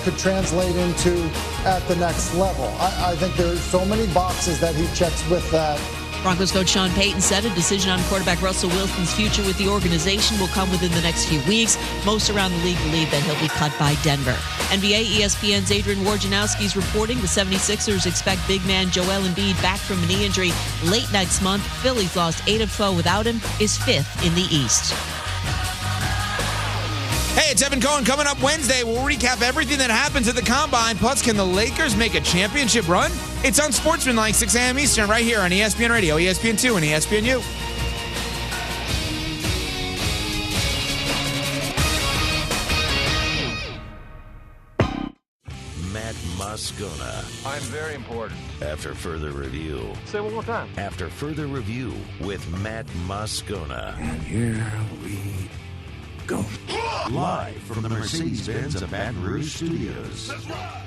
could translate into at the next level. I think there's so many boxes that he checks with that. Broncos coach Sean Payton said a decision on quarterback Russell Wilson's future with the organization will come within the next few weeks. Most around the league believe that he'll be cut by Denver. NBA ESPN's Adrian Wojnarowski is reporting the 76ers expect big man Joel Embiid back from a knee injury late next month. Philly's lost 8 of 12 without him, is 5th in the East. Hey, it's Evan Cohen. Coming up Wednesday, we'll recap everything that happens at the Combine. Plus, can the Lakers make a championship run? It's on Sportsmanlike, 6 a.m. Eastern, right here on ESPN Radio, ESPN2, and ESPNU. Matt Moscona. I'm very important. After further review. Say it one more time. After further review with Matt Moscona. And here we go. Live from the Mercedes-Benz of Baton Rouge Studios. That's right.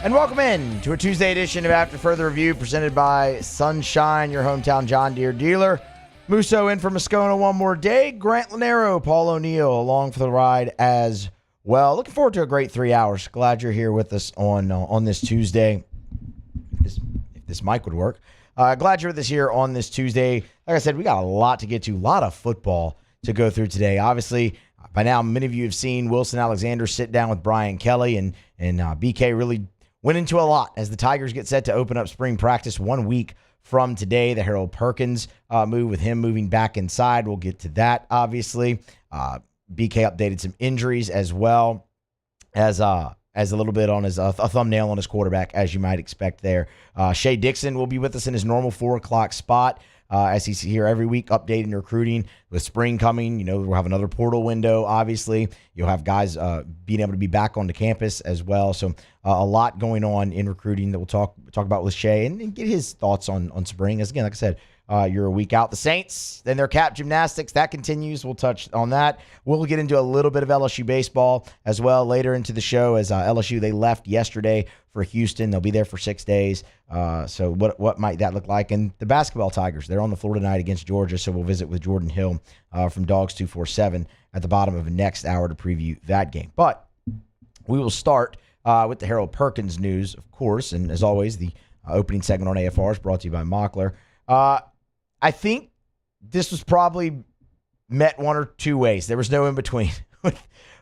And welcome in to a Tuesday edition of After Further Review presented by Sunshine, your hometown John Deere dealer. Musso in for Moscona one more day. Grant Lanero, Paul O'Neill along for the ride as well. Looking forward to a great 3 hours. Glad you're here with us on this Tuesday. If this mic would work. Glad you're with us here on this Tuesday. Like I said, we got a lot to get to. A lot of football to go through today. Obviously, by now, many of you have seen Wilson Alexander sit down with Brian Kelly, and BK really went into a lot as the Tigers get set to open up spring practice 1 week from today. The Harold Perkins move with him moving back inside. We'll get to that, obviously. BK updated some injuries as well as a little bit on his a thumbnail on his quarterback, as you might expect there. Shay Dixon will be with us in his normal 4 o'clock spot. As he's here every week updating recruiting. With spring coming, we'll have another portal window, obviously. You'll have guys being able to be back onto campus as well. So a lot going on in recruiting that we'll talk about with Shea and get his thoughts on spring. As again, like I said, you're a week out. The Saints, then their cap gymnastics, that continues. We'll touch on that. We'll get into a little bit of LSU baseball as well later into the show as LSU, they left yesterday for Houston. They'll be there for 6 days. So what might that look like? And the basketball Tigers, they're on the floor tonight against Georgia, so we'll visit with Jordan Hill from Dogs 247 at the bottom of the next hour to preview that game. But we will start with the Harold Perkins news, of course, and as always, the opening segment on AFR is brought to you by Mockler. I think this was probably met one or two ways. There was no in between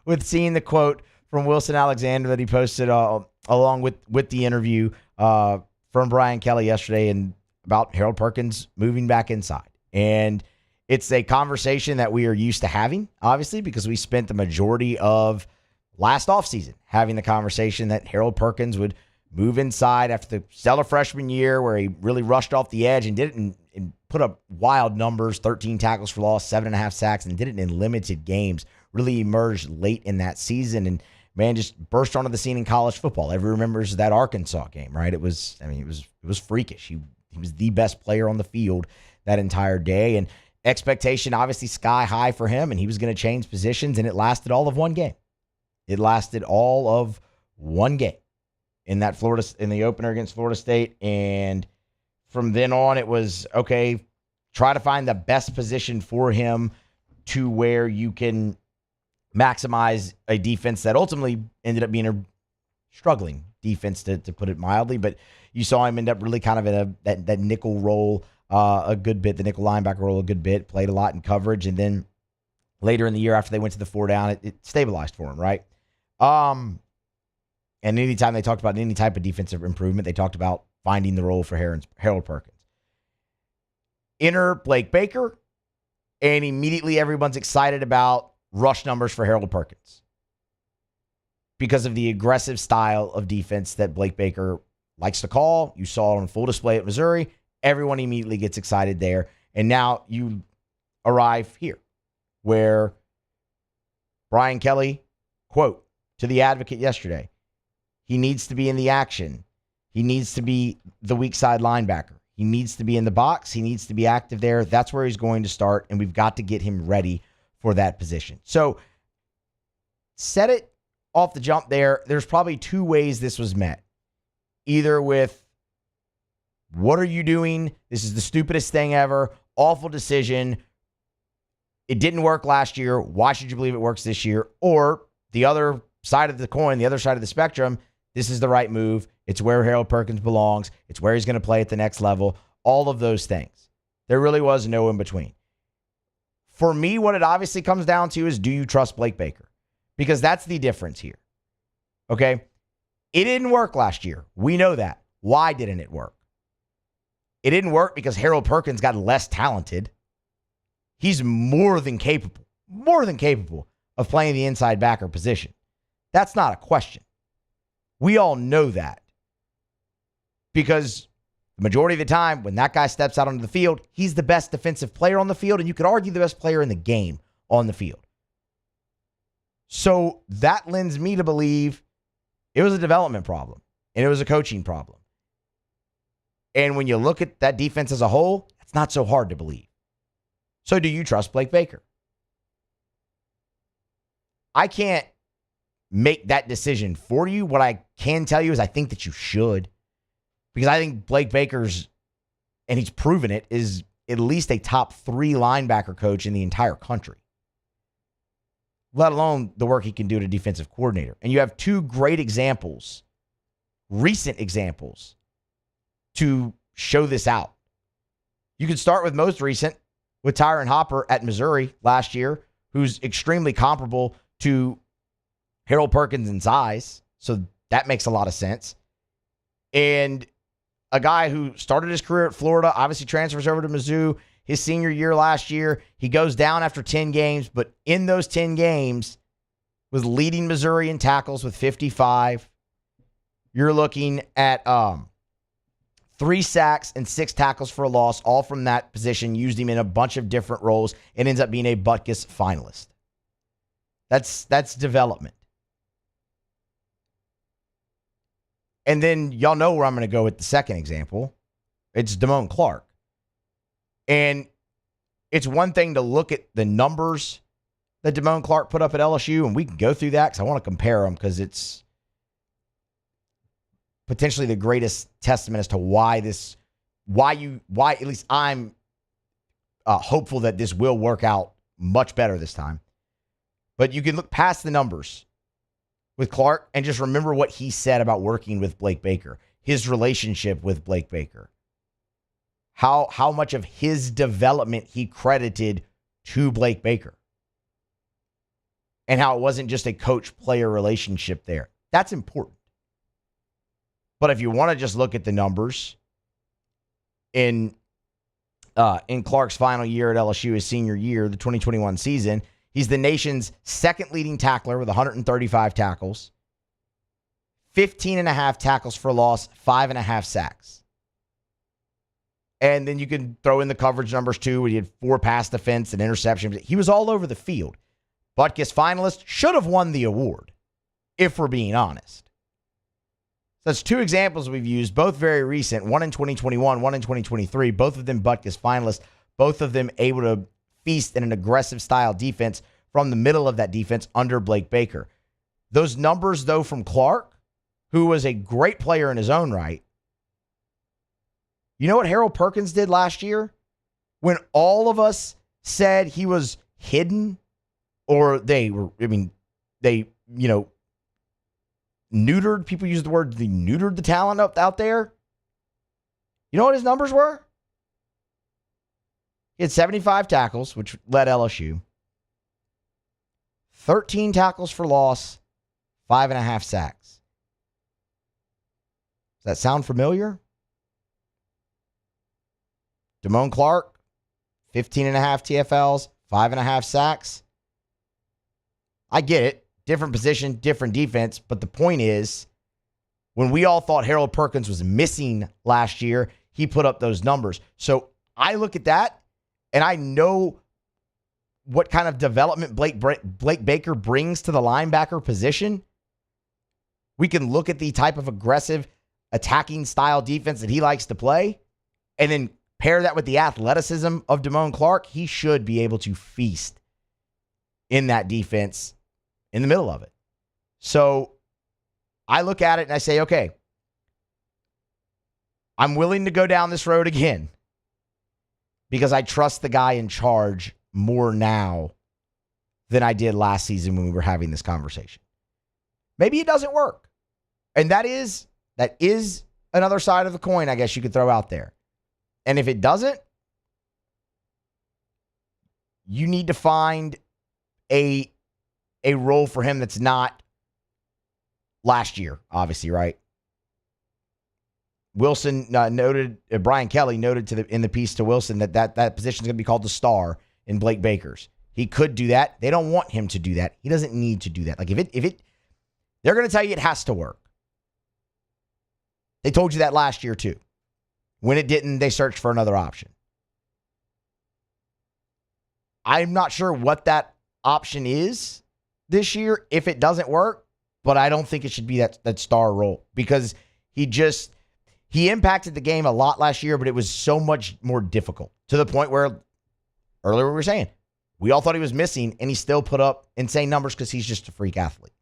with seeing the quote from Wilson Alexander that he posted along with the interview from Brian Kelly yesterday and about Harold Perkins moving back inside. And it's a conversation that we are used to having, obviously, because we spent the majority of last offseason having the conversation that Harold Perkins would move inside after the stellar freshman year where he really rushed off the edge and did it and put up wild numbers, 13 tackles for loss, 7.5 sacks, and did it in limited games, really emerged late in that season and, man, just burst onto the scene in college football. Everyone remembers that Arkansas game, right? It was freakish. He was the best player on the field that entire day, and expectation obviously sky high for him, and he was going to change positions, and it lasted all of one game. It lasted all of one game in the opener against Florida State, and from then on, it was, okay, try to find the best position for him to where you can maximize a defense that ultimately ended up being a struggling defense, to put it mildly. But you saw him end up really kind of in that nickel role a good bit, the nickel linebacker role a good bit, played a lot in coverage. And then later in the year after they went to the 4 down, it stabilized for him, right? And anytime they talked about any type of defensive improvement, they talked about finding the role for Harold Perkins. Enter Blake Baker, and immediately everyone's excited about rush numbers for Harold Perkins because of the aggressive style of defense that Blake Baker likes to call. You saw it on full display at Missouri. Everyone immediately gets excited there. And now you arrive here where Brian Kelly, quote, to the Advocate yesterday, he needs to be in the action. He needs to be the weak side linebacker. He needs to be in the box. He needs to be active there. That's where he's going to start, and we've got to get him ready for that position. So set it off the jump there. There's probably two ways this was met. either with, what are you doing? This is the stupidest thing ever. Awful decision. It didn't work last year. Why should you believe it works this year? Or the other side of the coin, the other side of the spectrum, this is the right move. It's where Harold Perkins belongs. It's where he's going to play at the next level. All of those things. There really was no in between. For me, what it obviously comes down to is, do you trust Blake Baker? Because that's the difference here. Okay? It didn't work last year. We know that. Why didn't it work? It didn't work because Harold Perkins got less talented. He's more than capable of playing the inside backer position. That's not a question. We all know that. Because the majority of the time, when that guy steps out onto the field, he's the best defensive player on the field, and you could argue the best player in the game on the field. So that lends me to believe it was a development problem, and it was a coaching problem. And when you look at that defense as a whole, it's not so hard to believe. So do you trust Blake Baker? I can't make that decision for you. What I can tell you is I think that you should. Because I think Blake Baker's, and he's proven it, is at least a top 3 linebacker coach in the entire country. Let alone the work he can do at a defensive coordinator. And you have 2 great examples, recent examples, to show this out. You could start with most recent, with Tyron Hopper at Missouri last year, who's extremely comparable to Harold Perkins in size. So that makes a lot of sense. And a guy who started his career at Florida, obviously transfers over to Mizzou his senior year last year. He goes down after 10 games, but in those 10 games was leading Missouri in tackles with 55. You're looking at 3 sacks and 6 tackles for a loss, all from that position, used him in a bunch of different roles, and ends up being a Butkus finalist. That's development. And then y'all know where I'm going to go with the second example. It's Damone Clark. And it's one thing to look at the numbers that Damone Clark put up at LSU, and we can go through that because I want to compare them because it's potentially the greatest testament as to why at least I'm hopeful that this will work out much better this time. But you can look past the numbers with Clark and just remember what he said about working with Blake Baker, his relationship with Blake Baker, how much of his development he credited to Blake Baker, and how it wasn't just a coach-player relationship there. That's important. But if you want to just look at the numbers in Clark's final year at LSU, his senior year, the 2021 season, he's the nation's second leading tackler with 135 tackles, 15.5 tackles for loss, 5.5 sacks. And then you can throw in the coverage numbers too, where he had 4 pass defense and interceptions. He was all over the field. Butkus finalist, should have won the award, if we're being honest. So that's 2 examples we've used, both very recent, one in 2021, one in 2023, both of them Butkus finalists, both of them able to feast in an aggressive style defense from the middle of that defense under Blake Baker. Those numbers, though, from Clark, who was a great player in his own right. You know what Harold Perkins did last year? When all of us said he they neutered, people use the word, they neutered the talent out there. You know what his numbers were? He had 75 tackles, which led LSU. 13 tackles for loss, 5.5 sacks. Does that sound familiar? Damone Clark, 15.5 TFLs, 5.5 sacks. I get it. Different position, different defense. But the point is, when we all thought Harold Perkins was missing last year, he put up those numbers. So I look at that, and I know what kind of development Blake Baker brings to the linebacker position. We can look at the type of aggressive attacking style defense that he likes to play, and then pair that with the athleticism of Damone Clark. He should be able to feast in that defense in the middle of it. So I look at it and I say, okay, I'm willing to go down this road again because I trust the guy in charge more now than I did last season when we were having this conversation. Maybe it doesn't work. And that is another side of the coin, I guess you could throw out there. And if it doesn't, you need to find a role for him that's not last year, obviously, right? Wilson noted, Brian Kelly noted in the piece to Wilson that position is going to be called the star in Blake Baker's. He could do that. They don't want him to do that. He doesn't need to do that. Like if it, they're going to tell you it has to work. They told you that last year too. When it didn't, they searched for another option. I'm not sure what that option is this year if it doesn't work, but I don't think it should be that star role because he impacted the game a lot last year, but it was so much more difficult to the point where earlier we were saying we all thought he was missing and he still put up insane numbers because he's just a freak athlete.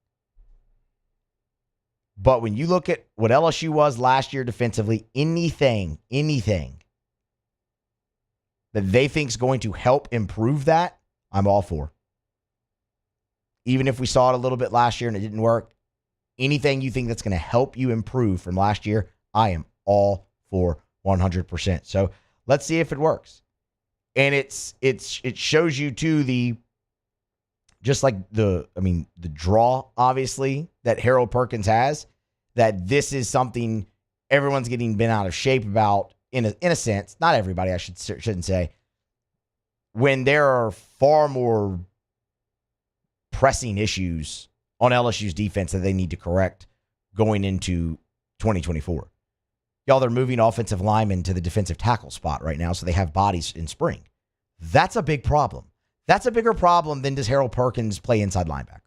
But when you look at what LSU was last year defensively, anything that they think is going to help improve that, I'm all for. Even if we saw it a little bit last year and it didn't work, anything you think that's going to help you improve from last year, I am all for 100%. So let's see if it works. And it shows you too the draw, obviously, that Harold Perkins has, that this is something everyone's getting bent out of shape about in a sense. Not everybody, I shouldn't say. When there are far more pressing issues on LSU's defense that they need to correct going into 2024. Y'all, they're moving offensive linemen to the defensive tackle spot right now, so they have bodies in spring. That's a big problem. That's a bigger problem than does Harold Perkins play inside linebacker.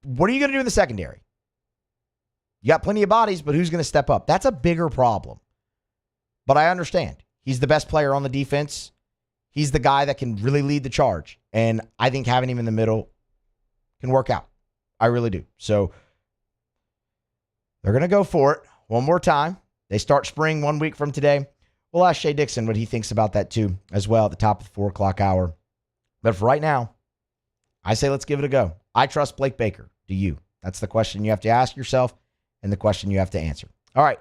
What are you going to do in the secondary? You got plenty of bodies, but who's going to step up? That's a bigger problem. But I understand. He's the best player on the defense. He's the guy that can really lead the charge. And I think having him in the middle can work out. I really do. So they're going to go for it one more time. They start spring 1 week from today. We'll ask Shay Dixon what he thinks about that too, as well, at the top of the 4 o'clock hour. But for right now, I say let's give it a go. I trust Blake Baker. Do you? That's the question you have to ask yourself and the question you have to answer. All right.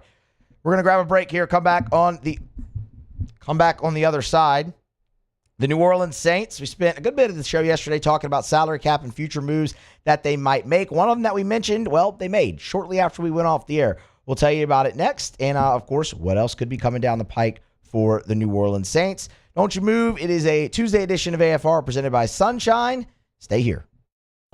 We're going to grab a break here. Come back on the other side. The New Orleans Saints, we spent a good bit of the show yesterday talking about salary cap and future moves that they might make. One of them that we mentioned, well, they made shortly after we went off the air. We'll tell you about it next. And, of course, what else could be coming down the pike for the New Orleans Saints. Don't you move. It is a Tuesday edition of AFR presented by Sunshine. Stay here.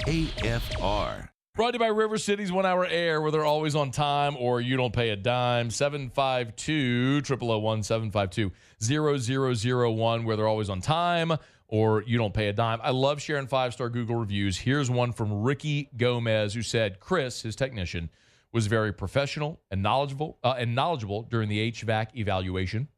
AFR. Brought to you by River City's 1 Hour Air, where they're always on time or you don't pay a dime. 752-0001, 752-0001, where they're always on time or you don't pay a dime. I love sharing 5-star Google reviews. Here's one from Ricky Gomez, who said Chris, his technician, was very professional and knowledgeable during the HVAC evaluation.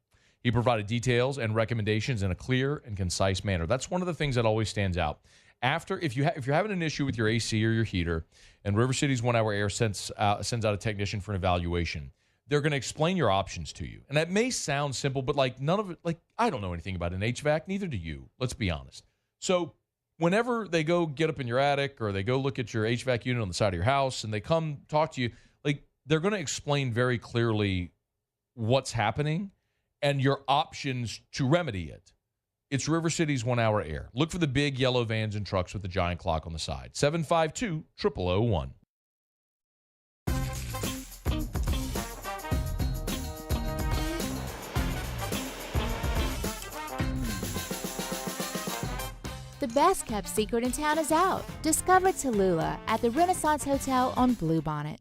He provided details and recommendations in a clear and concise manner. That's one of the things that always stands out. If you're having an issue with your AC or your heater, and River City's 1 Hour Air sends out a technician for an evaluation, they're going to explain your options to you. And that may sound simple, but none of it, I don't know anything about an HVAC, neither do you. Let's be honest. So whenever they go get up in your attic or they go look at your HVAC unit on the side of your house and they come talk to you, they're going to explain very clearly what's happening and your options to remedy it. It's River City's 1 Hour Air. Look for the big yellow vans and trucks with the giant clock on the side. 752-0001. The best kept secret in town is out. Discover Tallulah at the Renaissance Hotel on Bluebonnet.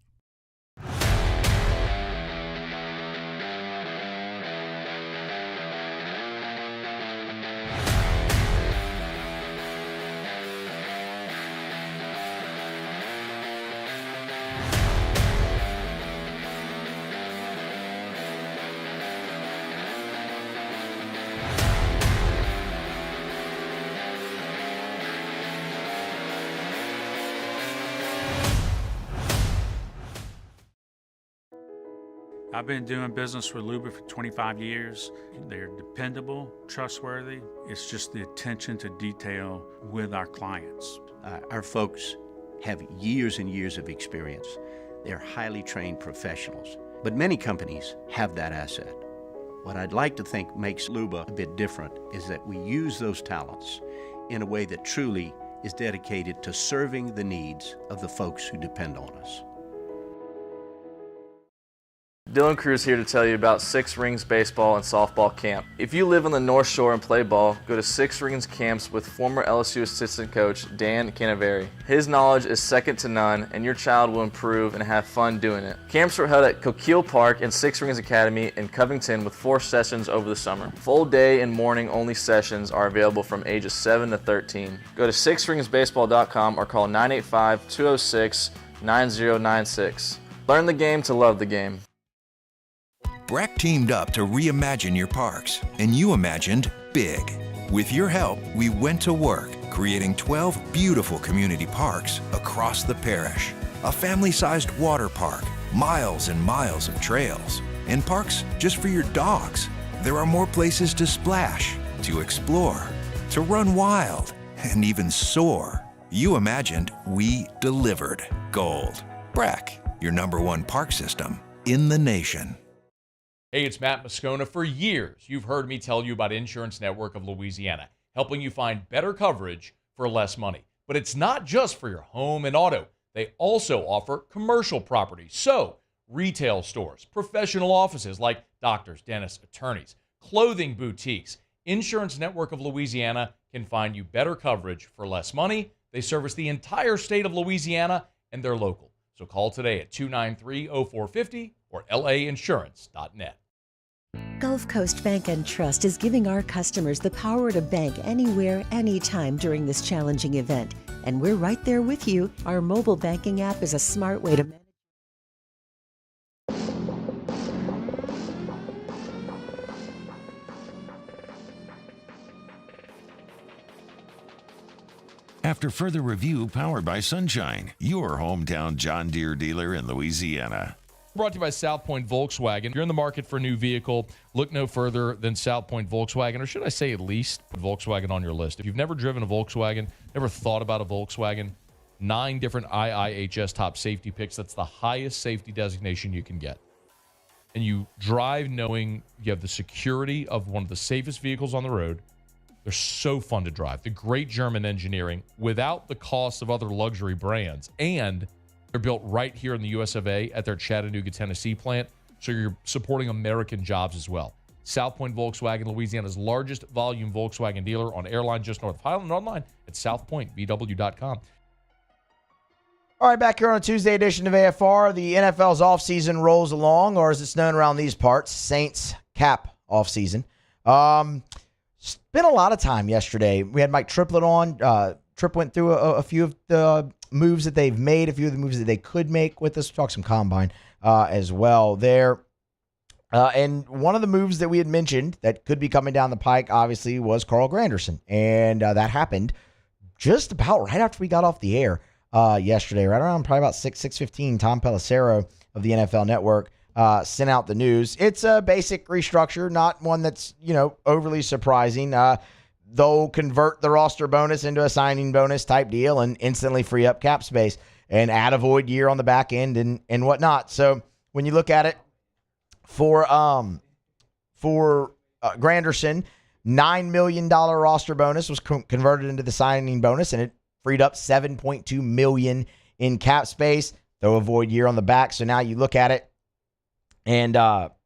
I've been doing business with Luba for 25 years. They're dependable, trustworthy. It's just the attention to detail with our clients. Our folks have years and years of experience. They're highly trained professionals. But many companies have that asset. What I'd like to think makes Luba a bit different is that we use those talents in a way that truly is dedicated to serving the needs of the folks who depend on us. Dylan Cruz here to tell you about Six Rings Baseball and Softball Camp. If you live on the North Shore and play ball, go to Six Rings Camps with former LSU assistant coach Dan Canaveri. His knowledge is second to none, and your child will improve and have fun doing it. Camps were held at Coquille Park and Six Rings Academy in Covington with 4 sessions over the summer. Full day and morning only sessions are available from ages 7 to 13. Go to sixringsbaseball.com or call 985-206-9096. Learn the game to love the game. Breck teamed up to reimagine your parks, and you imagined big. With your help, we went to work, creating 12 beautiful community parks across the parish. A family-sized water park, miles and miles of trails, and parks just for your dogs. There are more places to splash, to explore, to run wild, and even soar. You imagined, we delivered. Gold. Breck, your #1 park system in the nation. Hey, it's Matt Moscona. For years, you've heard me tell you about Insurance Network of Louisiana, helping you find better coverage for less money. But it's not just for your home and auto. They also offer commercial property. So, retail stores, professional offices like doctors, dentists, attorneys, clothing boutiques. Insurance Network of Louisiana can find you better coverage for less money. They service the entire state of Louisiana, and they're local. So call today at 293-0450 or lainsurance.net. Gulf Coast Bank and Trust is giving our customers the power to bank anywhere, anytime during this challenging event. And we're right there with you. Our mobile banking app is a smart way to manage. After further review, powered by Sunshine, your hometown John Deere dealer in Louisiana. Brought to you by South Point Volkswagen. If you're in the market for a new vehicle, look no further than South Point Volkswagen, or should I say at least put Volkswagen on your list. If you've never driven a Volkswagen, never thought about a Volkswagen, 9 different IIHS top safety picks. That's the highest safety designation you can get. And you drive knowing you have the security of one of the safest vehicles on the road. They're so fun to drive. The great German engineering without the cost of other luxury brands. And they're built right here in the US of A at their Chattanooga, Tennessee plant. So you're supporting American jobs as well. South Point Volkswagen, Louisiana's largest volume Volkswagen dealer on Airline just north of Highland, online at southpointvw.com. All right, back here on a Tuesday edition of AFR, the NFL's offseason rolls along, or as it's known around these parts, Saints cap offseason. Spent a lot of time yesterday. We had Mike Triplett on. Tripp went through a few of the moves that they've made, a few of the moves that they could make with us. We'll talk some combine as well there. And one of the moves that we had mentioned that could be coming down the pike, obviously, was Carl Granderson. And that happened just about right after we got off the air yesterday, right around probably about 6:15. Tom Pelissero of the NFL Network sent out the news. It's a basic restructure, not one that's, overly surprising. They'll convert the roster bonus into a signing bonus type deal and instantly free up cap space and add a void year on the back end and whatnot. So when you look at it for Granderson, $9 million roster bonus was converted into the signing bonus, and it freed up $7.2 million in cap space. Throw a void year on the back. So now you look at it, and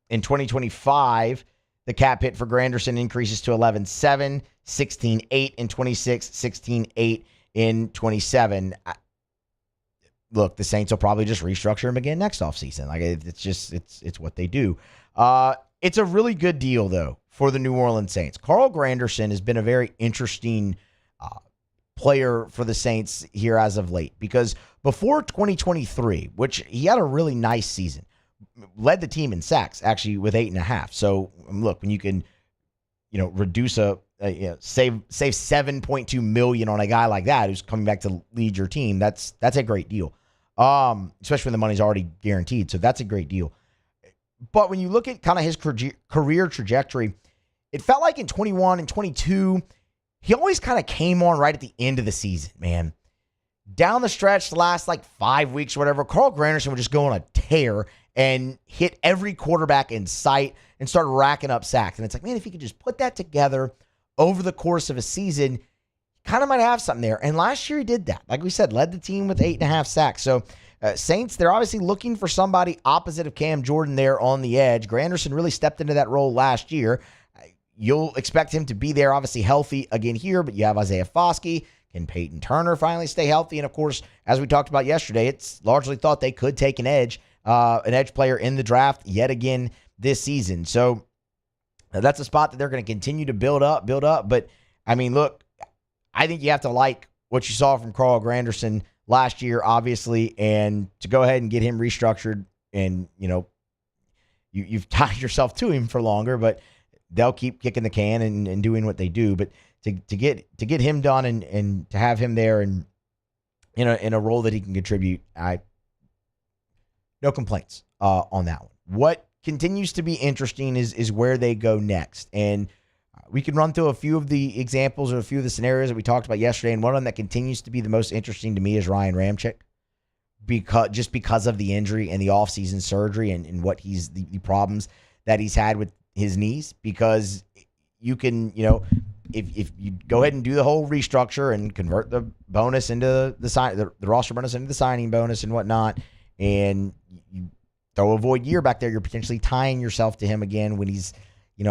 in 2025, the cap hit for Granderson increases to 11.7, 16.8 in 26, 16.8 in 27. Look, the Saints will probably just restructure him again next offseason. Like, it's what they do. It's a really good deal, though, for the New Orleans Saints. Carl Granderson has been a very interesting player for the Saints here as of late, because before 2023, which he had a really nice season, led the team in sacks, actually, with 8.5. So, look, when you can, reduce save $7.2 million on a guy like that who's coming back to lead your team, that's a great deal. Especially when the money's already guaranteed. So that's a great deal. But when you look at kind of his career trajectory, it felt like in 21 and 22, he always kind of came on right at the end of the season, man. Down the stretch, the last like 5 weeks or whatever, Carl Granderson would just go on a tear and hit every quarterback in sight and start racking up sacks. And it's like, man, if he could just put that together over the course of a season, kind of might have something there. And last year he did that. Like we said, led the team with 8.5 sacks. So Saints, they're obviously looking for somebody opposite of Cam Jordan there on the edge. Granderson really stepped into that role last year. You'll expect him to be there, obviously healthy again here, but you have Isaiah Foskey. Can Peyton Turner finally stay healthy? And of course, as we talked about yesterday, it's largely thought they could take an edge player in the draft yet again this season. So that's a spot that they're going to continue to build up. But I mean, look, I think you have to like what you saw from Carl Granderson last year, obviously, and to go ahead and get him restructured. And, you've tied yourself to him for longer, but they'll keep kicking the can and doing what they do. But to get him done and to have him there and in a role that he can contribute, no complaints on that one. What continues to be interesting is where they go next. And we can run through a few of the examples or a few of the scenarios that we talked about yesterday. And one of them that continues to be the most interesting to me is Ryan Ramczyk, because of the injury and the offseason surgery and what the problems that he's had with his knees. Because you can, if you go ahead and do the whole restructure and convert the bonus into the roster bonus into the signing bonus and whatnot, and you throw a void year back there, you're potentially tying yourself to him again when he's,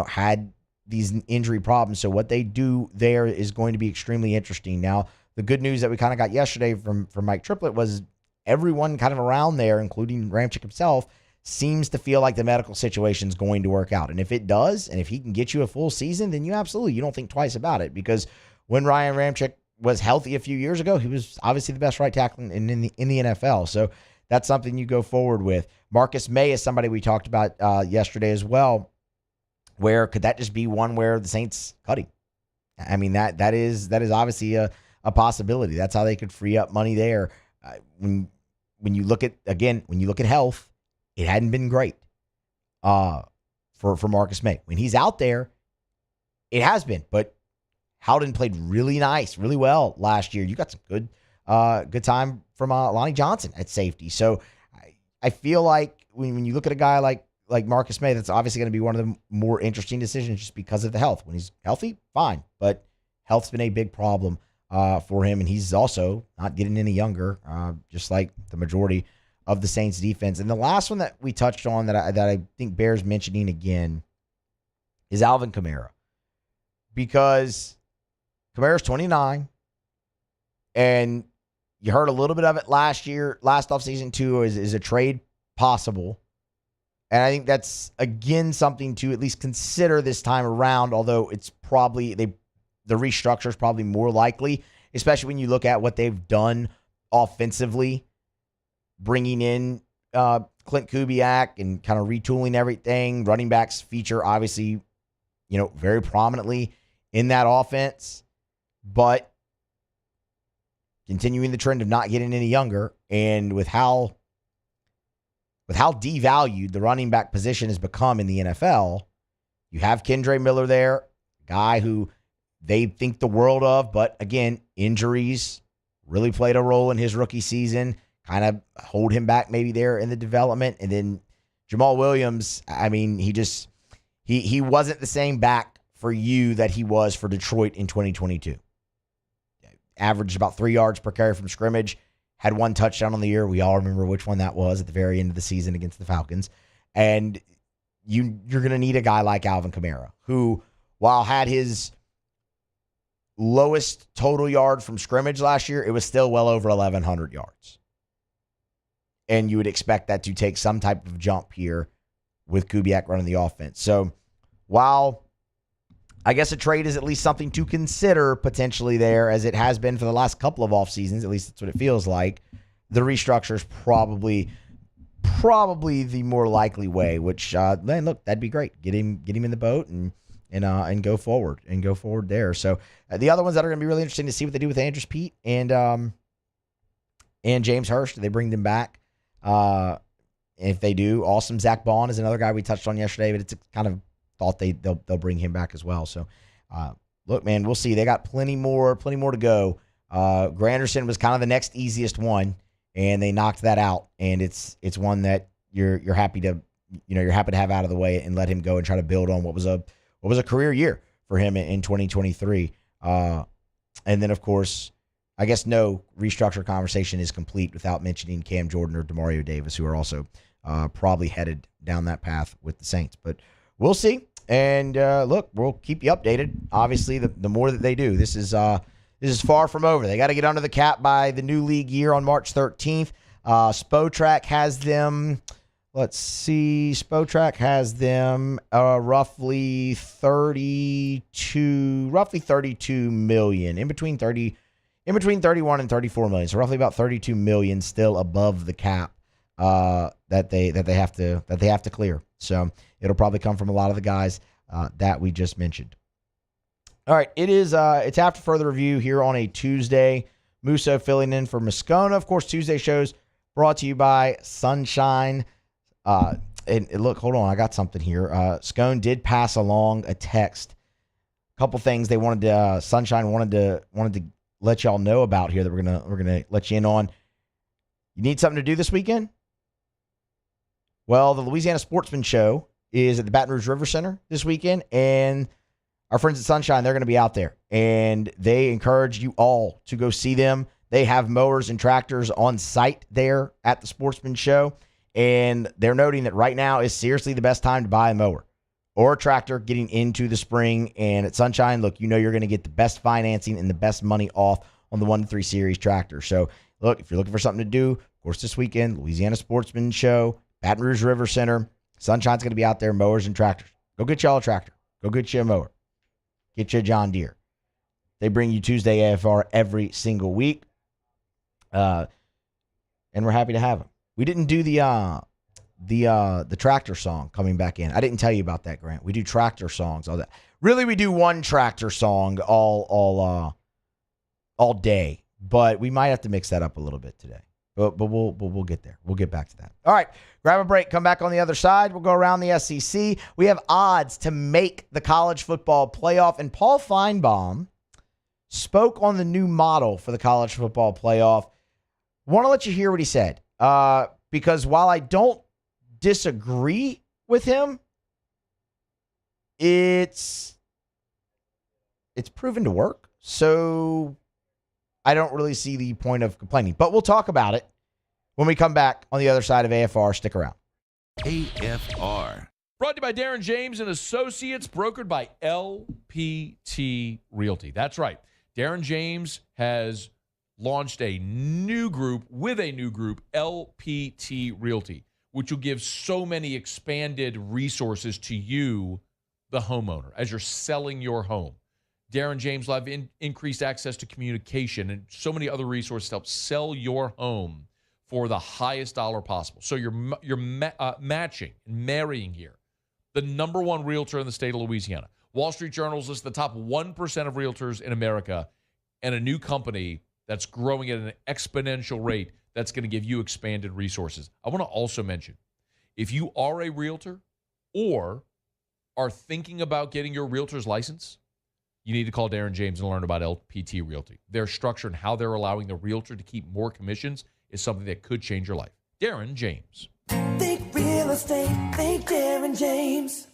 had these injury problems. So what they do there is going to be extremely interesting. Now, the good news that we kind of got yesterday from Mike Triplett was everyone kind of around there, including Ramczyk himself, seems to feel like the medical situation is going to work out. And if it does, and if he can get you a full season, then you don't think twice about it. Because when Ryan Ramczyk was healthy a few years ago, he was obviously the best right tackle in the NFL. So that's something you go forward with. Marcus May is somebody we talked about yesterday as well. Where could that just be one where the Saints cut him? I mean, that is obviously a possibility. That's how they could free up money there. When you look at health, it hadn't been great for Marcus May. When he's out there, it has been. But Howden played really nice, really well last year. You got some good time from Lonnie Johnson at safety. So I feel like when you look at a guy like Marcus May, that's obviously going to be one of the more interesting decisions just because of the health. When he's healthy, fine. But health's been a big problem for him, and he's also not getting any younger, just like the majority of the Saints defense. And the last one that we touched on that I think bears mentioning again is Alvin Kamara. Because Kamara's 29, and you heard a little bit of it last offseason too, is a trade possible. And I think that's, again, something to at least consider this time around, although it's probably, the restructure is probably more likely, especially when you look at what they've done offensively, bringing in Clint Kubiak and kind of retooling everything. Running backs feature, obviously, very prominently in that offense, but continuing the trend of not getting any younger, and with how devalued the running back position has become in the NFL, you have Kendre Miller there, guy who they think the world of, but again, injuries really played a role in his rookie season, kind of hold him back maybe there in the development. And then Jamal Williams, I mean, he wasn't the same back for you that he was for Detroit in 2022. Averaged about 3 yards per carry from scrimmage. Had one touchdown on the year. We all remember which one that was at the very end of the season against the Falcons. And you're going to need a guy like Alvin Kamara, who, while had his lowest total yard from scrimmage last year, it was still well over 1,100 yards. And you would expect that to take some type of jump here with Kubiak running the offense. So while I guess a trade is at least something to consider potentially there, as it has been for the last couple of off seasons. At least that's what it feels like. The restructure is probably the more likely way. Which man, look, that'd be great. Get him in the boat and go forward there. So the other ones that are going to be really interesting to see what they do with Andrews Pete and James Hurst. They bring them back. If they do, awesome. Zach Bond is another guy we touched on yesterday, but it's kind of thought they'll bring him back as well. So, look, man, we'll see. They got plenty more to go. Granderson was kind of the next easiest one, and they knocked that out. And it's one that you're happy to have out of the way and let him go and try to build on what was a career year for him in 2023. And then, of course, I guess no restructure conversation is complete without mentioning Cam Jordan or Demario Davis, who are also probably headed down that path with the Saints. But we'll see. And look, we'll keep you updated. Obviously, the more that they do, this is far from over. They got to get under the cap by the new league year on March 13th. Spotrac has them. Let's see. Spotrac has them roughly 32 million, in between 31 and 34 million. So roughly about 32 million still above the cap that they have to clear. So it'll probably come from a lot of the guys that we just mentioned. All right, it's after further review here on a Tuesday. Musso filling in for Moscona. Of course, Tuesday shows brought to you by Sunshine. And look, hold on, I got something here. Scone did pass along a text. A couple things they wanted to Sunshine wanted to let y'all know about here that we're gonna let you in on. You need something to do this weekend? Well, the Louisiana Sportsman Show is at the Baton Rouge River Center this weekend, and our friends at Sunshine, they're going to be out there, and they encourage you all to go see them. They have mowers and tractors on site there at the Sportsman Show, and they're noting that right now is seriously the best time to buy a mower or a tractor getting into the spring. And at Sunshine, look, you're going to get the best financing and the best money off on the 1-3 Series tractor. So, look, if you're looking for something to do, of course, this weekend, Louisiana Sportsman Show, Baton Rouge River Center, Sunshine's going to be out there, mowers and tractors. Go get y'all a tractor. Go get you a mower. Get you a John Deere. They bring you Tuesday AFR every single week. And we're happy to have them. We didn't do the tractor song coming back in. I didn't tell you about that, Grant. We do tractor songs, all that. Really, we do one tractor song all day, but we might have to mix that up a little bit today. But we'll get there. We'll get back to that. All right, grab a break. Come back on the other side. We'll go around the SEC. We have odds to make the college football playoff, and Paul Feinbaum spoke on the new model for the college football playoff. Want to let you hear what he said, because while I don't disagree with him, it's proven to work. So I don't really see the point of complaining, but we'll talk about it when we come back on the other side of AFR. Stick around. AFR. Brought to you by Darren James and Associates, brokered by LPT Realty. That's right. Darren James has launched a new group, LPT Realty, which will give so many expanded resources to you, the homeowner, as you're selling your home. Darren James will have increased access to communication and so many other resources to help sell your home for the highest dollar possible. So you're matching and marrying here the number one realtor in the state of Louisiana. Wall Street Journal's list the top 1% of realtors in America, and a new company that's growing at an exponential rate that's going to give you expanded resources. I want to also mention, if you are a realtor or are thinking about getting your realtor's license, you need to call Darren James and learn about LPT Realty. Their structure and how they're allowing the realtor to keep more commissions is something that could change your life. Darren James. Think real estate, think Darren James.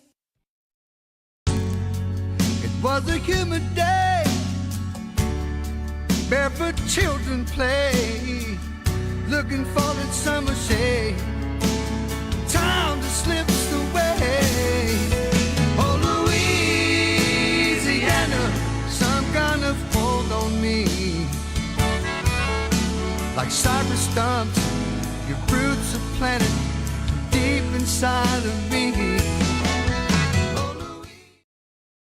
It was a humid day, barefoot children play, looking for that summer shade. Time just slips away. Oh, Louisiana, some kind of hold on me. Like cypress stumps, your roots are planted deep inside of me.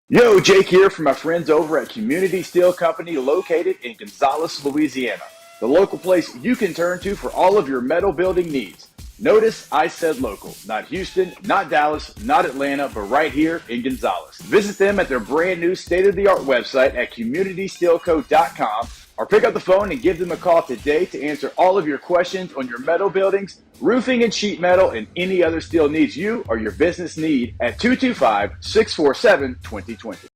Yo, Jake here from my friends over at Community Steel Company located in Gonzales, Louisiana. The local place you can turn to for all of your metal building needs. Notice I said local, not Houston, not Dallas, not Atlanta, but right here in Gonzales. Visit them at their brand new state-of-the-art website at communitysteelco.com or pick up the phone and give them a call today to answer all of your questions on your metal buildings, roofing and sheet metal, and any other steel needs you or your business need at 225-647-2020.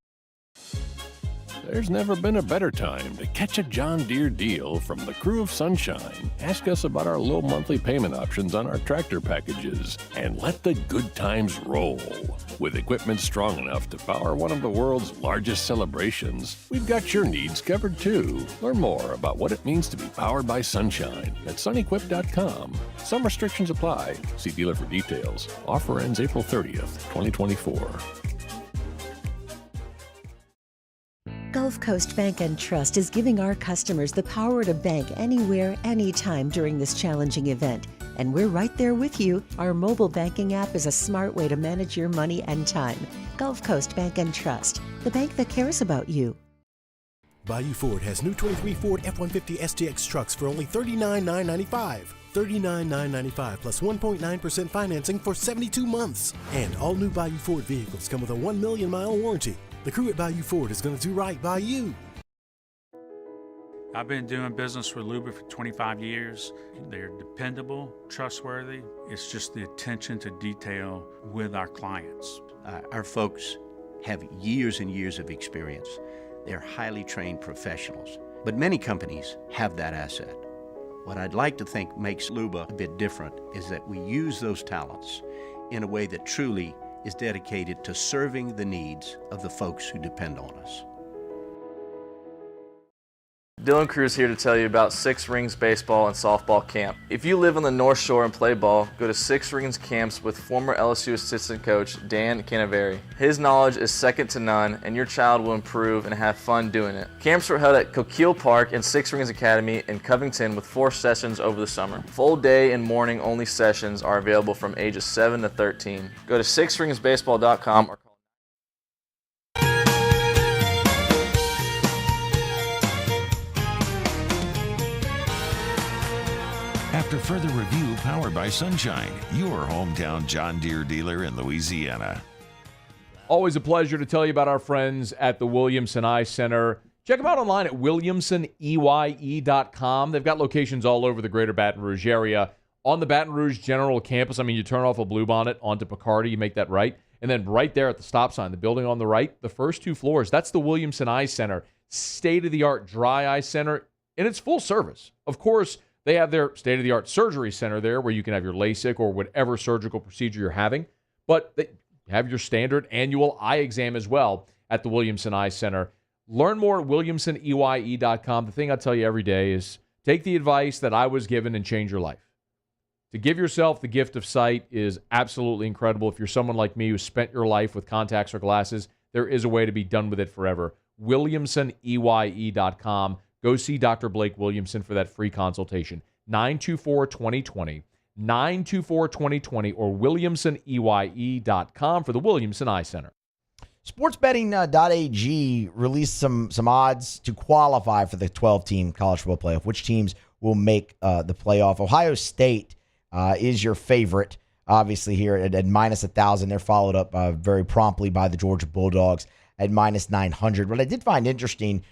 There's never been a better time to catch a John Deere deal from the crew of Sunshine. Ask us about our low monthly payment options on our tractor packages and let the good times roll. With equipment strong enough to power one of the world's largest celebrations, we've got your needs covered too. Learn more about what it means to be powered by Sunshine at sunequip.com. Some restrictions apply. See dealer for details. Offer ends April 30th, 2024. Gulf Coast Bank and Trust is giving our customers the power to bank anywhere, anytime during this challenging event. And we're right there with you. Our mobile banking app is a smart way to manage your money and time. Gulf Coast Bank and Trust, the bank that cares about you. Bayou Ford has new 23 Ford F-150 STX trucks for only $39,995. $39,995 plus 1.9% financing for 72 months. And all new Bayou Ford vehicles come with a 1 million mile warranty. The crew at Bayou Ford is going to do right by you. I've been doing business with Luba for 25 years. They're dependable, trustworthy. It's just the attention to detail with our clients. Our folks have years and years of experience. They're highly trained professionals. But many companies have that asset. What I'd like to think makes Luba a bit different is that we use those talents in a way that truly is dedicated to serving the needs of the folks who depend on us. Dylan Cruz here to tell you about Six Rings Baseball and Softball Camp. If you live on the North Shore and play ball, go to Six Rings Camps with former LSU assistant coach Dan Canaveri. His knowledge is second to none, and your child will improve and have fun doing it. Camps were held at Coquille Park and Six Rings Academy in Covington with 4 sessions over the summer. Full day and morning only sessions are available from ages 7 to 13. Go to sixringsbaseball.com or After further review, powered by Sunshine, your hometown John Deere dealer in Louisiana. Always a pleasure to tell you about our friends at the Williamson Eye Center. Check them out online at williamsoneye.com. They've got locations all over the greater Baton Rouge area. On the Baton Rouge General Campus, I mean, you turn off a Bluebonnet onto Picardy, you make that right. And then right there at the stop sign, the building on the right, the first 2 floors, that's the Williamson Eye Center. State-of-the-art dry eye center, and it's full service. Of course, they have their state-of-the-art surgery center there where you can have your LASIK or whatever surgical procedure you're having. But they have your standard annual eye exam as well at the Williamson Eye Center. Learn more at williamsoneye.com. The thing I tell you every day is take the advice that I was given and change your life. To give yourself the gift of sight is absolutely incredible. If you're someone like me who spent your life with contacts or glasses, there is a way to be done with it forever. williamsoneye.com. Go see Dr. Blake Williamson for that free consultation. 924-2020, 924-2020, or williamsoneye.com for the Williamson Eye Center. Sportsbetting.ag released some odds to qualify for the 12-team college football playoff. Which teams will make the playoff? Ohio State is your favorite, obviously, here at minus 1,000. They're followed up very promptly by the Georgia Bulldogs at minus 900. What I did find interesting,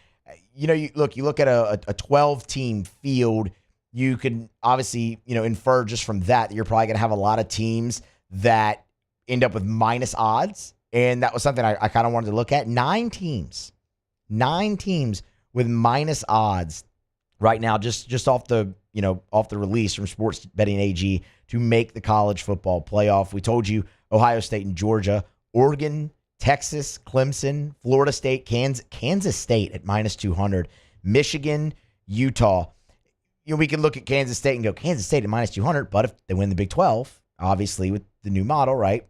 you look at a 12-team field, you can obviously, infer just from that you're probably going to have a lot of teams that end up with minus odds. And that was something I kind of wanted to look at. 9 teams with minus odds right now, just off the release from Sports Betting AG to make the college football playoff. We told you Ohio State and Georgia, Oregon, Texas, Clemson, Florida State, Kansas State at minus 200, Michigan, Utah. We can look at Kansas State and go, Kansas State at minus 200, but if they win the Big 12, obviously with the new model, right?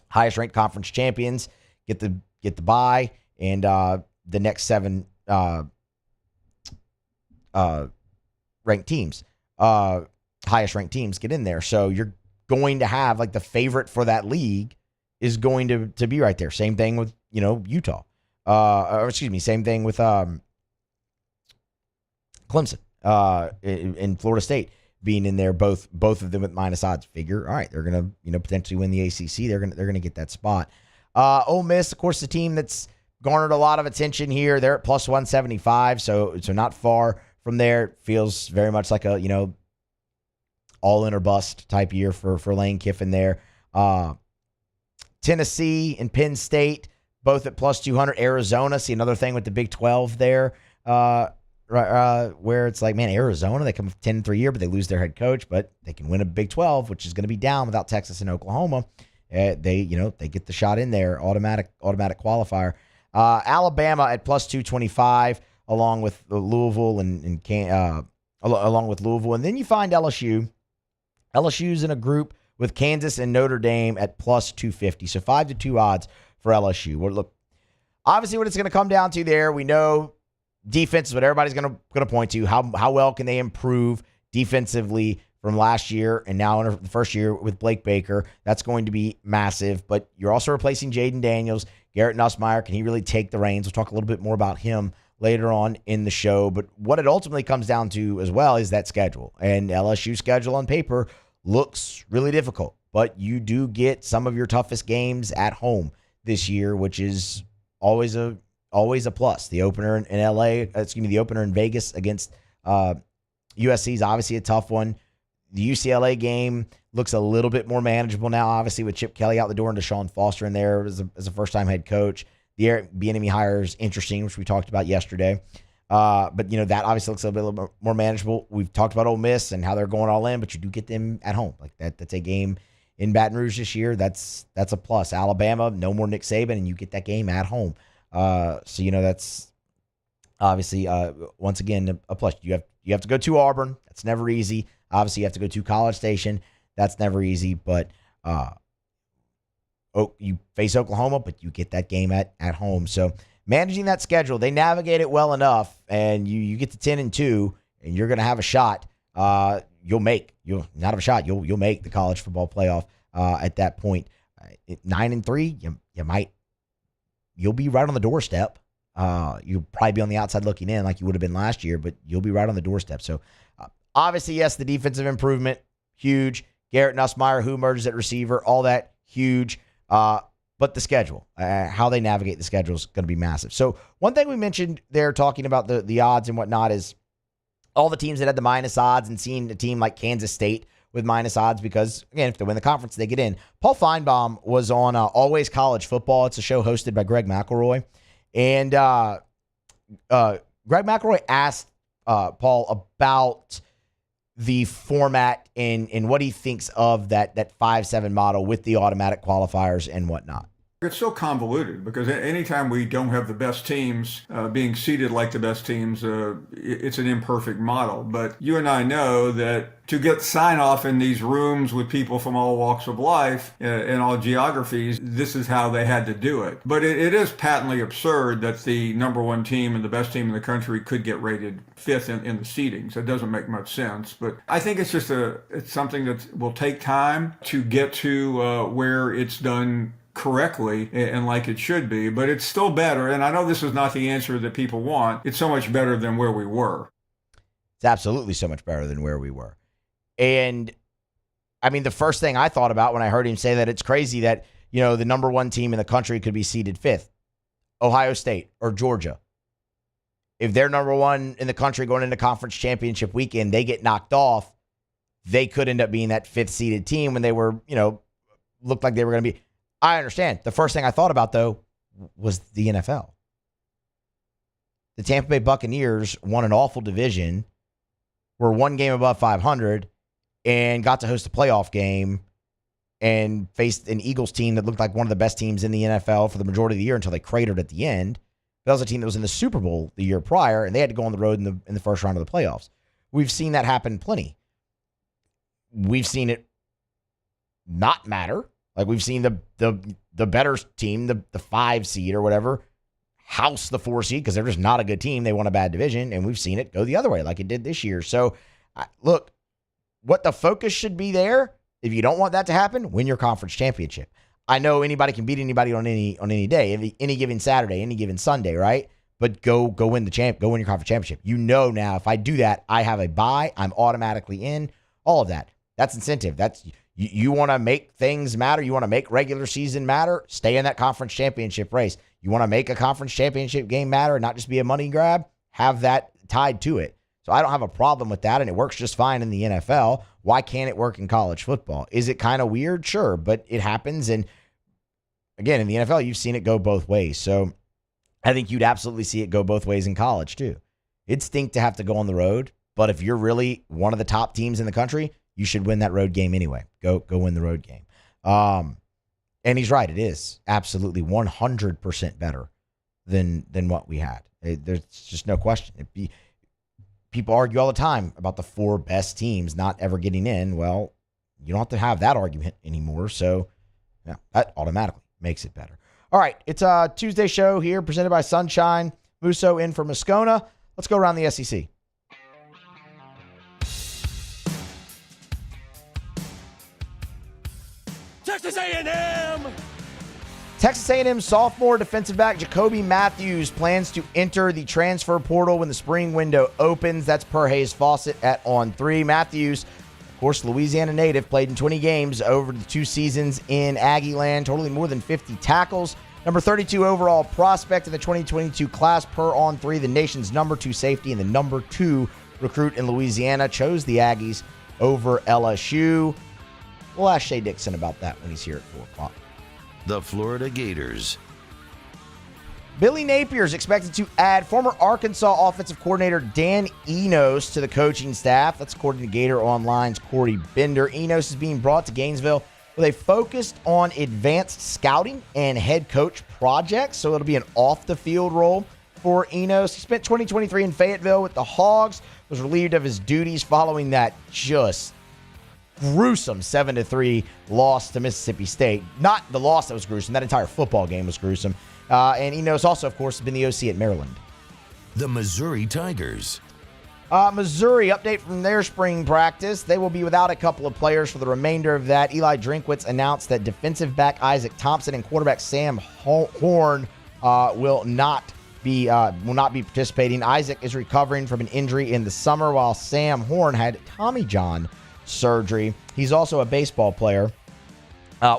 Highest ranked conference champions get the bye, and the next 7 ranked teams, highest ranked teams get in there. So you're going to have the favorite for that league is going to be right there. Same thing with, Utah. Same thing with Clemson and Florida State being in there, both of them with minus odds. Figure, all right, they're going to, potentially win the ACC. They're going to get that spot. Ole Miss, of course, the team that's garnered a lot of attention here. They're at plus 175, so not far from there. It feels very much like a, all in or bust type year for Lane Kiffin there. Tennessee and Penn State, both at plus 200. Arizona, see another thing with the Big 12 there, where it's like, man, Arizona, they come 10-3 year, but they lose their head coach, but they can win a Big 12, which is going to be down without Texas and Oklahoma. They get the shot in there, automatic qualifier. Alabama at plus 225, along with Louisville and then you find LSU. LSU's in a group with Kansas and Notre Dame at plus 250. So 5-2 odds for LSU. Well, look, obviously what it's going to come down to there, we know defense is what everybody's going to point to. How well can they improve defensively from last year and now in the first year with Blake Baker? That's going to be massive. But you're also replacing Jaden Daniels. Garrett Nussmeier, can he really take the reins? We'll talk a little bit more about him later on in the show. But what it ultimately comes down to as well is that schedule. And LSU's schedule on paper looks really difficult, but you do get some of your toughest games at home this year, which is always a plus. The opener in the opener in Vegas against USC is obviously a tough one. The UCLA game looks a little bit more manageable now, obviously with Chip Kelly out the door and Deshaun Foster in there as a first-time head coach. The Eric Bieniemy hire is interesting, which we talked about yesterday. But that obviously looks a little bit more manageable. We've talked about Ole Miss and how they're going all in, but you do get them at home. Like that's a game in Baton Rouge this year. That's a plus. Alabama, no more Nick Saban, and you get that game at home. So that's obviously once again a plus. You have to go to Auburn. That's never easy. Obviously, you have to go to College Station. That's never easy. But you face Oklahoma, but you get that game at home. So managing that schedule, they navigate it well enough, and you get to 10-2, and you're going to have a shot. You'll make the college football playoff at that point. 9-3, you'll be right on the doorstep. You'll probably be on the outside looking in like you would have been last year, but you'll be right on the doorstep. So obviously, yes, the defensive improvement, huge. Garrett Nussmeier, who emerges at receiver, all that, huge. But the schedule, how they navigate the schedule is going to be massive. So one thing we mentioned there talking about the odds and whatnot is all the teams that had the minus odds and seeing a team like Kansas State with minus odds because, again, if they win the conference, they get in. Paul Feinbaum was on Always College Football. It's a show hosted by Greg McElroy. And Greg McElroy asked Paul about the format and what he thinks of that 5-7 model with the automatic qualifiers and whatnot. It's so convoluted because anytime we don't have the best teams being seated like the best teams, it's an imperfect model. But you and I know that to get sign off in these rooms with people from all walks of life and all geographies, this is how they had to do it. But it is patently absurd that the number one team and the best team in the country could get rated fifth in the seedings. It doesn't make much sense. But I think it's just it's something that will take time to get to where it's done correctly and like it should be, but it's still better. And I know this is not the answer that people want. It's so much better than where we were. It's absolutely so much better than where we were. And I mean, the first thing I thought about when I heard him say that, it's crazy that, the number one team in the country could be seeded fifth, Ohio State or Georgia. If they're number one in the country going into conference championship weekend, they get knocked off. They could end up being that fifth seeded team when they were, looked like they were going to be. I understand. The first thing I thought about, though, was the NFL. The Tampa Bay Buccaneers won an awful division, were one game above 500, and got to host a playoff game and faced an Eagles team that looked like one of the best teams in the NFL for the majority of the year until they cratered at the end. That was a team that was in the Super Bowl the year prior, and they had to go on the road in the first round of the playoffs. We've seen that happen plenty. We've seen it not matter. Like we've seen the better team, the 5 seed or whatever, house the 4 seed because they're just not a good team. They won a bad division, and we've seen it go the other way like it did this year. So, look, what the focus should be there, if you don't want that to happen, win your conference championship. I know anybody can beat anybody on any day, any given Saturday, any given Sunday, right? But go win go win your conference championship. Now, if I do that, I have a bye. I'm automatically in. All of that. That's incentive. You want to make things matter. You want to make regular season matter. Stay in that conference championship race. You want to make a conference championship game matter and not just be a money grab? Have that tied to it. So I don't have a problem with that, and it works just fine in the NFL. Why can't it work in college football? Is it kind of weird? Sure, but it happens. And again, in the NFL, you've seen it go both ways. So I think you'd absolutely see it go both ways in college too. It'd stink to have to go on the road, but if you're really one of the top teams in the country, you should win that road game anyway. Go win the road game. And he's right. It is absolutely 100% better than what we had. There's just no question. People argue all the time about the 4 best teams not ever getting in. Well, you don't have to have that argument anymore. So yeah, that automatically makes it better. All right, it's a Tuesday show here presented by Sunshine. Musso in for Moscona. Let's go around the SEC. Texas A&M! Texas A&M sophomore defensive back Jacoby Matthews plans to enter the transfer portal when the spring window opens. That's per Hayes Fawcett at On3. Matthews, of course, Louisiana native, played in 20 games over the 2 seasons in Aggieland, totaling more than 50 tackles. Number 32 overall prospect in the 2022 class per On3, the nation's number 2 safety and the number 2 recruit in Louisiana, chose the Aggies over LSU. We'll ask Shay Dixon about that when he's here at 4 o'clock. The Florida Gators. Billy Napier is expected to add former Arkansas offensive coordinator Dan Enos to the coaching staff. That's according to Gator Online's Corey Bender. Enos is being brought to Gainesville with a focus on advanced scouting and head coach projects, so it'll be an off-the-field role for Enos. He spent 2023 in Fayetteville with the Hogs, was relieved of his duties following that just gruesome 7-3 loss to Mississippi State. Not the loss that was gruesome. That entire football game was gruesome. And Enos also, of course, has been the OC at Maryland. The Missouri Tigers. Missouri, update from their spring practice. They will be without a couple of players for the remainder of that. Eli Drinkwitz announced that defensive back Isaac Thompson and quarterback Sam Horn will not be participating. Isaac is recovering from an injury in the summer, while Sam Horn had Tommy John surgery. He's also a baseball player,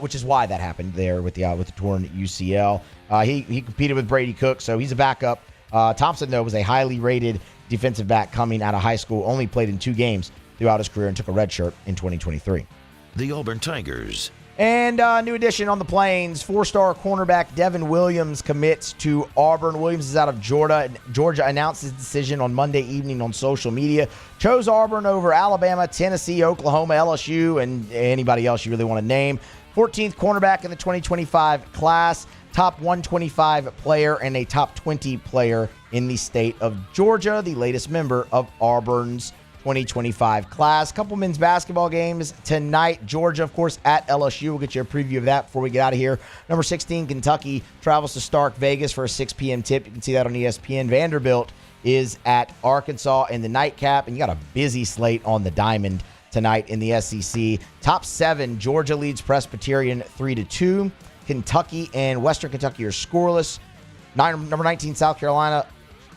which is why that happened there with the torn UCL. He competed with Brady Cook, so he's a backup. Thompson, though, was a highly rated defensive back coming out of high school, only played in 2 games throughout his career and took a red shirt in 2023. The Auburn Tigers. And new addition on the Plains, 4-star cornerback Devin Williams commits to Auburn. Williams is out of Georgia. Georgia announced his decision on Monday evening on social media. Chose Auburn over Alabama, Tennessee, Oklahoma, LSU, and anybody else you really want to name. 14th cornerback in the 2025 class, top 125 player and a top 20 player in the state of Georgia, the latest member of Auburn's 2025 class. Couple men's basketball games tonight. Georgia, of course, at LSU. We'll get you a preview of that before we get out of here. Number 16, Kentucky travels to Stark Vegas for a 6 p.m. tip. You can see that on ESPN. Vanderbilt is at Arkansas in the nightcap, and you got a busy slate on the diamond tonight in the SEC. Top 7, Georgia leads Presbyterian 3-2. Kentucky and Western Kentucky are scoreless. Number 19, South Carolina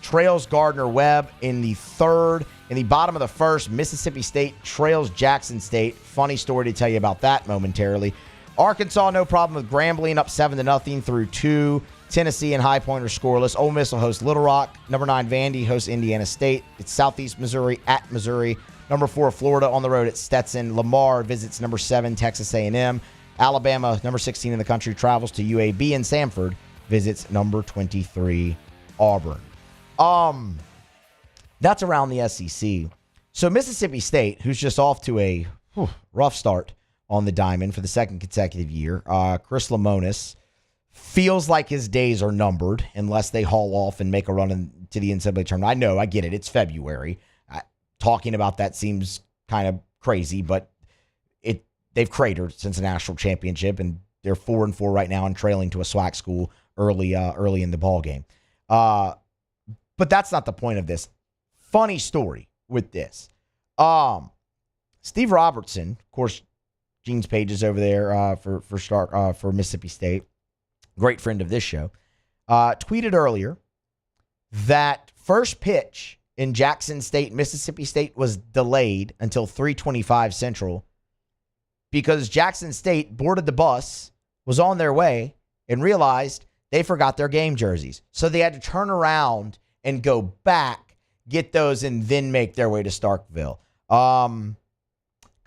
trails Gardner-Webb in the 3rd. In the bottom of the 1st, Mississippi State trails Jackson State. Funny story to tell you about that momentarily. Arkansas, no problem with Grambling, up 7-0 through 2. Tennessee and High Point are scoreless. Ole Miss will host Little Rock. Number 9, Vandy hosts Indiana State. It's Southeast Missouri at Missouri. Number 4, Florida on the road at Stetson. Lamar visits number 7, Texas A&M. Alabama, number 16 in the country, travels to UAB, and Samford visits number 23, Auburn. That's around the SEC. So Mississippi State, who's just off to a rough start on the diamond for the 2nd consecutive year, Chris Lemonis feels like his days are numbered unless they haul off and make a run into the NCAA tournament. I know, I get it. It's February. Talking about that seems kind of crazy, but they've cratered since the national championship, and they're 4-4 right now and trailing to a SWAC school early in the ball game. But that's not the point of this. Funny story with this. Steve Robertson, of course, Gene's Pages over there for Mississippi State, great friend of this show, tweeted earlier that first pitch in Jackson State, Mississippi State was delayed until 3:25 Central because Jackson State boarded the bus, was on their way, and realized They forgot their game jerseys. So they had to turn around and go back, get those, and then make their way to Starkville.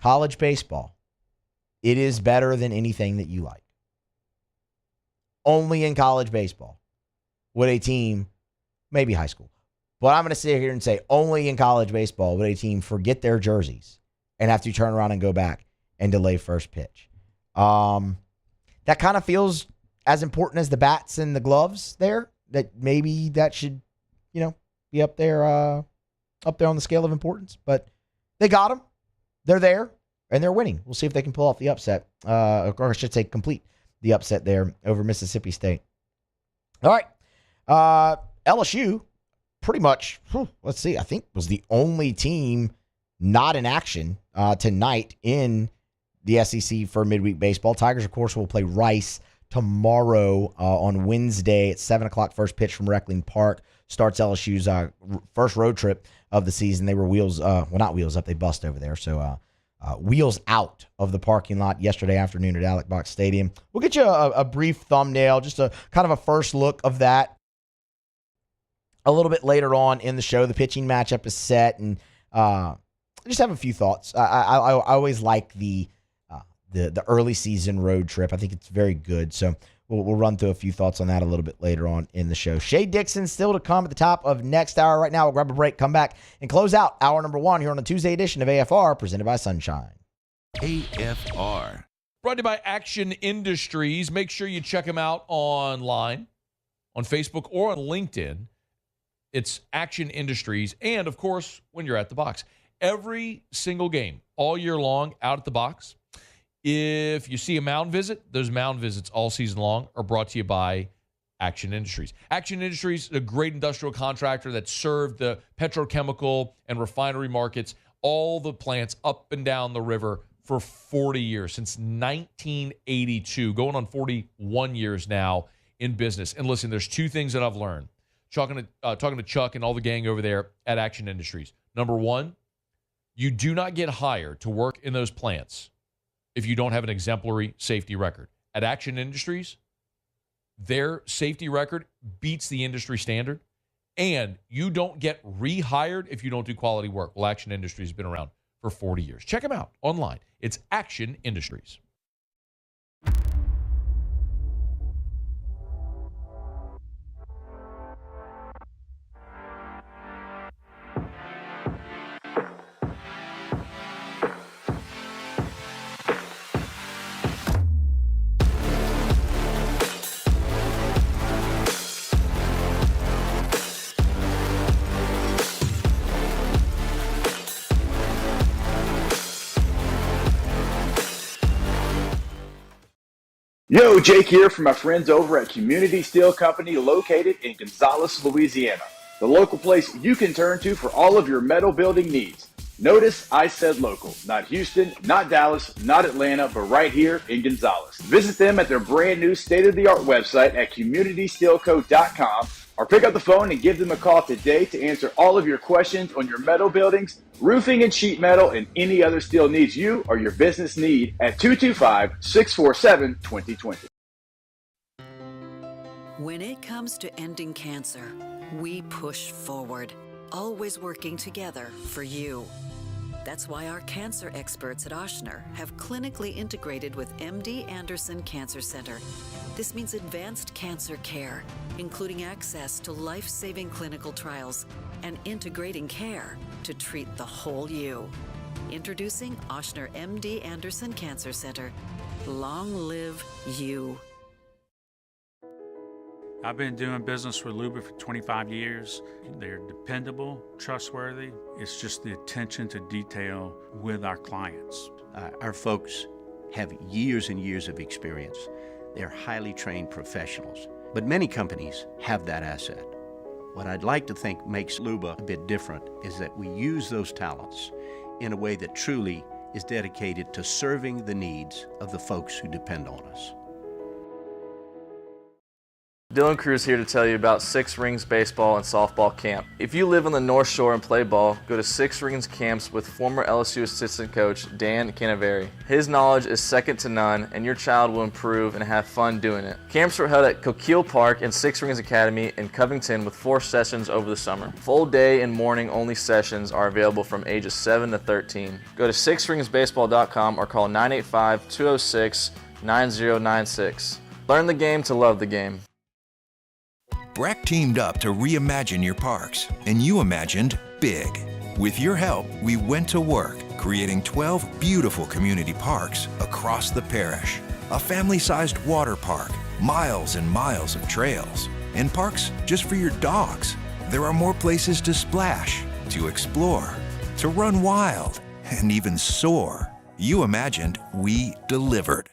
College baseball. It is better than anything that you like. Only in college baseball would a team, maybe high school, but I'm going to sit here and say only in college baseball would a team forget their jerseys and have to turn around and go back and delay first pitch. That kind of feels as important as the bats and the gloves there, that maybe that should, be up there on the scale of importance. But they got them. They're there, and they're winning. We'll see if they can pull off the upset, or I should say complete the upset there over Mississippi State. All right. LSU pretty much, let's see, I think was the only team not in action tonight in the SEC for midweek baseball. Tigers, of course, will play Rice tomorrow on Wednesday at 7 o'clock. First pitch from Reckling Park starts LSU's first road trip of the season. They were not wheels up, they bust over there. So wheels out of the parking lot yesterday afternoon at Alec Box Stadium. We'll get you a brief thumbnail, just a kind of a first look of that a little bit later on in the show. The pitching matchup is set, and I just have a few thoughts. I always like the early season road trip. I think it's very good. So we'll run through a few thoughts on that a little bit later on in the show. Shay Dixon still to come at the top of next hour. Right now, we'll grab a break, come back, and close out hour number 1 here on the Tuesday edition of AFR, presented by Sunshine. AFR. Brought to you by Action Industries. Make sure you check them out online, on Facebook, or on LinkedIn. It's Action Industries. And, of course, when you're at the box. Every single game, all year long, out at the box. If you see a mound visit, those mound visits all season long are brought to you by Action Industries. Action Industries is a great industrial contractor that served the petrochemical and refinery markets, all the plants up and down the river for 40 years, since 1982, going on 41 years now in business. And listen, there's two things that I've learned talking to Chuck and all the gang over there at Action Industries. Number one, you do not get hired to work in those plants if you don't have an exemplary safety record. At Action Industries, their safety record beats the industry standard, and you don't get rehired if you don't do quality work. Well, Action Industries has been around for 40 years. Check them out online. It's Action Industries. Yo, Jake here from my friends over at Community Steel Company located in Gonzales, Louisiana. The local place you can turn to for all of your metal building needs. Notice I said local, not Houston, not Dallas, not Atlanta, but right here in Gonzales. Visit them at their brand new state-of-the-art website at communitysteelco.com or pick up the phone and give them a call today to answer all of your questions on your metal buildings, roofing and sheet metal, and any other steel needs you or your business need at 225-647-2020. When it comes to ending cancer, we push forward, always working together for you. That's why our cancer experts at Ochsner have clinically integrated with MD Anderson Cancer Center. This means advanced cancer care, including access to life-saving clinical trials and integrating care to treat the whole you. Introducing Ochsner MD Anderson Cancer Center. Long live you. I've been doing business with Luba for 25 years. They're dependable, trustworthy. It's just the attention to detail with our clients. Our folks have years and years of experience. They're highly trained professionals, but many companies have that asset. What I'd like to think makes Luba a bit different is that we use those talents in a way that truly is dedicated to serving the needs of the folks who depend on us. Dylan Cruz here to tell you about Six Rings Baseball and Softball Camp. If you live on the North Shore and play ball, go to Six Rings Camps with former LSU assistant coach Dan Canaveri. His knowledge is second to none, and your child will improve and have fun doing it. Camps were held at Coquille Park and Six Rings Academy in Covington with 4 sessions over the summer. Full day and morning only sessions are available from ages 7 to 13. Go to sixringsbaseball.com or call 985-206-9096. Learn the game to love the game. Breck teamed up to reimagine your parks, and you imagined big. With your help, we went to work, creating 12 beautiful community parks across the parish. A family-sized water park, miles and miles of trails, and parks just for your dogs. There are more places to splash, to explore, to run wild, and even soar. You imagined, we delivered.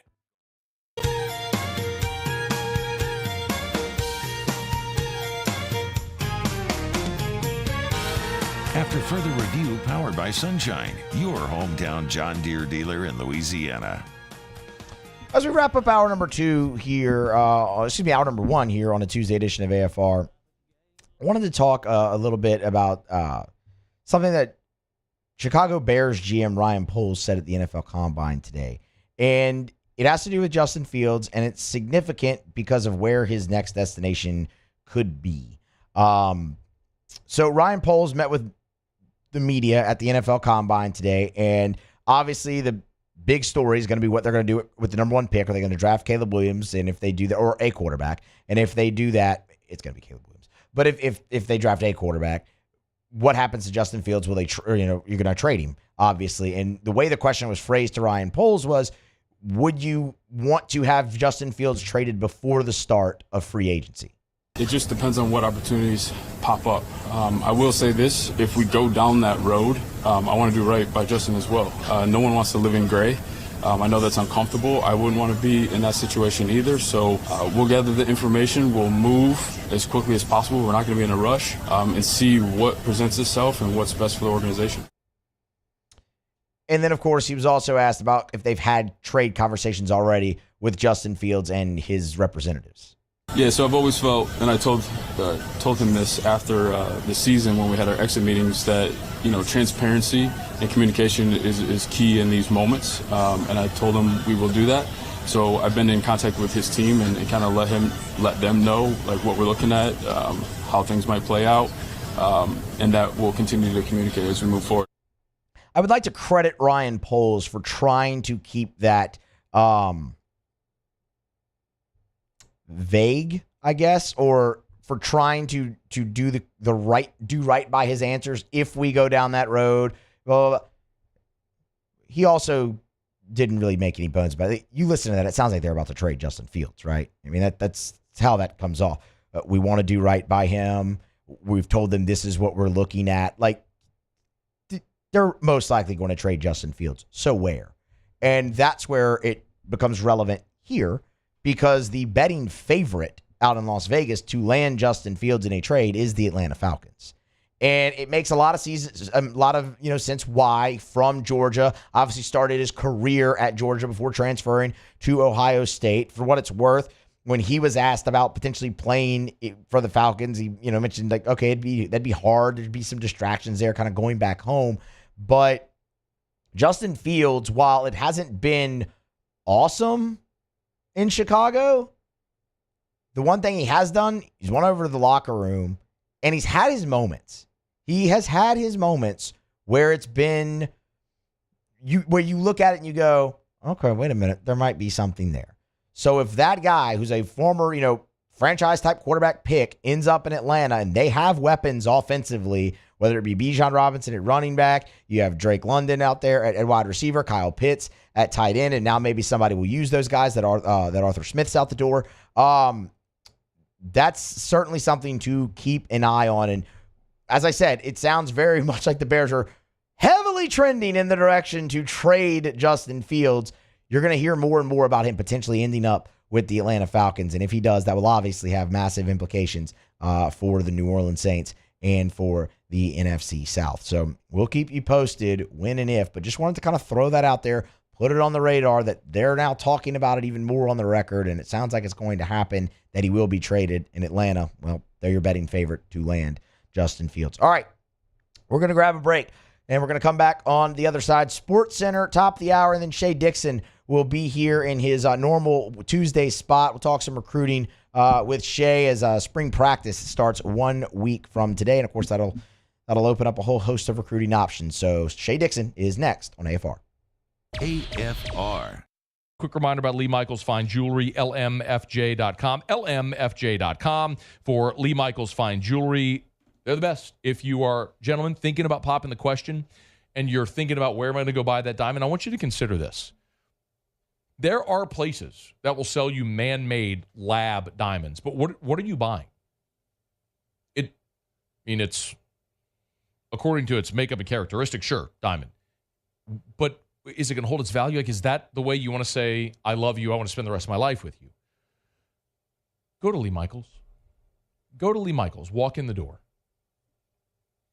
After further review, powered by Sunshine, your hometown John Deere dealer in Louisiana. As we wrap up hour number 2 here, hour number 1 here on a Tuesday edition of AFR, I wanted to talk a little bit about something that Chicago Bears GM Ryan Poles said at the NFL Combine today. And it has to do with Justin Fields, and it's significant because of where his next destination could be. So Ryan Poles met with the media at the NFL Combine today, and obviously the big story is going to be what they're going to do with the number 1 pick. Are they going to draft Caleb Williams? And if they do that, or a quarterback, and if they do that, it's going to be Caleb Williams. But if they draft a quarterback, what happens to Justin Fields? Will they, you're going to trade him, obviously. And the way the question was phrased to Ryan Poles was, would you want to have Justin Fields traded before the start of free agency? It just depends on what opportunities pop up. I will say this, if we go down that road, I want to do right by Justin as well. No one wants to live in gray. I know that's uncomfortable. I wouldn't want to be in that situation either. So we'll gather the information. We'll move as quickly as possible. We're not going to be in a rush and see what presents itself and what's best for the organization. And then, of course, he was also asked about if they've had trade conversations already with Justin Fields and his representatives. Yeah, so I've always felt, and I told him this after the season when we had our exit meetings, that transparency and communication is key in these moments, and I told him we will do that. So I've been in contact with his team and kind of let them know like what we're looking at, how things might play out, and that we'll continue to communicate as we move forward. I would like to credit Ryan Poles for trying to keep that vague, I guess, or for trying to do right by his answers if we go down that road. Well, he also didn't really make any bones about it. You listen to that, it sounds like they're about to trade Justin Fields, right? I mean, that's how that comes off. We want to do right by him. We've told them this is what we're looking at. Like, they're most likely going to trade Justin Fields. So where? And that's where it becomes relevant here, because the betting favorite out in Las Vegas to land Justin Fields in a trade is the Atlanta Falcons. And it makes a lot of sense why, from Georgia, obviously started his career at Georgia before transferring to Ohio State. For what it's worth, when he was asked about potentially playing for the Falcons, he mentioned like, okay, that'd be hard. There'd be some distractions there kind of going back home. But Justin Fields, while it hasn't been awesome in Chicago, the one thing he has done, he's went over to the locker room and he's had his moments. He has had his moments where it's been, where you look at it and you go, okay, wait a minute, there might be something there. So if that guy who's a former, franchise type quarterback pick ends up in Atlanta and they have weapons offensively, whether it be Bijan Robinson at running back, you have Drake London out there at wide receiver, Kyle Pitts at tight end, and now maybe somebody will use those guys that Arthur Smith's out the door. That's certainly something to keep an eye on. And as I said, it sounds very much like the Bears are heavily trending in the direction to trade Justin Fields. You're going to hear more and more about him potentially ending up with the Atlanta Falcons. And if he does, that will obviously have massive implications for the New Orleans Saints and for the NFC South. So we'll keep you posted when and if, but just wanted to kind of throw that out there, put it on the radar that they're now talking about it even more on the record, and it sounds like it's going to happen, that he will be traded in Atlanta. Well, they're your betting favorite to land Justin Fields. All right, we're going to grab a break, and we're going to come back on the other side. Sports Center, top of the hour, and then Shay Dixon will be here in his normal Tuesday spot. We'll talk some recruiting with Shea as spring practice starts 1 week from today, and of course that'll open up a whole host of recruiting options. So Shay Dixon is next on AFR. AFR. Quick reminder about Lee Michaels Fine Jewelry, lmfj.com. lmfj.com for Lee Michaels Fine Jewelry. They're the best. If you are, gentlemen, thinking about popping the question and you're thinking about where am I going to go buy that diamond, I want you to consider this. There are places that will sell you man-made lab diamonds, but what are you buying? It's according to its makeup and characteristics, sure, diamond. But is it going to hold its value? Like, is that the way you want to say, I love you, I want to spend the rest of my life with you? Go to Lee Michaels. Go to Lee Michaels. Walk in the door.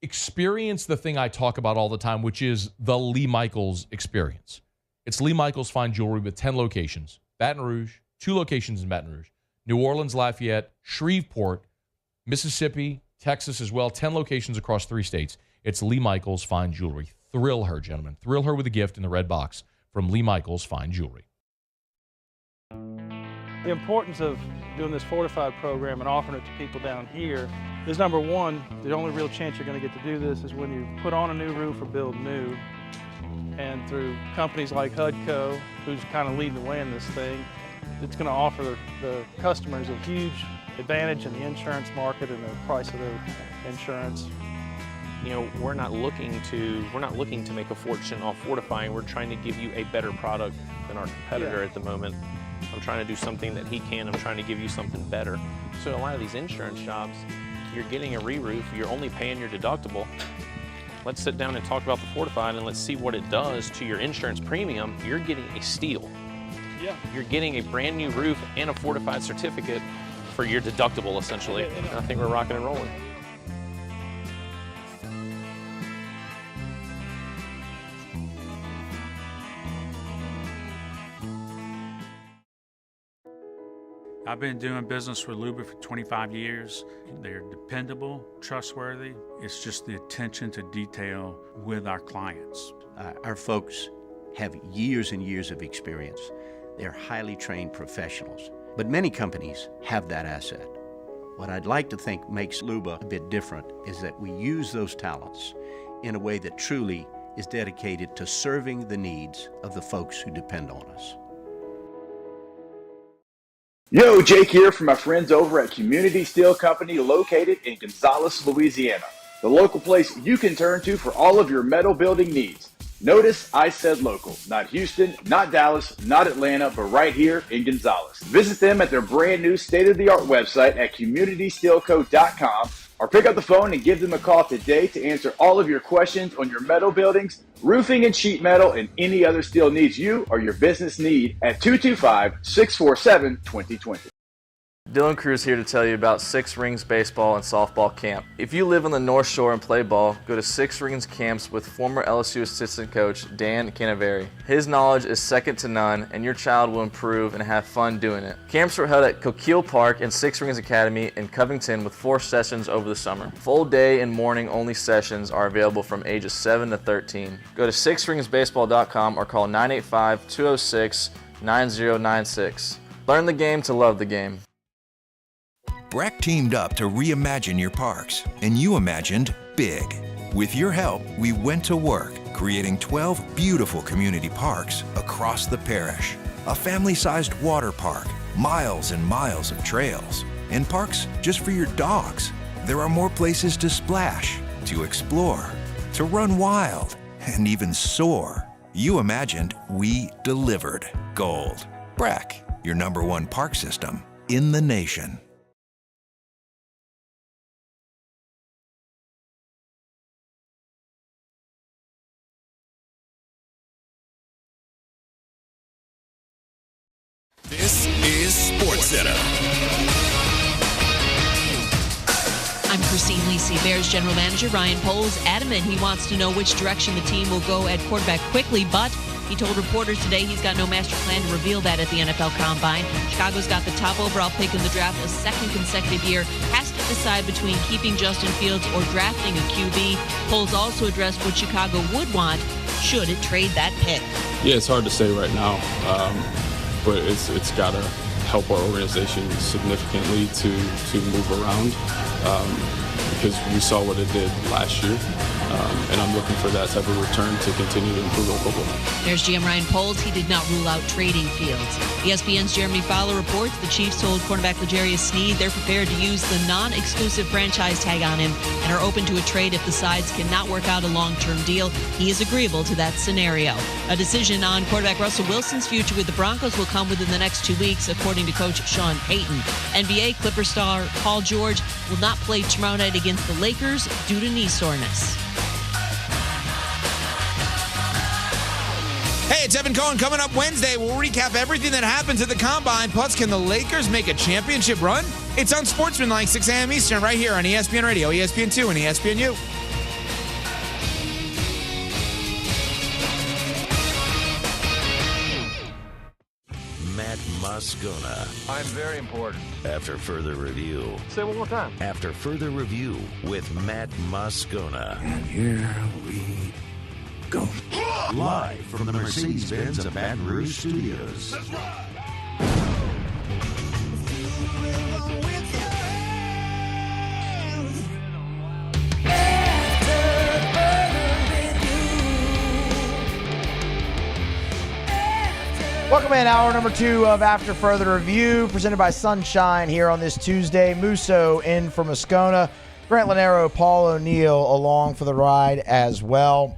Experience the thing I talk about all the time, which is the Lee Michaels experience. It's Lee Michaels Fine Jewelry with 10 locations. Baton Rouge, 2 locations in Baton Rouge. New Orleans, Lafayette, Shreveport, Mississippi, Texas as well. 10 locations across 3 states. It's Lee Michaels Fine Jewelry. Thrill her, gentlemen. Thrill her with a gift in the red box from Lee Michaels Fine Jewelry. The importance of doing this fortified program and offering it to people down here is, number one, the only real chance you're going to get to do this is when you put on a new roof or build new. And through companies like HUDCO, who's kind of leading the way in this thing, it's going to offer the customers a huge advantage in the insurance market and the price of their insurance. You know, we're not looking to make a fortune off fortifying. We're trying to give you a better product than our competitor at the moment. I'm trying to do something that he can. I'm trying to give you something better. So a lot of these insurance shops, you're getting a re-roof, you're only paying your deductible. Let's sit down and talk about the fortified and let's see what it does to your insurance premium. You're getting a steal. Yeah. You're getting a brand new roof and a fortified certificate for your deductible, essentially. I think we're rocking and rolling. I've been doing business with Luba for 25 years. They're dependable, trustworthy. It's just the attention to detail with our clients. Our folks have years and years of experience. They're highly trained professionals, but many companies have that asset. What I'd like to think makes Luba a bit different is that we use those talents in a way that truly is dedicated to serving the needs of the folks who depend on us. Yo, Jake here from my friends over at Community Steel Company located in Gonzales, Louisiana. The local place you can turn to for all of your metal building needs. Notice I said local, not Houston, not Dallas, not Atlanta, but right here in Gonzales. Visit them at their brand new state-of-the-art website at communitysteelco.com or pick up the phone and give them a call today to answer all of your questions on your metal buildings, roofing and sheet metal, and any other steel needs you or your business need at 225-647-2020. Dylan Cruz here to tell you about Six Rings Baseball and Softball Camp. If you live on the North Shore and play ball, go to Six Rings Camps with former LSU assistant coach Dan Canaveri. His knowledge is second to none, and your child will improve and have fun doing it. Camps were held at Coquille Park and Six Rings Academy in Covington with 4 sessions over the summer. Full day and morning only sessions are available from ages 7 to 13. Go to sixringsbaseball.com or call 985-206-9096. Learn the game to love the game. Breck teamed up to reimagine your parks, and you imagined big. With your help, we went to work, creating 12 beautiful community parks across the parish. A family-sized water park, miles and miles of trails, and parks just for your dogs. There are more places to splash, to explore, to run wild, and even soar. You imagined, we delivered. Gold. Breck, your #1 park system in the nation. This is SportsCenter. I'm Christine Lisi. Bears general manager Ryan Poles adamant he wants to know which direction the team will go at quarterback quickly, but He told reporters today he's got no master plan to reveal that at the NFL Combine. Chicago's got the top overall pick in the draft a second consecutive year, has to decide between keeping Justin Fields or drafting a QB. Polls also addressed what Chicago would want should it trade that pick. Yeah, it's hard to say right now, but it's got to help our organization significantly to move around because we saw what it did last year. And I'm looking for that type of return to continue to improve our football. There's GM Ryan Poles. He did not rule out trading Fields. ESPN's Jeremy Fowler reports the Chiefs told cornerback L'Jarius Sneed they're prepared to use the non-exclusive franchise tag on him and are open to a trade if the sides cannot work out a long-term deal. He is agreeable to that scenario. A decision on quarterback Russell Wilson's future with the Broncos will come within the next 2 weeks, according to coach Sean Payton. NBA Clipper star Paul George will not play tomorrow night against the Lakers due to knee soreness. Hey, it's Evan Cohen. Coming up Wednesday, we'll recap everything that happens at the Combine. Plus, can the Lakers make a championship run? It's on Sportsmanlike, 6 a.m. Eastern, right here on ESPN Radio, ESPN2, and ESPNU. Matt Moscona. I'm very important. After further review. Say it one more time. After further review with Matt Moscona. And here we go. Live from the Mercedes-Benz of Baton Rouge Studios. That's right. Welcome in, hour number 2 of After Further Review, presented by Sunshine here on this Tuesday. Musso in for Moscona. Grant Lanero, Paul O'Neill along for the ride as well.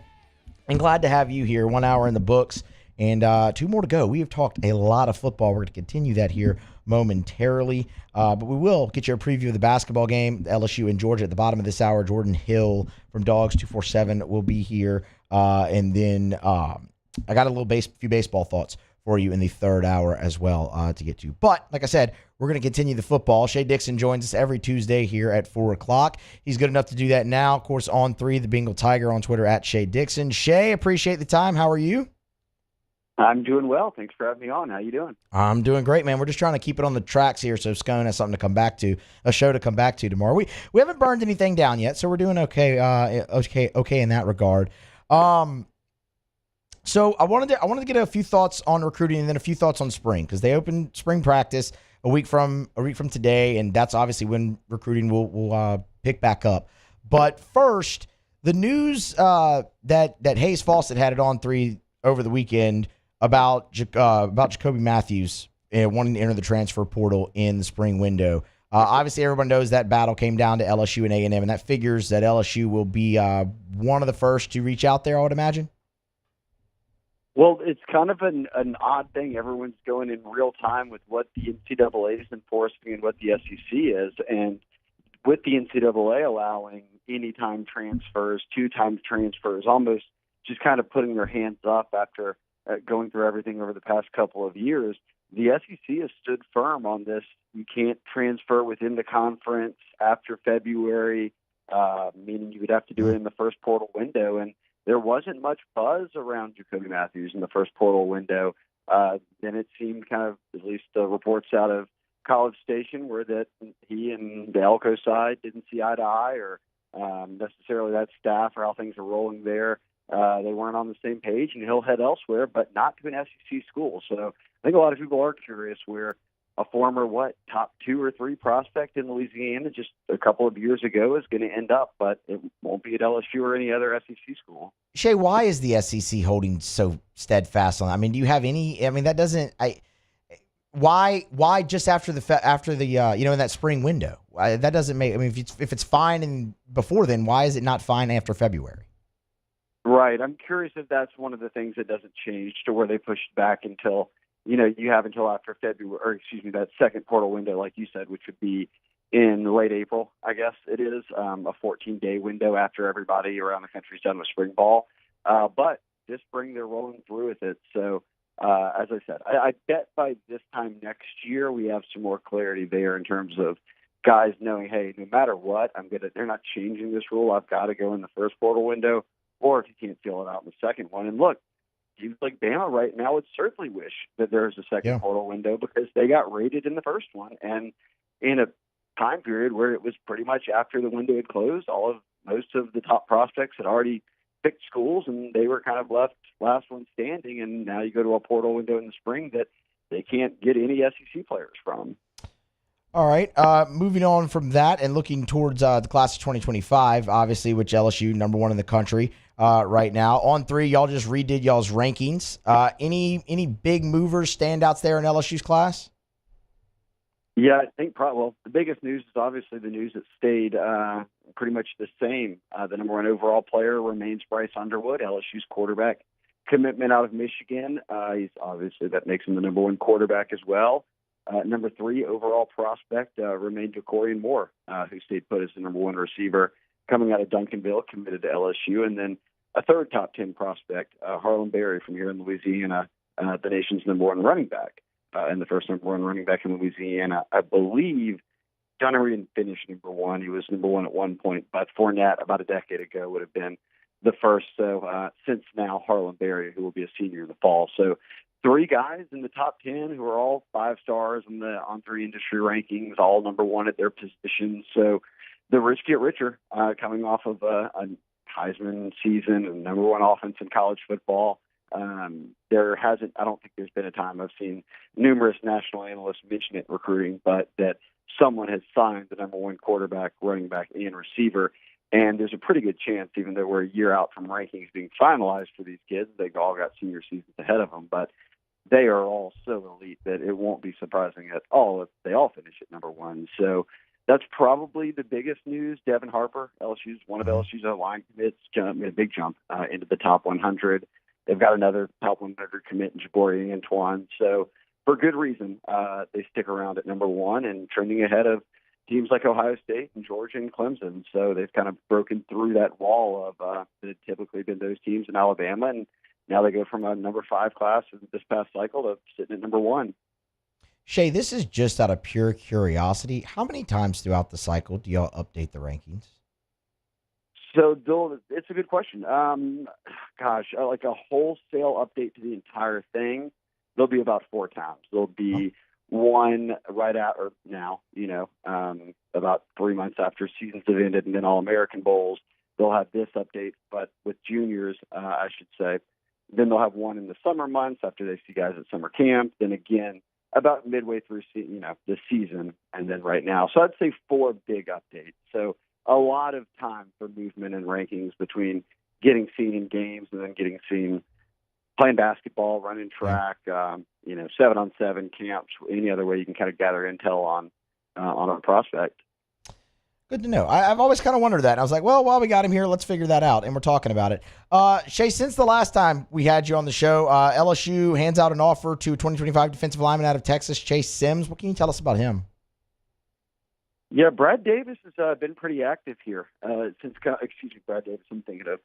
And glad to have you here. 1 hour in the books and 2 more to go. We have talked a lot of football. We're going to continue that here momentarily. But we will get you a preview of the basketball game, LSU and Georgia at the bottom of this hour. Jordan Hill from Dogs 247 will be here. And then I got a few baseball thoughts for you in the third hour as well to get to. But like I said, we're going to continue the football. Shay Dixon joins us every Tuesday here at 4 o'clock. He's good enough to do that now. Of course, on 3, the Bengal Tiger on Twitter at Shay Dixon. Shay, appreciate the time. How are you? I'm doing well. Thanks for having me on. How you doing? I'm doing great, man. We're just trying to keep it on the tracks here so Scone has something to come back to, a show to come back to tomorrow. We haven't burned anything down yet, so we're doing okay in that regard. So I wanted to get a few thoughts on recruiting and then a few thoughts on spring, because they open spring practice a week from today, and that's obviously when recruiting will pick back up. But first, the news that Hayes Fawcett had it on 3 over the weekend about Jacoby Matthews wanting to enter the transfer portal in the spring window. Obviously, everyone knows that battle came down to LSU and A&M, and that figures that LSU will be one of the first to reach out there, I would imagine. Well, it's kind of an odd thing. Everyone's going in real time with what the NCAA is enforcing and what the SEC is. And with the NCAA allowing anytime transfers, 2-time transfers, almost just kind of putting their hands up after going through everything over the past couple of years, the SEC has stood firm on this. You can't transfer within the conference after February, meaning you would have to do it in the first portal window. And there wasn't much buzz around Jacoby Matthews in the first portal window. Then it seemed kind of, at least the reports out of College Station, were that he and the Elko side didn't see eye to eye, or necessarily that staff or how things are rolling there. They weren't on the same page, and he'll head elsewhere, but not to an SEC school. So I think a lot of people are curious where a former, top 2 or 3 prospect in Louisiana just a couple of years ago is going to end up, but it won't be at LSU or any other SEC school. Shay, why is the SEC holding so steadfast on that? I mean, do you have any? I mean, that doesn't. Why just after the in that spring window? That doesn't make. I mean, if it's fine and before then, why is it not fine after February? Right. I'm curious if that's one of the things that doesn't change to where they pushed back until. You have until after February, or that second portal window, like you said, which would be in late April, I guess it is, a 14-day window after everybody around the country's done with spring ball. But this spring, they're rolling through with it. So, as I said, I bet by this time next year, we have some more clarity there in terms of guys knowing, hey, no matter what, they're not changing this rule. I've got to go in the first portal window, or if you can't fill it out in the second one. And look, teams like Bama right now would certainly wish that there's a second portal window because they got rated in the first one. And in a time period where it was pretty much after the window had closed, most of the top prospects had already picked schools, and they were kind of left last one standing. And now you go to a portal window in the spring that they can't get any SEC players from. All right. Moving on from that and looking towards the class of 2025, obviously, which LSU number one in the country right now. On three, y'all just redid y'all's rankings. Any big movers, standouts there in LSU's class? Yeah, I think the biggest news is obviously the news that stayed pretty much the same. The number one overall player remains Bryce Underwood, LSU's quarterback commitment out of Michigan. That makes him the number one quarterback as well. Number three overall prospect remained Ja'Cory Moore, who stayed put as the number one receiver coming out of Duncanville, committed to LSU. And then a third top 10 prospect, Harlan Berry from here in Louisiana, the nation's number one running back, and the first number one running back in Louisiana. I believe Dunnery didn't finish number one. He was number one at one point, but Fournette about a decade ago would have been the first. So since now, Harlan Berry, who will be a senior in the fall. So three guys in the top 10 who are all 5 stars in the On3 industry rankings, all number one at their position. So the rich get richer, coming off of a Heisman season and number one offense in college football. I don't think there's been a time I've seen numerous national analysts mention it in recruiting, but that someone has signed the number one quarterback, running back, and receiver. And there's a pretty good chance, even though we're a year out from rankings being finalized for these kids, they all got senior seasons ahead of them, but they are all so elite that it won't be surprising at all if they all finish at number one. So that's probably the biggest news. Devin Harper, one of LSU's line commits, made a big jump into the top 100. They've got another top 100 commit in Jabari Antoine. So for good reason, they stick around at number one and trending ahead of teams like Ohio State and Georgia and Clemson. So they've kind of broken through that wall of that had typically been those teams in Alabama, and now they go from a number 5 class this past cycle to sitting at number one. Shay, this is just out of pure curiosity. How many times throughout the cycle do y'all update the rankings? So, it's a good question. Like a wholesale update to the entire thing, there'll be about 4 times. There'll be one right out or now, about 3 months after seasons have ended, and then All-American Bowls. They'll have this update, but with juniors, I should say. Then they'll have one in the summer months after they see guys at summer camp. Then again, about midway through, the season, and then right now. So I'd say 4 big updates. So a lot of time for movement and rankings between getting seen in games and then getting seen playing basketball, running track, 7-on-7 camps, any other way you can kind of gather intel on a prospect. Good to know. I've always kind of wondered that. I was like, well, while we got him here, let's figure that out. And we're talking about it. Shay, since the last time we had you on the show, LSU hands out an offer to 2025 defensive lineman out of Texas, Chase Sims. What can you tell us about him? Yeah, Brad Davis has been pretty active here Brad Davis. I'm thinking of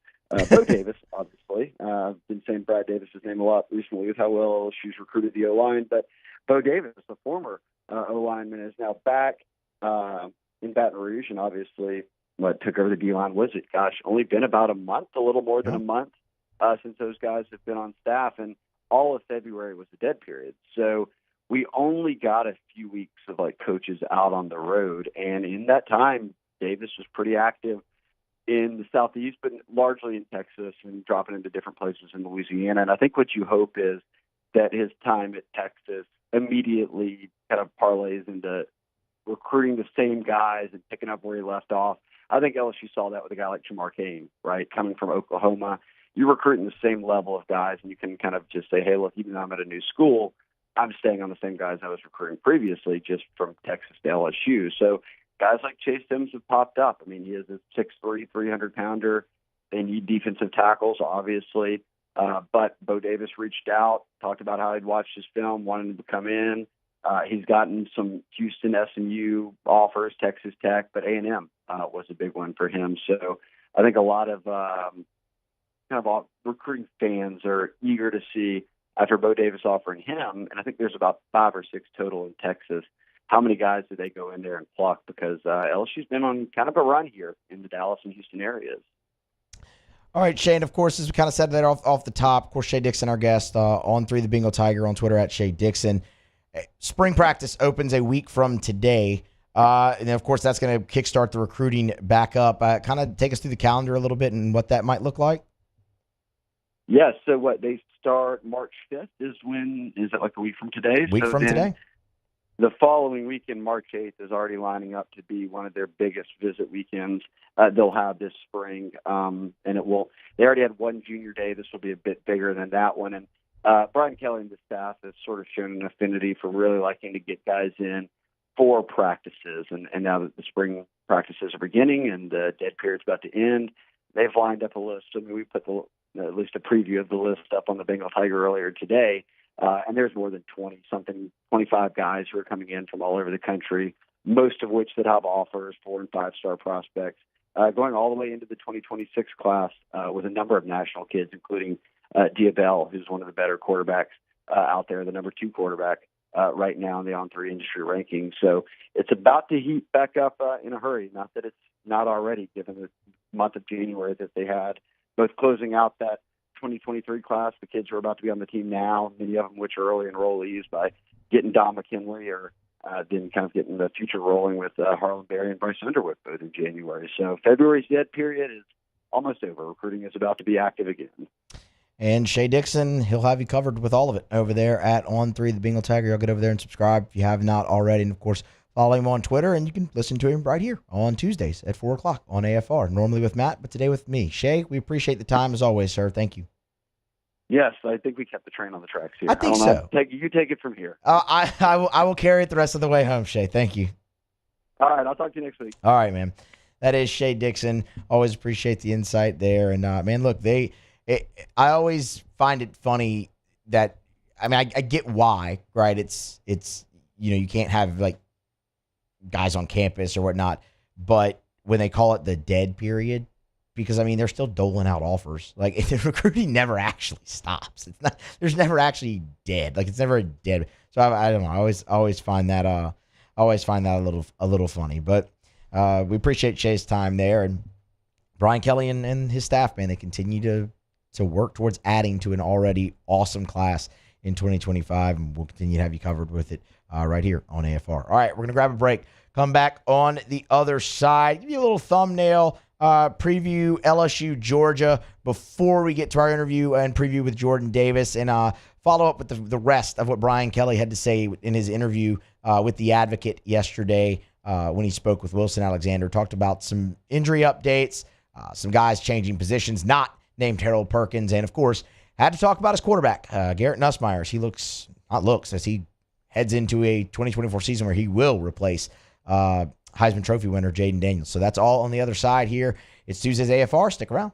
Bo Davis, obviously. I've been saying Brad Davis's name a lot recently with how well LSU's recruited the O-line. But Bo Davis, the former O-lineman, is now back in Baton Rouge, and obviously took over the D-line. Was it, only been about a little more than a month since those guys have been on staff, and all of February was a dead period. So we only got a few weeks of coaches out on the road, and in that time, Davis was pretty active in the Southeast, but largely in Texas and dropping into different places in Louisiana. And I think what you hope is that his time at Texas immediately kind of parlays into recruiting the same guys and picking up where he left off. I think LSU saw that with a guy like Jamar Cain, right? Coming from Oklahoma, you're recruiting the same level of guys, and you can kind of just say, hey, look, even though I'm at a new school, I'm staying on the same guys I was recruiting previously, just from Texas to LSU. So guys like Chase Sims have popped up. I mean, he is a 6'3", 300-pounder. They need defensive tackles, obviously. But Bo Davis reached out, talked about how he'd watched his film, wanted him to come in. He's gotten some Houston SMU offers, Texas Tech, but A&M was a big one for him. So I think a lot of recruiting fans are eager to see, after Bo Davis offering him, and I think there's about 5 or 6 total in Texas, how many guys do they go in there and pluck? Because LSU's been on kind of a run here in the Dallas and Houston areas. All right, Shane, of course, as we kind of said that off the top, of course, Shay Dixon, our guest, on 3 The Bengal Tiger, on Twitter at Shay Dixon. Spring practice opens a week from today. And then, of course, that's going to kickstart the recruiting back up. Kind of take us through the calendar a little bit and what that might look like. Yes. So they start March 5th is it like a week from today? Week from today? The following weekend, March 8th, is already lining up to be one of their biggest visit weekends they'll have this spring. And they already had one junior day. This will be a bit bigger than that one. And Brian Kelly and the staff has sort of shown an affinity for really liking to get guys in for practices. And now that the spring practices are beginning and the dead period's about to end, they've lined up a list. I mean, we put at least a preview of the list up on the Bengal Tiger earlier today. And there's more than 25 guys who are coming in from all over the country, most of which that have offers, 4- and 5-star prospects, going all the way into the 2026 class with a number of national kids, including Diabell, who's one of the better quarterbacks out there, the number 2 quarterback right now in the On3 industry rankings. So it's about to heat back up in a hurry, not that it's not already, given the month of January that they had, both closing out that 2023 class, the kids who are about to be on the team now, many of them which are early enrollees, by getting Don McKinley or then kind of getting the future rolling with Harlan Berry and Bryce Underwood both in January. So February's dead period is almost over. Recruiting is about to be active again. And Shay Dixon, he'll have you covered with all of it over there at On3 The Bengal Tiger. You'll get over there and subscribe if you have not already. And, of course, follow him on Twitter, and you can listen to him right here on Tuesdays at 4 o'clock on AFR. Normally with Matt, but today with me. Shay, we appreciate the time as always, sir. Thank you. Yes, I think we kept the train on the tracks here. I think so. You take it from here. I will carry it the rest of the way home, Shay. Thank you. All right, I'll talk to you next week. All right, man. That is Shay Dixon. Always appreciate the insight there. And, man, look, I always find it funny that, I mean, I get why, right? It's you can't have, like, guys on campus or whatnot, but when they call it the dead period, because, I mean, they're still doling out offers. Like, the recruiting never actually stops. It's not. There's never actually dead. Like, it's never dead. So I don't know. I always find that a little funny. But we appreciate Shay's time there, and Brian Kelly and his staff, man. They continue to work towards adding to an already awesome class in 2025, and we'll continue to have you covered with it right here on AFR. All right, we're gonna grab a break. Come back on the other side. Give you a little thumbnail. Preview LSU Georgia before we get to our interview and preview with Jordan Davis, and follow up with the rest of what Brian Kelly had to say in his interview with The Advocate yesterday when he spoke with Wilson Alexander. Talked about some injury updates, some guys changing positions, not named Harold Perkins, and of course had to talk about his quarterback, Garrett Nussmeier, as he heads into a 2024 season where he will replace Heisman Trophy winner Jaden Daniels. So that's all on the other side here. It's Tuesday's AFR. Stick around.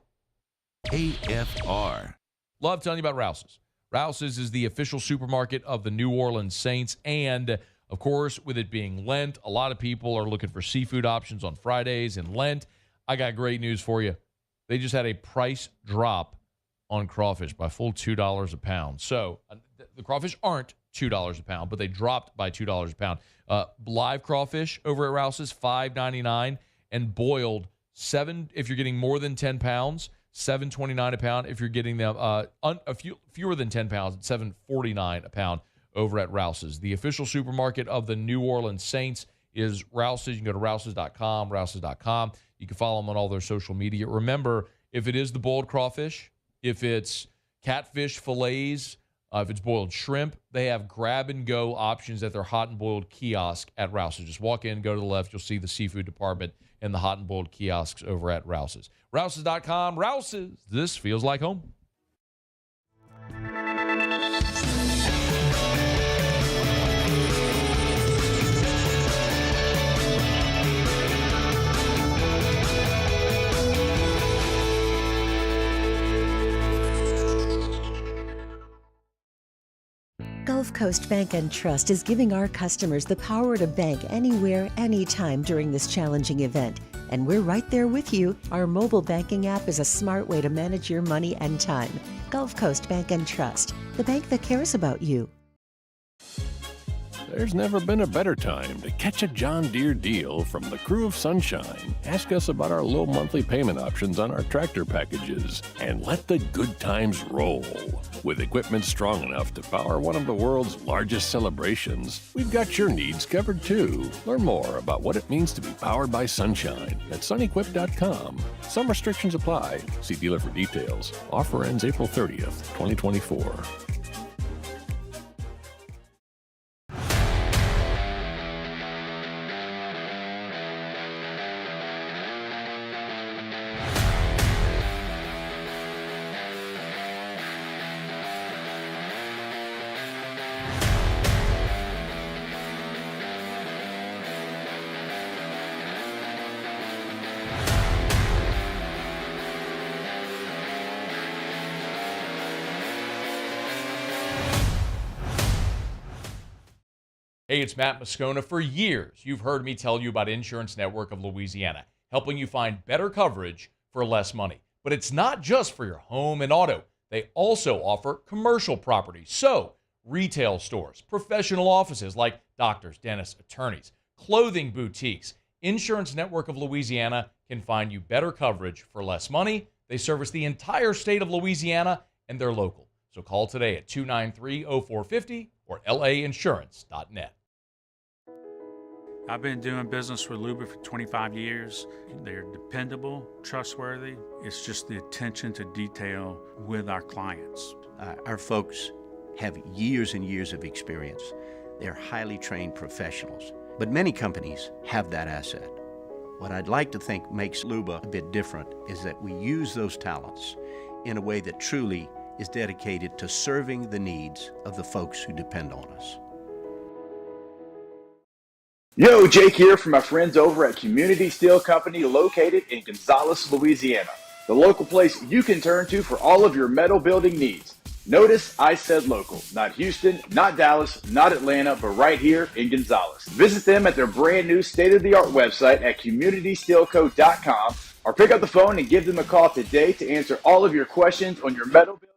AFR. Love telling you about Rouse's. Rouse's is the official supermarket of the New Orleans Saints. And, of course, with it being Lent, a lot of people are looking for seafood options on Fridays in Lent. I got great news for you. They just had a price drop on crawfish by full $2 a pound. So the crawfish aren't $2 a pound, but they dropped by $2 a pound. Live crawfish over at Rouse's, $5.99, and boiled if you're getting more than 10 pounds, $7.29 a pound. If you're getting them fewer than 10 pounds, it's $7.49 a pound over at Rouse's. The official supermarket of the New Orleans Saints is Rouse's. You can go to rouses.com. You can follow them on all their social media. Remember, if it is the boiled crawfish, if it's catfish fillets, if it's boiled shrimp, they have grab-and-go options at their hot and boiled kiosk at Rouse's. Just walk in, go to the left, you'll see the seafood department and the hot and boiled kiosks over at Rouse's. Rouses.com. Rouse's. This feels like home. Gulf Coast Bank & Trust is giving our customers the power to bank anywhere, anytime during this challenging event. And we're right there with you. Our mobile banking app is a smart way to manage your money and time. Gulf Coast Bank & Trust, the bank that cares about you. There's never been a better time to catch a John Deere deal from the crew of Sunshine. Ask us about our low monthly payment options on our tractor packages and let the good times roll. With equipment strong enough to power one of the world's largest celebrations, we've got your needs covered too. Learn more about what it means to be powered by Sunshine at sunequip.com. Some restrictions apply. See dealer for details. Offer ends April 30th, 2024. Hey, it's Matt Moscona. For years, you've heard me tell you about Insurance Network of Louisiana, helping you find better coverage for less money. But it's not just for your home and auto. They also offer commercial property. So, retail stores, professional offices like doctors, dentists, attorneys, clothing boutiques. Insurance Network of Louisiana can find you better coverage for less money. They service the entire state of Louisiana, and they're local. So call today at 293-0450 or lainsurance.net. I've been doing business with Luba for 25 years. They're dependable, trustworthy. It's just the attention to detail with our clients. Our folks have years and years of experience. They're highly trained professionals. But many companies have that asset. What I'd like to think makes Luba a bit different is that we use those talents in a way that truly is dedicated to serving the needs of the folks who depend on us. Yo, Jake here from my friends over at Community Steel Company located in Gonzales, Louisiana. The local place you can turn to for all of your metal building needs. Notice I said local, not Houston, not Dallas, not Atlanta, but right here in Gonzales. Visit them at their brand new state-of-the-art website at communitysteelco.com or pick up the phone and give them a call today to answer all of your questions on your metal building.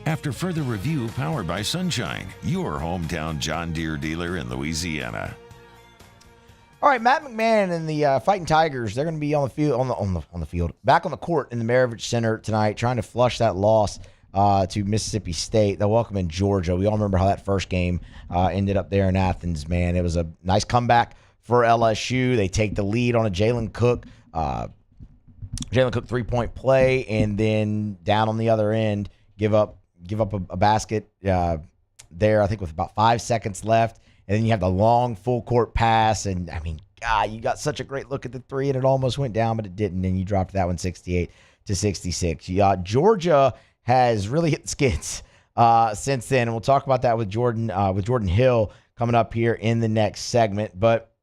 After further review, powered by Sunshine, your hometown John Deere dealer in Louisiana. All right, Matt McMahon and the Fighting Tigers, they're going to be on the field, on the field, back on the court in the Maravich Center tonight, trying to flush that loss to Mississippi State. They'll welcome in Georgia. We all remember how that first game ended up there in Athens, man. It was a nice comeback for LSU. They take the lead on a Jalen Cook three-point play, and then down on the other end, give up a basket there, I think, with about 5 seconds left. And then you have the long full-court pass. And, I mean, God, you got such a great look at the three, and it almost went down, but it didn't. And you dropped that one 68-66. Georgia has really hit the skids since then. And we'll talk about that with Jordan Hill coming up here in the next segment. But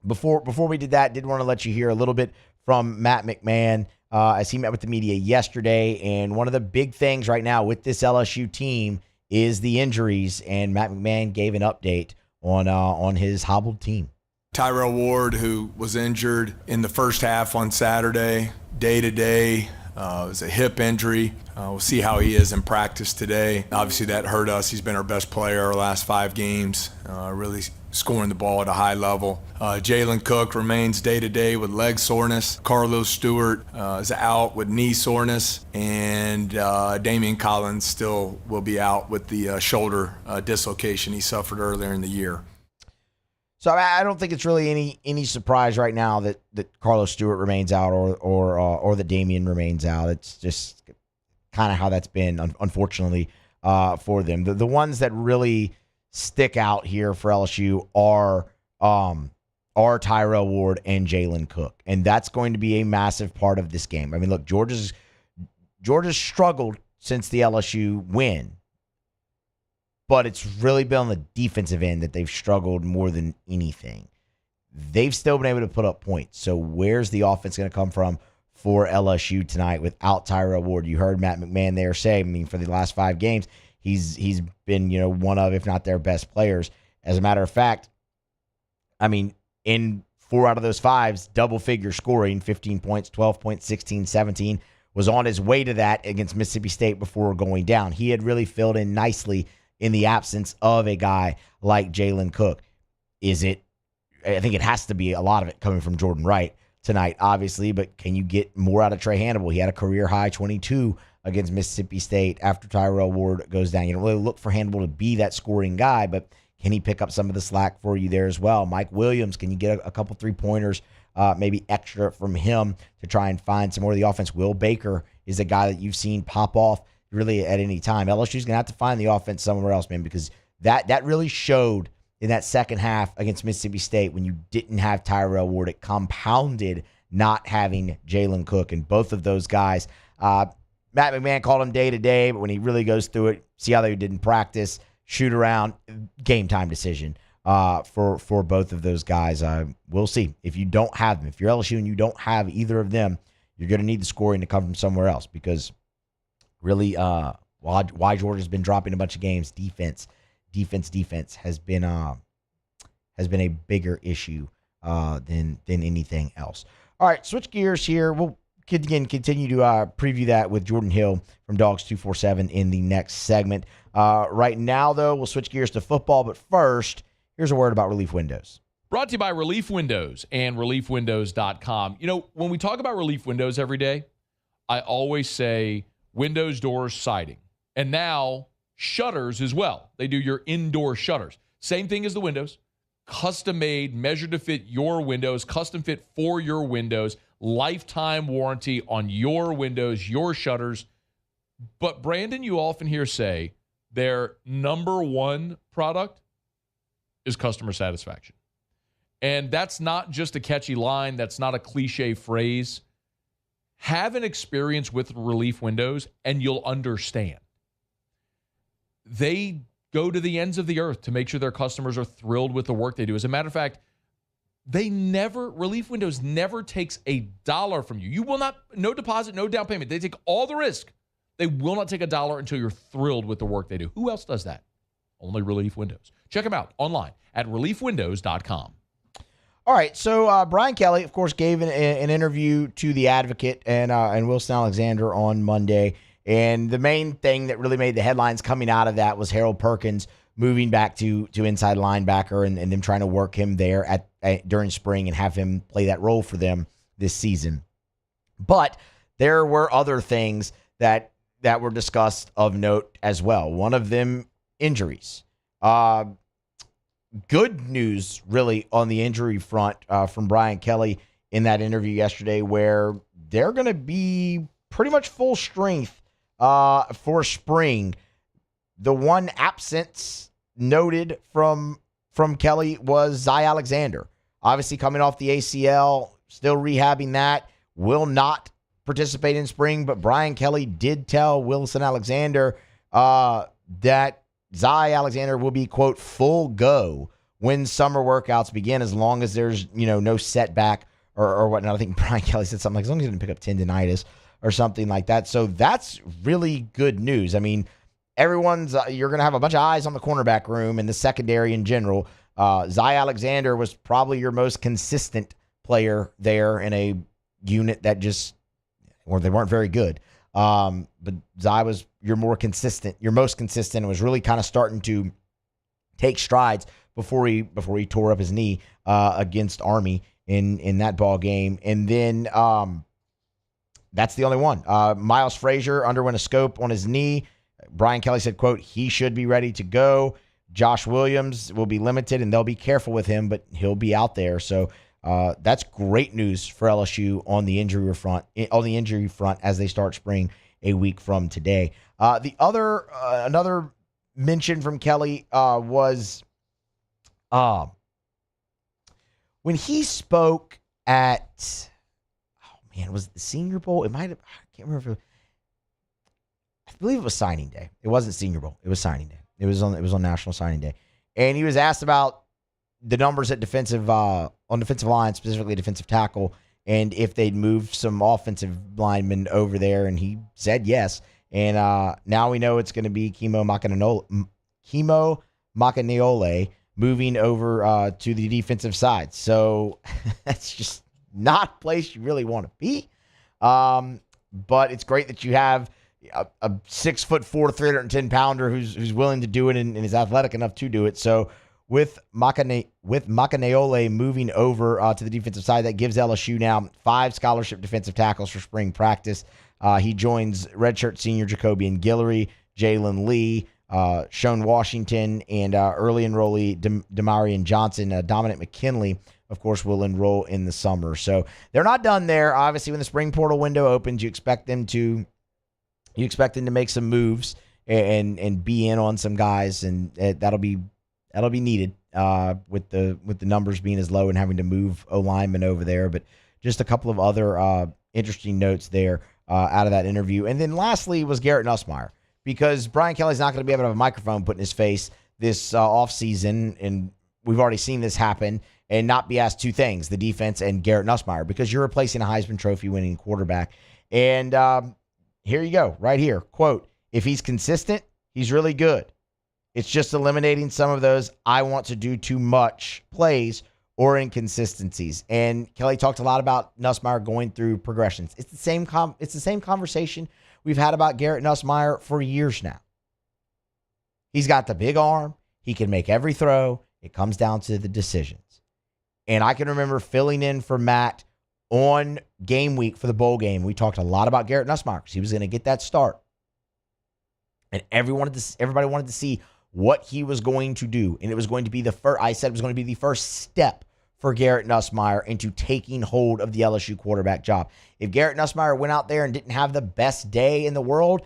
before we did that, did want to let you hear a little bit from Matt McMahon as he met with the media yesterday. And one of the big things right now with this LSU team is the injuries. And Matt McMahon gave an update on his hobbled team. Tyrell Ward, who was injured in the first half on Saturday, day-to-day. It was a hip injury. We'll see how he is in practice today. Obviously, that hurt us. He's been our best player our last 5 games, really scoring the ball at a high level. Jalen Cook remains day-to-day with leg soreness. Carlos Stewart is out with knee soreness. And Damian Collins still will be out with the shoulder dislocation he suffered earlier in the year. So I don't think it's really any surprise right now that Carlos Stewart remains out or that Damian remains out. It's just kind of how that's been, unfortunately, for them. The ones that really stick out here for LSU are Tyrell Ward and Jalen Cook, and that's going to be a massive part of this game. I mean, look, Georgia's struggled since the LSU win. But it's really been on the defensive end that they've struggled more than anything. They've still been able to put up points. So where's the offense going to come from for LSU tonight without Tyrell Ward? You heard Matt McMahon there say, I mean, for the last 5 games, he's been, one of, if not their best players. As a matter of fact, I mean, in 4 out of those 5s, double-figure scoring, 15 points, 12 points, 16, 17, was on his way to that against Mississippi State before going down. He had really filled in nicely in the absence of a guy like Jalen Cook. I think it has to be a lot of it coming from Jordan Wright tonight, obviously, but can you get more out of Trey Hannibal? He had a career high 22 against Mississippi State after Tyrell Ward goes down. You don't really look for Hannibal to be that scoring guy, but can he pick up some of the slack for you there as well? Mike Williams, can you get a couple three-pointers, maybe extra from him to try and find some more of the offense? Will Baker is a guy that you've seen pop off really at any time. LSU's going to have to find the offense somewhere else, man, because that really showed in that second half against Mississippi State when you didn't have Tyrell Ward. It compounded not having Jalen Cook, and both of those guys. Matt McMahon called him day-to-day, but when he really goes through it, see how they did in practice, shoot around, game time decision for both of those guys. We'll see. If you don't have them, if you're LSU and you don't have either of them, you're going to need the scoring to come from somewhere else, because really why Georgia's been dropping a bunch of games, defense has been a bigger issue than anything else. All right, switch gears here. We'll continue to preview that with Jordan Hill from Dogs 247 in the next segment. Right now, though, we'll switch gears to football. But first, here's a word about Relief Windows. Brought to you by Relief Windows and ReliefWindows.com. You know, when we talk about Relief Windows every day, I always say windows, doors, siding. And now shutters as well. They do your indoor shutters. Same thing as the windows. Custom made, measured to fit your windows, custom fit for your windows, lifetime warranty on your windows, your shutters. But Brandon, you often hear say their number one product is customer satisfaction. And that's not just a catchy line. That's not a cliche phrase. Have an experience with Relief Windows and you'll understand. They go to the ends of the earth to make sure their customers are thrilled with the work they do. As a matter of fact, Relief Windows never takes $1 from you. You will not, no deposit, no down payment. They take all the risk. They will not take $1 until you're thrilled with the work they do. Who else does that? Only Relief Windows. Check them out online at reliefwindows.com. All right, so Brian Kelly, of course, gave an interview to The Advocate and Wilson Alexander on Monday. And the main thing that really made the headlines coming out of that was Harold Perkins moving back to inside linebacker and them trying to work him there during spring and have him play that role for them this season. But there were other things that were discussed of note as well. One of them, injuries. Good news, really, on the injury front from Brian Kelly in that interview yesterday, where they're going to be pretty much full strength for spring. The one absence noted from Kelly was Zy Alexander. Obviously coming off the ACL, still rehabbing that, will not participate in spring, but Brian Kelly did tell Wilson Alexander that Zy Alexander will be, quote, full go when summer workouts begin, as long as there's, no setback or whatnot. I think Brian Kelly said something like, as long as he didn't pick up tendinitis or something like that. So that's really good news. I mean, you're going to have a bunch of eyes on the cornerback room and the secondary in general. Zy Alexander was probably your most consistent player there in a unit that they weren't very good. But Zy was your most consistent, and was really kind of starting to take strides before he tore up his knee against Army in that ball game. And then that's the only one. Miles Frazier underwent a scope on his knee. Brian Kelly said, quote, he should be ready to go. Josh Williams will be limited, and they'll be careful with him, but he'll be out there. So that's great news for LSU on the injury front as they start spring a week from today. Another mention from Kelly was when he spoke at, was it the Senior Bowl? It might have, I can't remember. I believe it was signing day. It wasn't Senior Bowl. It was signing day. It was on National Signing Day. And he was asked about the numbers at on defensive line, specifically defensive tackle, and if they'd moved some offensive linemen over there, and he said yes. And now we know it's going to be Kimo Makaniole moving over to the defensive side. So that's just not a place you really want to be. but it's great that you have a 6'4", 310-pounder who's willing to do it and is athletic enough to do it. So with Makaneole moving over to the defensive side, that gives LSU now 5 scholarship defensive tackles for spring practice. He joins redshirt senior Jacobian Guillory, Jalen Lee, Sean Washington, and early enrollee Demarion Johnson. Dominic McKinley, of course, will enroll in the summer. So they're not done there. Obviously, when the spring portal window opens, you expect them to make some moves and be in on some guys, and that'll be needed with the numbers being as low and having to move O-linemen over there. But just a couple of other interesting notes there out of that interview. And then lastly was Garrett Nussmeier, because Brian Kelly's not going to be able to have a microphone put in his face this offseason, and we've already seen this happen, and not be asked two things, the defense and Garrett Nussmeier, because you're replacing a Heisman Trophy winning quarterback. And here you go, right here. Quote, if he's consistent, he's really good. It's just eliminating some of those I want to do too much plays or inconsistencies. And Kelly talked a lot about Nussmeier going through progressions. It's the same conversation we've had about Garrett Nussmeier for years now. He's got the big arm. He can make every throw. It comes down to the decisions. And I can remember filling in for Matt on game week for the bowl game. We talked a lot about Garrett Nussmeier because he was going to get that start. And everybody wanted to see what he was going to do. And it was going to be I said it was going to be the first step for Garrett Nussmeier into taking hold of the LSU quarterback job. If Garrett Nussmeier went out there and didn't have the best day in the world,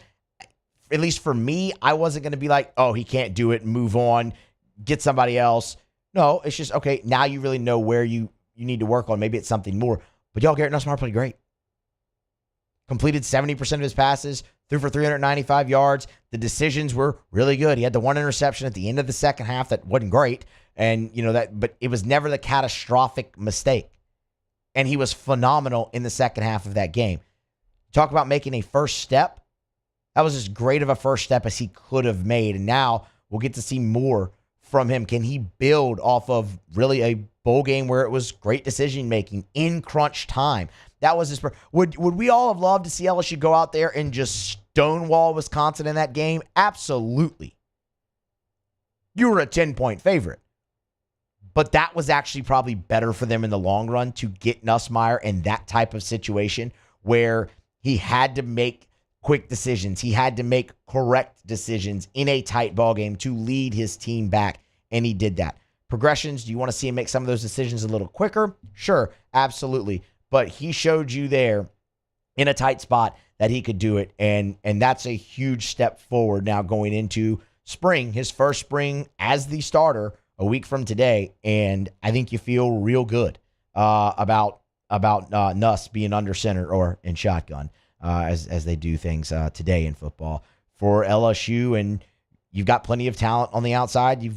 at least for me, I wasn't going to be like, oh, he can't do it, move on, get somebody else. No, it's just, okay, now you really know where you need to work on. Maybe it's something more. But y'all, Garrett Nussmeier played great. Completed 70% of his passes, threw for 395 yards. The decisions were really good. He had the one interception at the end of the second half that wasn't great. And, but it was never the catastrophic mistake. And he was phenomenal in the second half of that game. Talk about making a first step. That was as great of a first step as he could have made. And now we'll get to see more from him. Can he build off of really a bowl game where it was great decision making in crunch time? That was his. Would we all have loved to see LSU go out there and just stonewall Wisconsin in that game? Absolutely. You were a 10-point favorite. But that was actually probably better for them in the long run to get Nussmeier in that type of situation where he had to make quick decisions. He had to make correct decisions in a tight ball game to lead his team back, and he did that. Progressions, do you want to see him make some of those decisions a little quicker? Sure, absolutely. But he showed you there in a tight spot that he could do it, and that's a huge step forward now going into spring, his first spring as the starter a week from today, and I think you feel real good about Nuss being under center or in shotgun as they do things today in football for LSU. And you've got plenty of talent on the outside.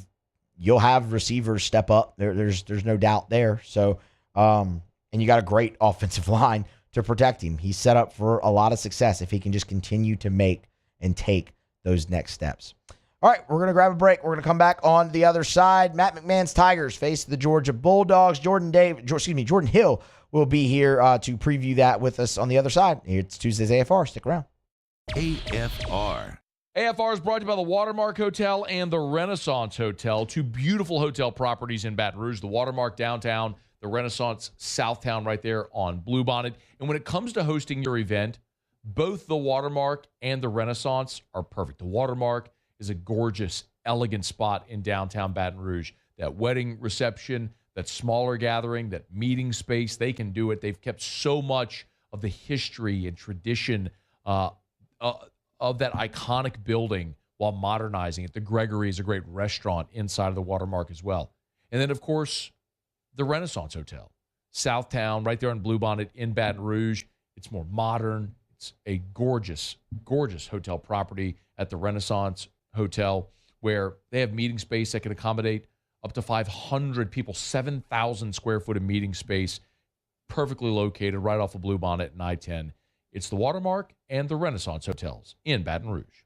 You'll have receivers step up. There's no doubt there. So and you got a great offensive line to protect him. He's set up for a lot of success if he can just continue to make and take those next steps. All right, we're going to grab a break. We're going to come back on the other side. Matt McMahon's Tigers face the Georgia Bulldogs. Jordan Hill will be here to preview that with us on the other side. It's Tuesday's AFR. Stick around. AFR. AFR is brought to you by the Watermark Hotel and the Renaissance Hotel, two beautiful hotel properties in Baton Rouge, the Watermark downtown, the Renaissance Southtown right there on Bluebonnet. And when it comes to hosting your event, both the Watermark and the Renaissance are perfect. The Watermark is a gorgeous, elegant spot in downtown Baton Rouge. That wedding reception, that smaller gathering, that meeting space, they can do it. They've kept so much of the history and tradition of that iconic building while modernizing it. The Gregory is a great restaurant inside of the Watermark as well. And then, of course, the Renaissance Hotel, Southtown, right there on Bluebonnet in Baton Rouge. It's more modern. It's a gorgeous, gorgeous hotel property at the Renaissance Hotel where they have meeting space that can accommodate up to 500 people, 7,000 square foot of meeting space, perfectly located right off of Bluebonnet and I-10. It's the Watermark and the Renaissance Hotels in Baton Rouge.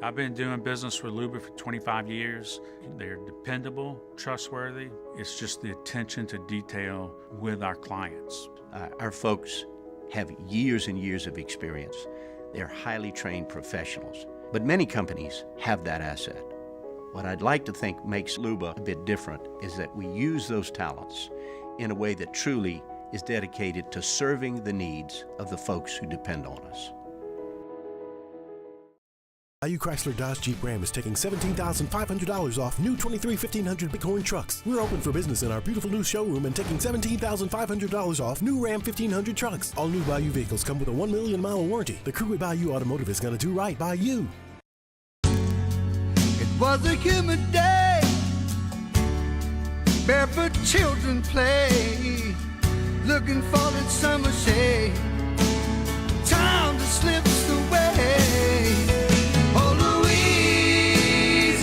I've been doing business with Luba for 25 years. They're dependable, trustworthy. It's just the attention to detail with our clients. Our folks have years and years of experience. They're highly trained professionals. But many companies have that asset. What I'd like to think makes LUBA a bit different is that we use those talents in a way that truly is dedicated to serving the needs of the folks who depend on us. IU Chrysler Dodge Jeep Ram is taking $17,500 off new 23 1500 Bitcoin trucks. We're open for business in our beautiful new showroom and taking $17,500 off new Ram 1500 trucks. All new Bayou vehicles come with a 1 million mile warranty. The crew at Bayou Automotive is going to do right by you. It was a humid day, barefoot children play, looking for that summer shade. Time to slip away. Oh,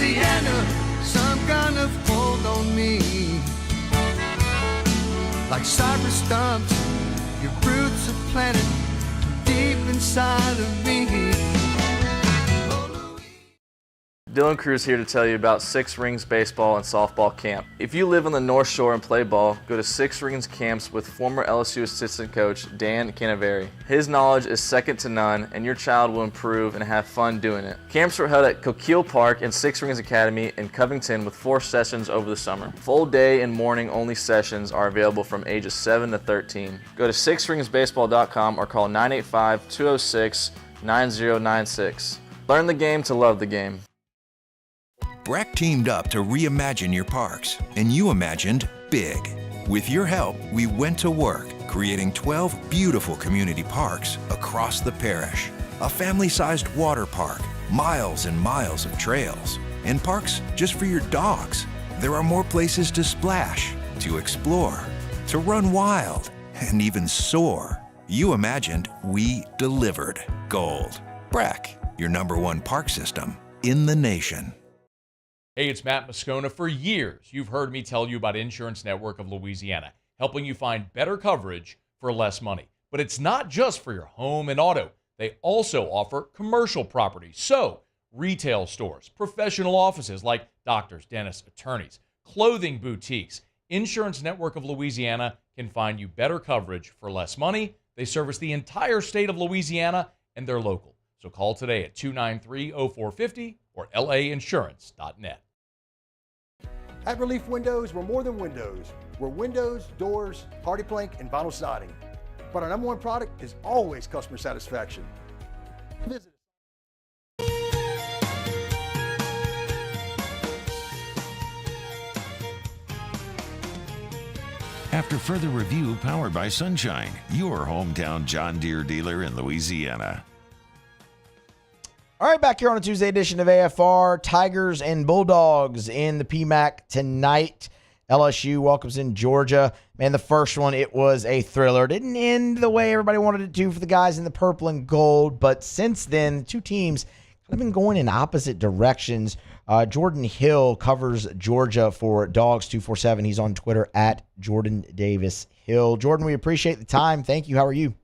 Louisiana, some kind of hold on me. Like cypress stumps, your roots are planted deep inside of me. Dylan Cruz here to tell you about Six Rings Baseball and Softball Camp. If you live on the North Shore and play ball, go to Six Rings Camps with former LSU assistant coach Dan Canaveri. His knowledge is second to none, and your child will improve and have fun doing it. Camps were held at Coquille Park and Six Rings Academy in Covington with 4 sessions over the summer. Full day and morning only sessions are available from ages 7 to 13. Go to sixringsbaseball.com or call 985-206-9096. Learn the game to love the game. Breck teamed up to reimagine your parks, and you imagined big. With your help, we went to work, creating 12 beautiful community parks across the parish. A family-sized water park, miles and miles of trails, and parks just for your dogs. There are more places to splash, to explore, to run wild, and even soar. You imagined, we delivered. Gold. Breck, your #1 park system in the nation. Hey, it's Matt Moscona. For years, you've heard me tell you about Insurance Network of Louisiana, helping you find better coverage for less money. But it's not just for your home and auto. They also offer commercial property. So, retail stores, professional offices like doctors, dentists, attorneys, clothing boutiques. Insurance Network of Louisiana can find you better coverage for less money. They service the entire state of Louisiana, and they're local. So call today at 293-0450 or lainsurance.net. At Relief Windows, we're more than windows. We're windows, doors, hardy plank, and vinyl siding. But our #1 product is always customer satisfaction. Visit After further review powered by Sunshine, your hometown John Deere dealer in Louisiana. All right, back here on a Tuesday edition of AFR, Tigers and Bulldogs in the PMAC tonight. LSU welcomes in Georgia. Man, the first one, it was a thriller. Didn't end the way everybody wanted it to for the guys in the purple and gold, but since then, the two teams kind of been going in opposite directions. Jordan Hill covers Georgia for Dogs 247. He's on Twitter at Jordan Davis Hill. Jordan, we appreciate the time. Thank you. How are you?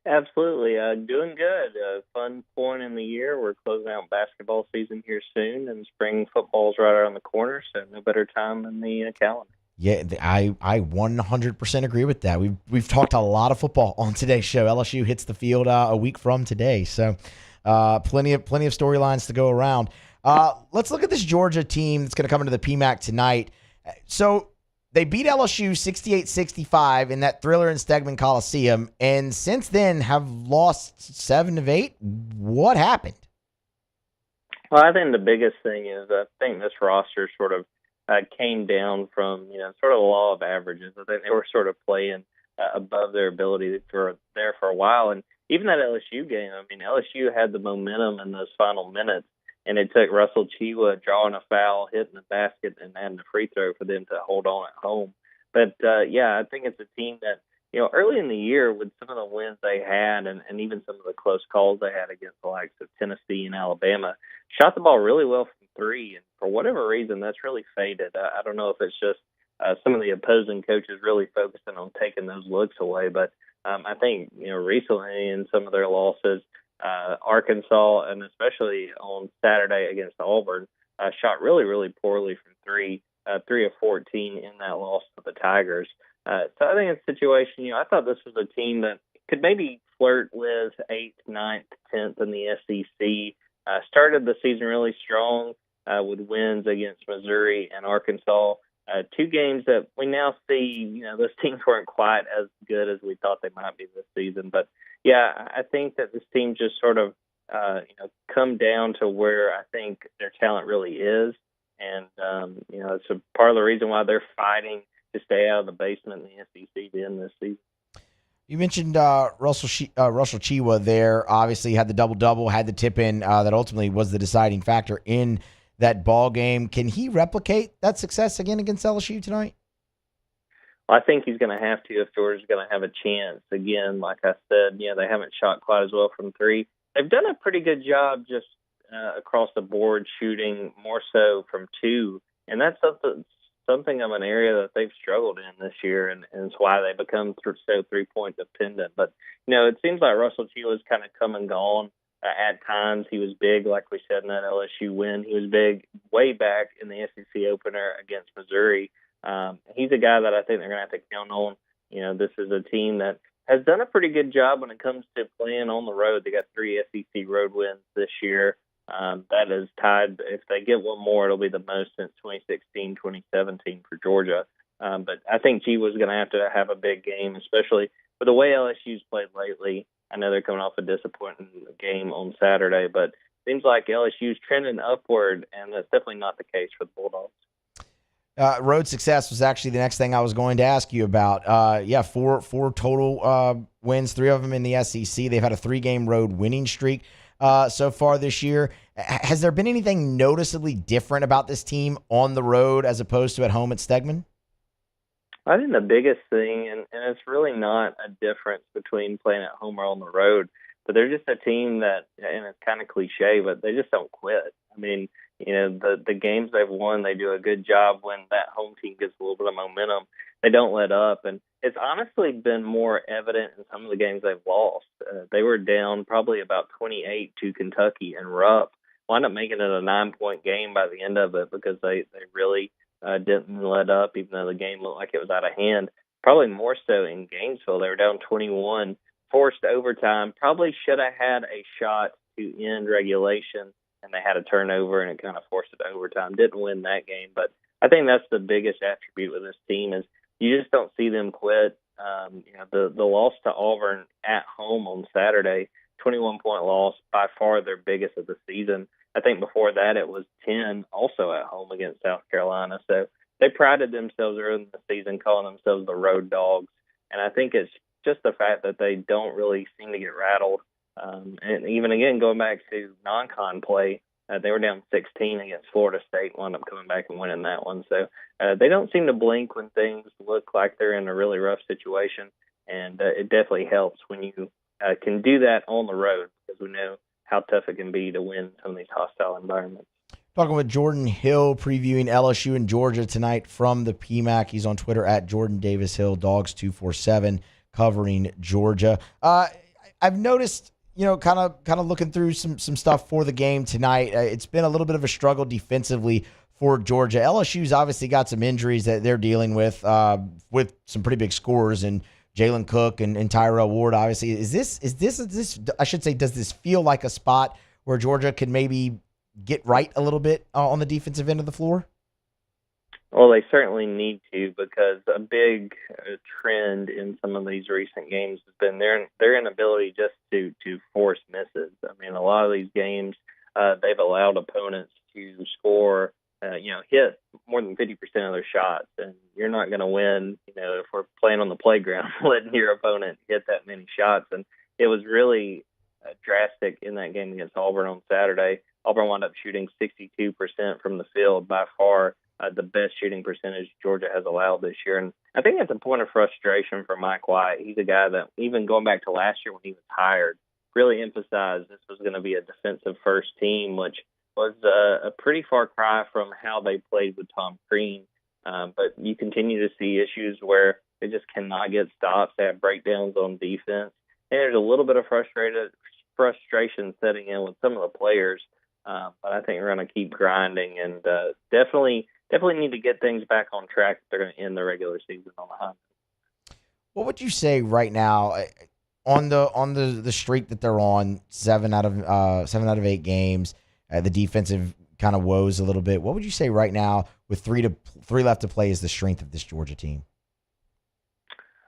Absolutely. Doing good. Fun point in the year. We're closing out basketball season here soon, and spring football's right around the corner, so no better time than the calendar. Yeah, I 100% agree with that. We've talked a lot of football on today's show. LSU hits the field a week from today, so plenty of storylines to go around. Let's look at this Georgia team that's going to come into the PMAC tonight. So they beat LSU 68-65 in that thriller in Stegman Coliseum, and since then have lost 7 of 8. What happened? Well, I think the biggest thing is I think this roster sort of came down from, sort of the law of averages. I think they were sort of playing above their ability for a while. And even that LSU game, LSU had the momentum in those final minutes, and it took Russell Chiwa drawing a foul, hitting the basket, and adding a free throw for them to hold on at home. But, I think it's a team that, early in the year with some of the wins they had and even some of the close calls they had against the likes of Tennessee and Alabama, shot the ball really well from 3. And for whatever reason, that's really faded. I don't know if it's just some of the opposing coaches really focusing on taking those looks away. But I think, recently in some of their losses, Arkansas, and especially on Saturday against Auburn, shot really, really poorly from 3 of 14 in that loss to the Tigers. So I think it's a situation, I thought this was a team that, could maybe flirt with 8th, 9th, 10th in the SEC. Started the season really strong with wins against Missouri and Arkansas. 2 games that we now see, those teams weren't quite as good as we thought they might be this season. But, yeah, I think that this team just sort of, come down to where I think their talent really is. And, it's a part of the reason why they're fighting to stay out of the basement in the SEC to end this season. You mentioned Russell Chewa there. Obviously, had the double-double, had the tip-in that ultimately was the deciding factor in that ball game. Can he replicate that success again against LSU tonight? Well, I think he's going to have to if Georgia's going to have a chance. Again, like I said, they haven't shot quite as well from 3. They've done a pretty good job just across the board shooting more so from 2, and that's something of an area that they've struggled in this year, and it's why they become so 3-point dependent. But, it seems like Russell Chewa's kind of come and gone. At times, he was big, like we said, in that LSU win. He was big way back in the SEC opener against Missouri. He's a guy that I think they're going to have to count on. This is a team that has done a pretty good job when it comes to playing on the road. They got 3 SEC road wins this year. That is tied. If they get one more, it'll be the most since 2016, 2017 for Georgia. But I think G was going to have a big game, especially with the way LSU's played lately. I know they're coming off a disappointing game on Saturday, but it seems like LSU's trending upward, and that's definitely not the case for the Bulldogs. Road success was actually the next thing I was going to ask you about. 4 total wins, 3 of them in the SEC. They've had a 3-game road winning streak so far this year. Has there been anything noticeably different about this team on the road as opposed to at home at Stegman? I think the biggest thing, and it's really not a difference between playing at home or on the road, but they're just a team that, and it's kind of cliche, but they just don't quit. I mean, the games they've won, they do a good job when that home team gets a little bit of momentum. They don't let up, and it's honestly been more evident in some of the games they've lost. They were down probably about 28 to Kentucky, and Rupp wound up making it a 9-point game by the end of it because they really didn't let up, even though the game looked like it was out of hand. Probably more so in Gainesville. They were down 21, forced overtime, probably should have had a shot to end regulation, and they had a turnover, and it kind of forced it to overtime. Didn't win that game, but I think that's the biggest attribute with this team is you just don't see them quit. The loss to Auburn at home on Saturday, 21-point loss, by far their biggest of the season. I think before that it was 10, also at home against South Carolina. So they prided themselves early in the season calling themselves the road dogs. And I think it's just the fact that they don't really seem to get rattled. And even, again, going back to non-con play, they were down 16 against Florida State, wound up coming back and winning that one. So they don't seem to blink when things look like they're in a really rough situation. And it definitely helps when you can do that on the road because we know how tough it can be to win some of these hostile environments. Talking with Jordan Hill, previewing LSU and Georgia tonight from the PMAC. He's on Twitter at Jordan Davis Hill, Dogs247, covering Georgia. I've noticed, kind of looking through some stuff for the game tonight. It's been a little bit of a struggle defensively for Georgia. LSU's obviously got some injuries that they're dealing with some pretty big scores, and Jalen Cook and Tyrell Ward, obviously. Is this, I should say, does this feel like a spot where Georgia can maybe get right a little bit on the defensive end of the floor? Well, they certainly need to, because a big trend in some of these recent games has been their inability just to force misses. I mean, a lot of these games, they've allowed opponents to score, hit more than 50% of their shots, and you're not going to win, if we're playing on the playground, letting your opponent hit that many shots. And it was really drastic in that game against Auburn on Saturday. Auburn wound up shooting 62% from the field, by far the best shooting percentage Georgia has allowed this year. And I think that's a point of frustration for Mike White. He's a guy that, even going back to last year when he was hired, really emphasized this was going to be a defensive first team, which was a pretty far cry from how they played with Tom Crean. But you continue to see issues where they just cannot get stops. They have breakdowns on defense. And there's a little bit of frustration setting in with some of the players. But I think we're going to keep grinding and definitely need to get things back on track if they're going to end the regular season on the high. What would you say right now on the streak that they're on, 7 out of 8 games, the defensive kind of woes a little bit. What would you say right now with 3 left to play is the strength of this Georgia team?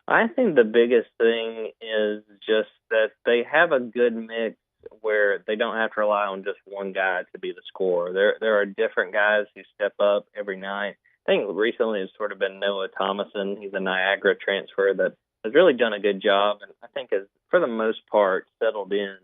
I think the biggest thing is just that they have a good mix where they don't have to rely on just one guy to be the scorer. There are different guys who step up every night. I think recently it's sort of been Noah Thomason. He's a Niagara transfer that has really done a good job, and I think has, for the most part, settled in,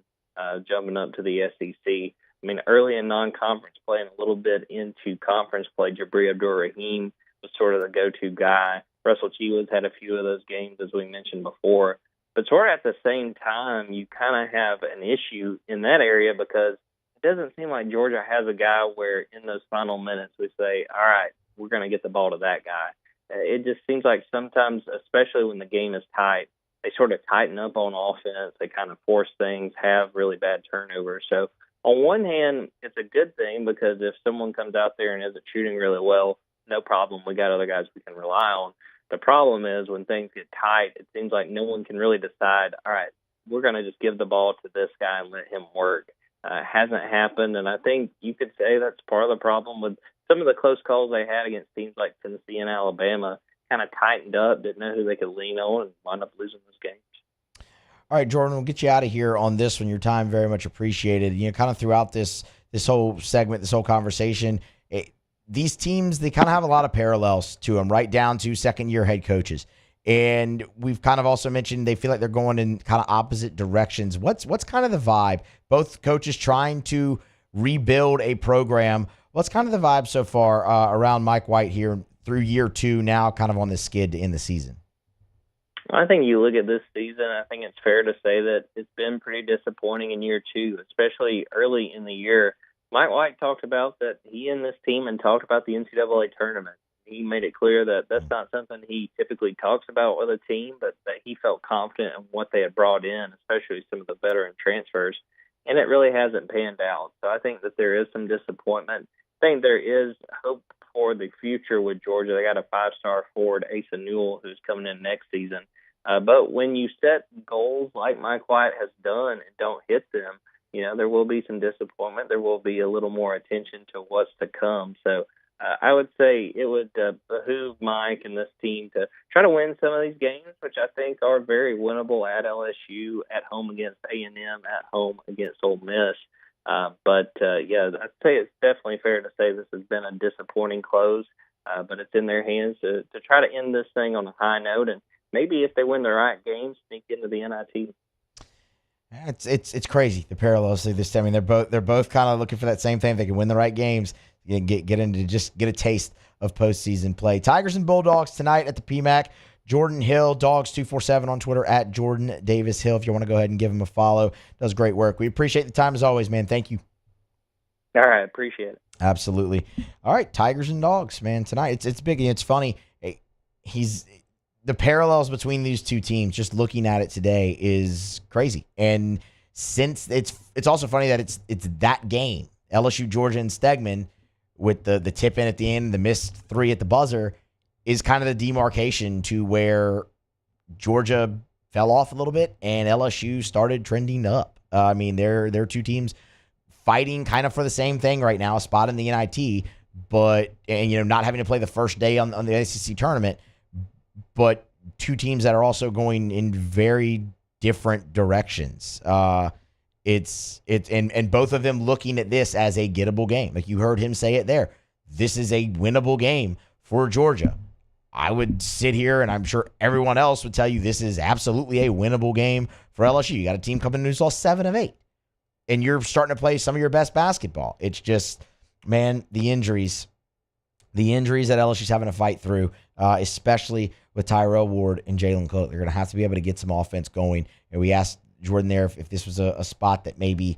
jumping up to the SEC. I mean, early in non-conference play and a little bit into conference play, Jabri Abdur-Rahim was sort of the go-to guy. Russell Chiwa's had a few of those games, as we mentioned before. But sort of at the same time, you kind of have an issue in that area because it doesn't seem like Georgia has a guy where in those final minutes we say, all right, we're going to get the ball to that guy. It just seems like sometimes, especially when the game is tight, they sort of tighten up on offense. They kind of force things, have really bad turnovers. So on one hand, it's a good thing because if someone comes out there and isn't shooting really well, no problem. We got other guys we can rely on. The problem is when things get tight, it seems like no one can really decide, all right, we're going to just give the ball to this guy and let him work. Hasn't happened, and I think you could say that's part of the problem with some of the close calls they had against teams like Tennessee and Alabama. Kind of tightened up, didn't know who they could lean on, and wound up losing those games. All right, Jordan, we'll get you out of here on this one. Your time very much appreciated. You know, kind of throughout this whole segment, this whole conversation, these teams, they kind of have a lot of parallels to them, right down to second-year head coaches. And we've kind of also mentioned they feel like they're going in kind of opposite directions. What's kind of the vibe? Both coaches trying to rebuild a program. What's kind of the vibe so far around Mike White here through year 2, now kind of on this skid to end the season? I think you look at this season, I think it's fair to say that it's been pretty disappointing in year 2, especially early in the year. Mike White talked about that he and this team and talked about the NCAA tournament. He made it clear that that's not something he typically talks about with a team, but that he felt confident in what they had brought in, especially some of the veteran transfers, and it really hasn't panned out. So I think that there is some disappointment. I think there is hope for the future with Georgia. They got a 5-star forward, Asa Newell, who's coming in next season. But when you set goals like Mike White has done and don't hit them, you know, there will be some disappointment. There will be a little more attention to what's to come. So I would say it would behoove Mike and this team to try to win some of these games, which I think are very winnable at LSU, at home against A&M, at home against Ole Miss. But I'd say it's definitely fair to say this has been a disappointing close, but it's in their hands to try to end this thing on a high note. And maybe if they win the right games, sneak into the NIT. It's crazy, the parallels to this. I mean, they're both kind of looking for that same thing. If they can win the right games, get into just get a taste of postseason play. Tigers and Bulldogs tonight at the PMAC. Jordan Hill, Dogs247 on Twitter, at Jordan Davis Hill. If you want to go ahead and give him a follow, does great work. We appreciate the time as always, man. Thank you. All right, appreciate it. Absolutely. All right, Tigers and Dogs, man. Tonight, it's big. It's funny. The parallels between these two teams, just looking at it today, is crazy. And since it's also funny that it's that game, LSU, Georgia, and Stegman, with the tip in at the end, the missed 3 at the buzzer, is kind of the demarcation to where Georgia fell off a little bit and LSU started trending up. I mean, they're two teams fighting kind of for the same thing right now, a spot in the NIT, but not having to play the first day on the SEC tournament. But two teams that are also going in very different directions. It's both of them looking at this as a gettable game. Like you heard him say it there. This is a winnable game for Georgia. I would sit here, and I'm sure everyone else would tell you this is absolutely a winnable game for LSU. You got a team coming in who's lost 7 of 8, and you're starting to play some of your best basketball. It's just, man, the injuries that LSU's having to fight through, especially with Tyrell Ward and Jalen Cook. They're going to have to be able to get some offense going. And we asked Jordan there if this was a spot that maybe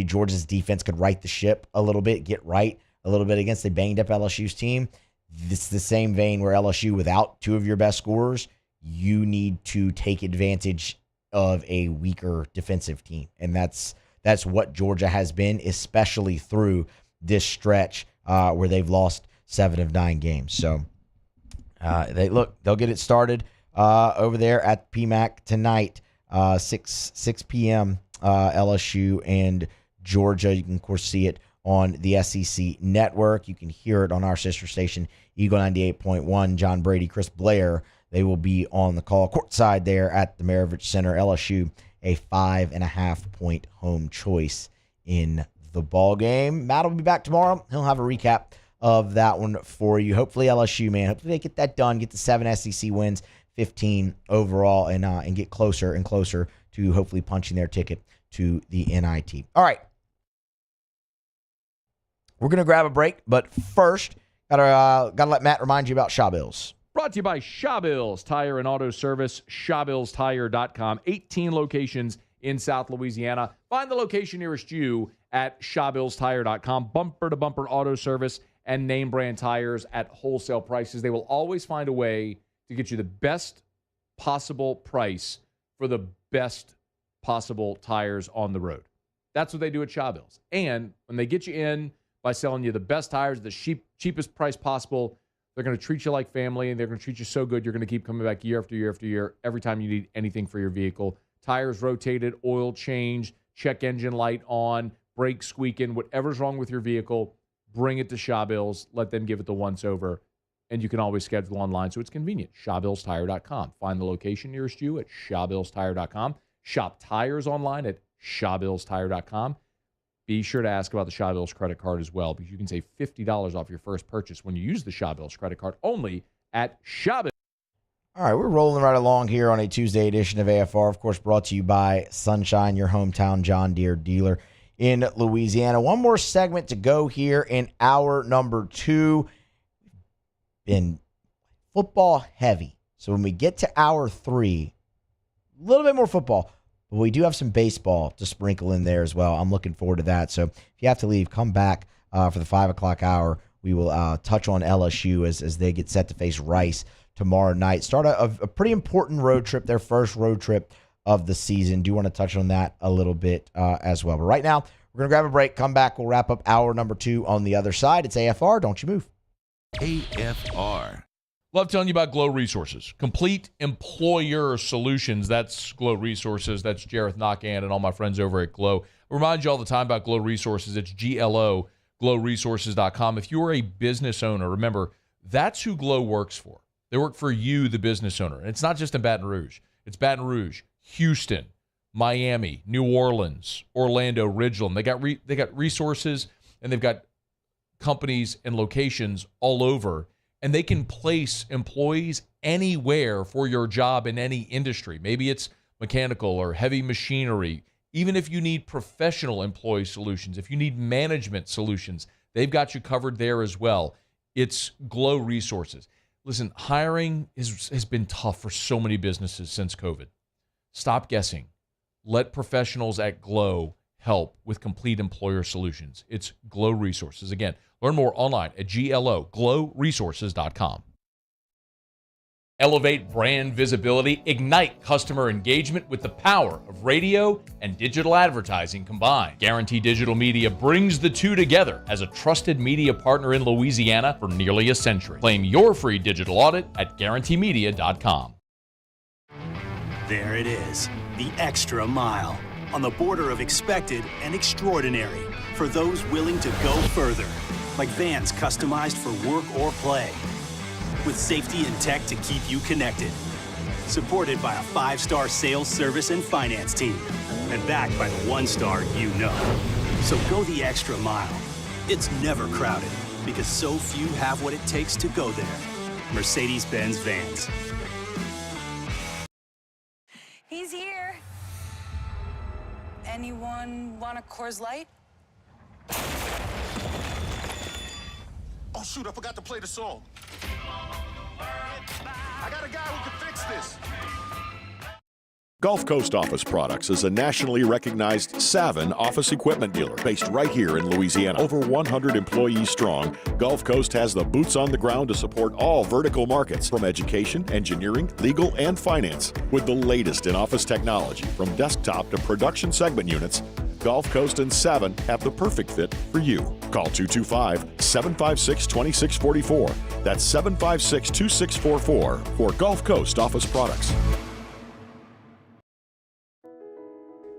Georgia's defense could right the ship a little bit, get right a little bit against a banged-up LSU's team. This is the same vein where LSU, without 2 of your best scorers, you need to take advantage of a weaker defensive team. And that's what Georgia has been, especially through this stretch where they've lost 7 of 9 games. So they'll get it started over there at PMAC tonight, 6 p.m., LSU and Georgia. You can, of course, see it on the SEC network. You can hear it on our sister station, Eagle 98.1. John Brady, Chris Blair, they will be on the call courtside there at the Maravich Center. LSU, a 5.5-point home choice in the ball game. Matt will be back tomorrow. He'll have a recap of that one for you. Hopefully LSU, man, hopefully they get that done, get the 7 SEC wins, 15 overall, and get closer and closer to hopefully punching their ticket to the NIT. All right. We're going to grab a break, but first, gotta let Matt remind you about Shaw Bills. Brought to you by Shaw Bills Tire and Auto Service, ShawBillsTire.com. 18 locations in South Louisiana. Find the location nearest you at ShawBillsTire.com. Bumper-to-bumper auto service and name brand tires at wholesale prices. They will always find a way to get you the best possible price for the best possible tires on the road. That's what they do at Shaw Bills. And when they get you in by selling you the best tires, the cheapest price possible, they're going to treat you like family, and they're going to treat you so good you're going to keep coming back year after year after year every time you need anything for your vehicle. Tires rotated, oil changed, check engine light on, brakes squeaking, whatever's wrong with your vehicle, bring it to Shaw Bills. Let them give it the once-over, and you can always schedule online, so it's convenient. ShawBillsTire.com. Find the location nearest you at ShawBillsTire.com. Shop tires online at ShawBillsTire.com. Be sure to ask about the Shaw Bills credit card as well, because you can save $50 off your first purchase when you use the Shaw Bills credit card only at Shaw Bills. All right, we're rolling right along here on a Tuesday edition of AFR, of course, brought to you by Sunshine, your hometown John Deere dealer in Louisiana. One more segment to go here in hour number 2. Been football heavy. So when we get to hour 3, a little bit more football, but we do have some baseball to sprinkle in there as well. I'm looking forward to that. So if you have to leave, come back for the 5 o'clock hour. We will touch on LSU as they get set to face Rice tomorrow night. Start a pretty important road trip, their first road trip of the season. Do want to touch on that a little bit as well. But right now, we're going to grab a break, come back. We'll wrap up hour number 2 on the other side. It's AFR. Don't you move. AFR. Love telling you about Glow Resources. Complete employer solutions. That's Glow Resources. That's Jareth Knockan and all my friends over at Glow. I remind you all the time about Glow Resources. It's GLO, glowresources.com. If you're a business owner, remember, that's who Glow works for. They work for you, the business owner. And it's not just in Baton Rouge. It's Baton Rouge, Houston, Miami, New Orleans, Orlando, Ridgeland. They got resources, and they've got companies and locations all over. And they can place employees anywhere for your job in any industry. Maybe it's mechanical or heavy machinery. Even if you need professional employee solutions, if you need management solutions, they've got you covered there as well. It's Glow Resources. Listen, hiring has been tough for so many businesses since COVID. Stop guessing. Let professionals at Glow help with complete employer solutions. It's Glow Resources. Again, learn more online at glowresources.com. Elevate brand visibility, ignite customer engagement with the power of radio and digital advertising combined. Guarantee Digital Media brings the two together as a trusted media partner in Louisiana for nearly a century. Claim your free digital audit at guaranteemedia.com. There it is, the extra mile, on the border of expected and extraordinary for those willing to go further, like vans customized for work or play, with safety and tech to keep you connected, supported by a 5-star sales, service, and finance team, and backed by the 1-star you know. So go the extra mile. It's never crowded, because so few have what it takes to go there. Mercedes-Benz Vans. He's here. Anyone want a Coors Light? Oh, shoot, I forgot to play the song. I got a guy who can fix this. Gulf Coast Office Products is a nationally recognized Savin office equipment dealer based right here in Louisiana. Over 100 employees strong, Gulf Coast has the boots on the ground to support all vertical markets, from education, engineering, legal, and finance. With the latest in office technology, from desktop to production segment units, Gulf Coast and Savin have the perfect fit for you. Call 225-756-2644. That's 756-2644 for Gulf Coast office products.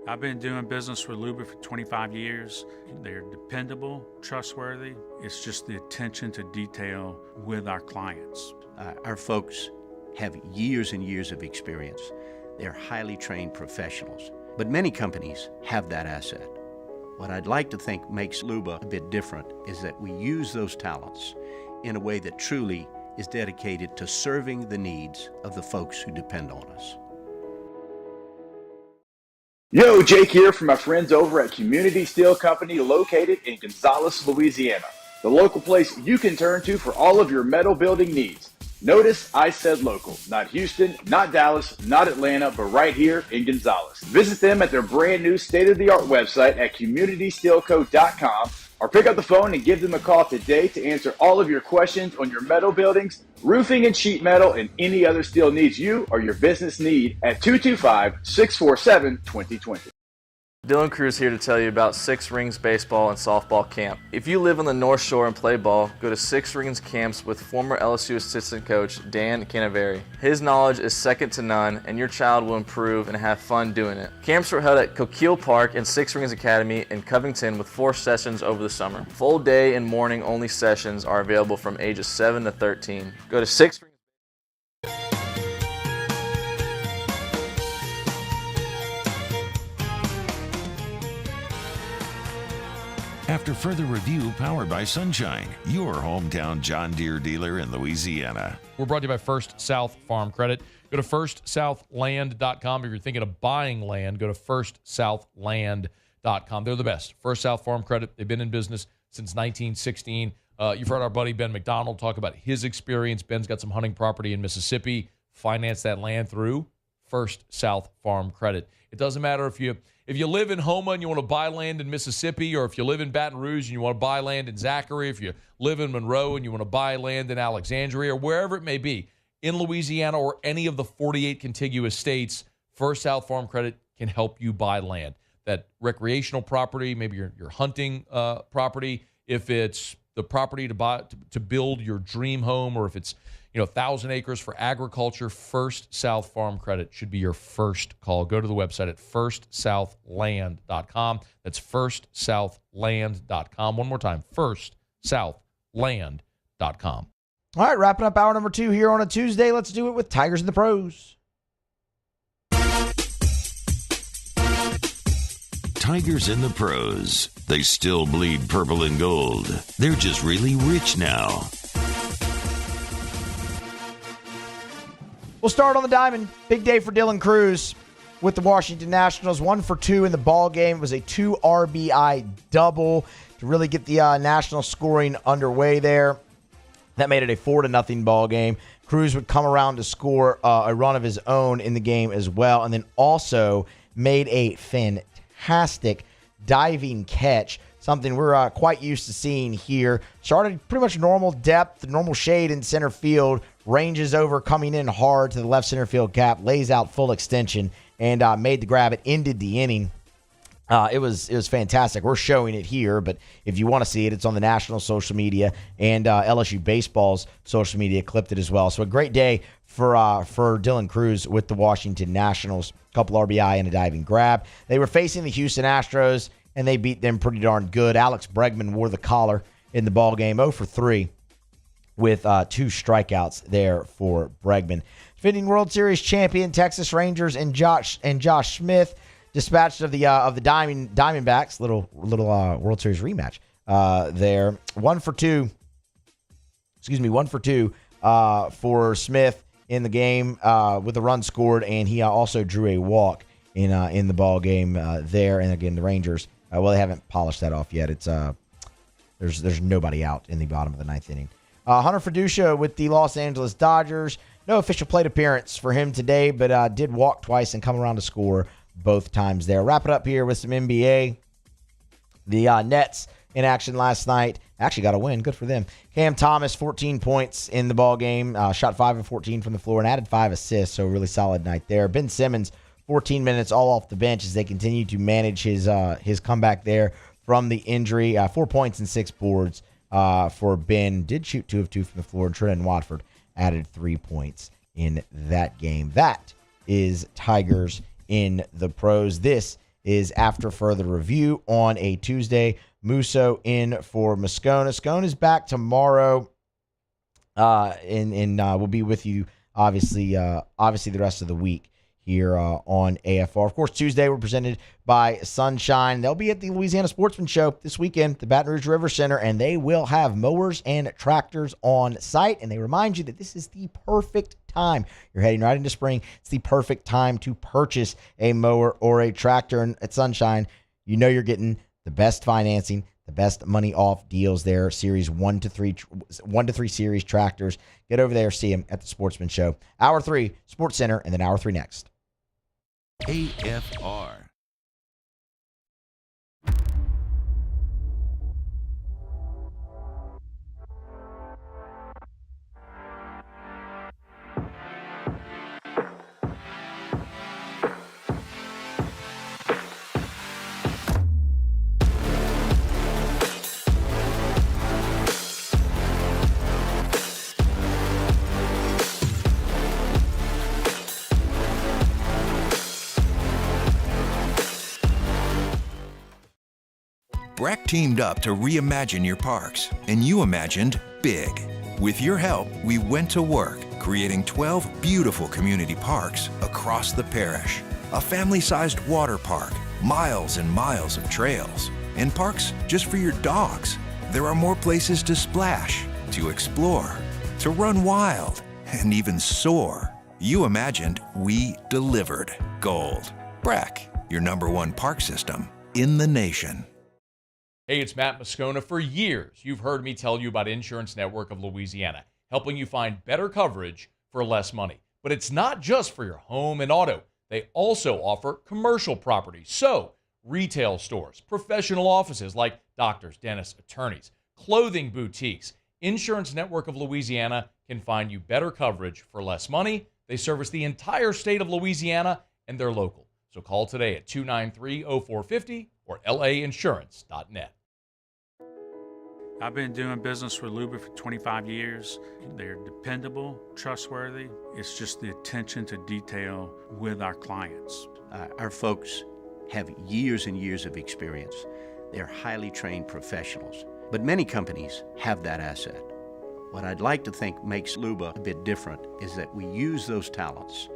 I've been doing business with Luba for 25 years. They're dependable, trustworthy. It's just the attention to detail with our clients. Our folks have years and years of experience. They're highly trained professionals. But many companies have that asset. What I'd like to think makes Luba a bit different is that we use those talents in a way that truly is dedicated to serving the needs of the folks who depend on us. Yo, Jake here from my friends over at Community Steel Company located in Gonzales, Louisiana. The local place you can turn to for all of your metal building needs. Notice I said local, not Houston, not Dallas, not Atlanta, but right here in Gonzales. Visit them at their brand new state-of-the-art website at communitysteelco.com or pick up the phone and give them a call today to answer all of your questions on your metal buildings, roofing and sheet metal, and any other steel needs you or your business need at 225-647-2020. Dylan Cruz here to tell you about Six Rings Baseball and Softball Camp. If you live on the North Shore and play ball, go to Six Rings Camps with former LSU assistant coach Dan Canaveri. His knowledge is second to none, and your child will improve and have fun doing it. Camps were held at Coquille Park and Six Rings Academy in Covington with 4 sessions over the summer. Full day and morning only sessions are available from ages 7 to 13. Go to Six Rings. After further review, powered by Sunshine, your hometown John Deere dealer in Louisiana. We're brought to you by First South Farm Credit. Go to firstsouthland.com. If you're thinking of buying land, go to firstsouthland.com. They're the best. First South Farm Credit. They've been in business since 1916. You've heard our buddy Ben McDonald talk about his experience. Ben's got some hunting property in Mississippi. Finance that land through First South Farm Credit. It doesn't matter if you live in Houma and you want to buy land in Mississippi, or if you live in Baton Rouge and you want to buy land in Zachary, if you live in Monroe and you want to buy land in Alexandria, or wherever it may be, in Louisiana or any of the 48 contiguous states, First South Farm Credit can help you buy land. That recreational property, maybe your hunting property, if it's the property to build your dream home, or if it's 1,000 acres for agriculture, First South Farm Credit should be your first call. Go to the website at firstsouthland.com. That's firstsouthland.com. One more time, firstsouthland.com. All right, wrapping up hour number 2 here on a Tuesday. Let's do it with Tigers in the Pros. Tigers in the Pros. They still bleed purple and gold. They're just really rich now. We'll start on the diamond. Big day for Dylan Cruz with the Washington Nationals. 1 for 2 in the ball game. It was a 2 RBI double to really get the National scoring underway there. That made it a 4-0 ball game. Cruz would come around to score a run of his own in the game as well, and then also made a fantastic diving catch, something we're quite used to seeing here. Started pretty much normal depth, normal shade in center field, ranges over, coming in hard to the left center field gap, lays out full extension, and made the grab. It ended the inning. It was fantastic. We're showing it here, but if you want to see it, it's on the National social media, and LSU Baseball's social media clipped it as well. So a great day for Dylan Cruz with the Washington Nationals. A couple RBI and a diving grab. They were facing the Houston Astros, and they beat them pretty darn good. Alex Bregman wore the collar in the ball game, 0 for 3 with 2 strikeouts there for Bregman. Defending World Series champion Texas Rangers and Josh Smith dispatched of the Diamondbacks, little World Series rematch there. 1 for 2 for Smith in the game with a run scored, and he also drew a walk in the ball game there. And again, the Rangers, they haven't polished that off yet. It's there's nobody out in the bottom of the 9th inning. Hunter Fiducia with the Los Angeles Dodgers. No official plate appearance for him today, but did walk twice and come around to score both times there. Wrap it up here with some NBA. The Nets in action last night. Actually got a win. Good for them. Cam Thomas, 14 points in the ball game. Shot 5 of 14 from the floor and added 5 assists, so really solid night there. Ben Simmons, 14 minutes all off the bench as they continue to manage his comeback there from the injury. 4 points and 6 boards for Ben. Did shoot 2 of 2 from the floor. Trenton Watford added 3 points in that game. That is Tigers in the pros. This is After Further Review on a Tuesday. Musso in for Moscona. Moscona is back tomorrow, and we'll be with you obviously the rest of the week here on AFR. Of course, Tuesday we're presented by Sunshine. They'll be at the Louisiana Sportsman Show this weekend, the Baton Rouge River Center, and they will have mowers and tractors on site. And they remind you that this is the perfect time. You're heading right into spring. It's the perfect time to purchase a mower or a tractor. And at Sunshine, you know you're getting the best financing, the best money off deals there. Series 1 to 3 series tractors. Get over there, see them at the Sportsman Show. Hour 3, Sports Center, and then Hour 3 next. AFR. Breck teamed up to reimagine your parks, and you imagined big. With your help, we went to work, creating 12 beautiful community parks across the parish. A family-sized water park, miles and miles of trails, and parks just for your dogs. There are more places to splash, to explore, to run wild, and even soar. You imagined, we delivered. Gold. Breck, your #1 park system in the nation. Hey, it's Matt Moscona. For years, you've heard me tell you about Insurance Network of Louisiana, helping you find better coverage for less money. But it's not just for your home and auto. They also offer commercial property. So, retail stores, professional offices like doctors, dentists, attorneys, clothing boutiques. Insurance Network of Louisiana can find you better coverage for less money. They service the entire state of Louisiana, and they're local. So call today at 293-0450 or lainsurance.net. I've been doing business with Luba for 25 years. They're dependable, trustworthy. It's just the attention to detail with our clients. Our folks have years and years of experience. They're highly trained professionals. But many companies have that asset. What I'd like to think makes Luba a bit different is that we use those talents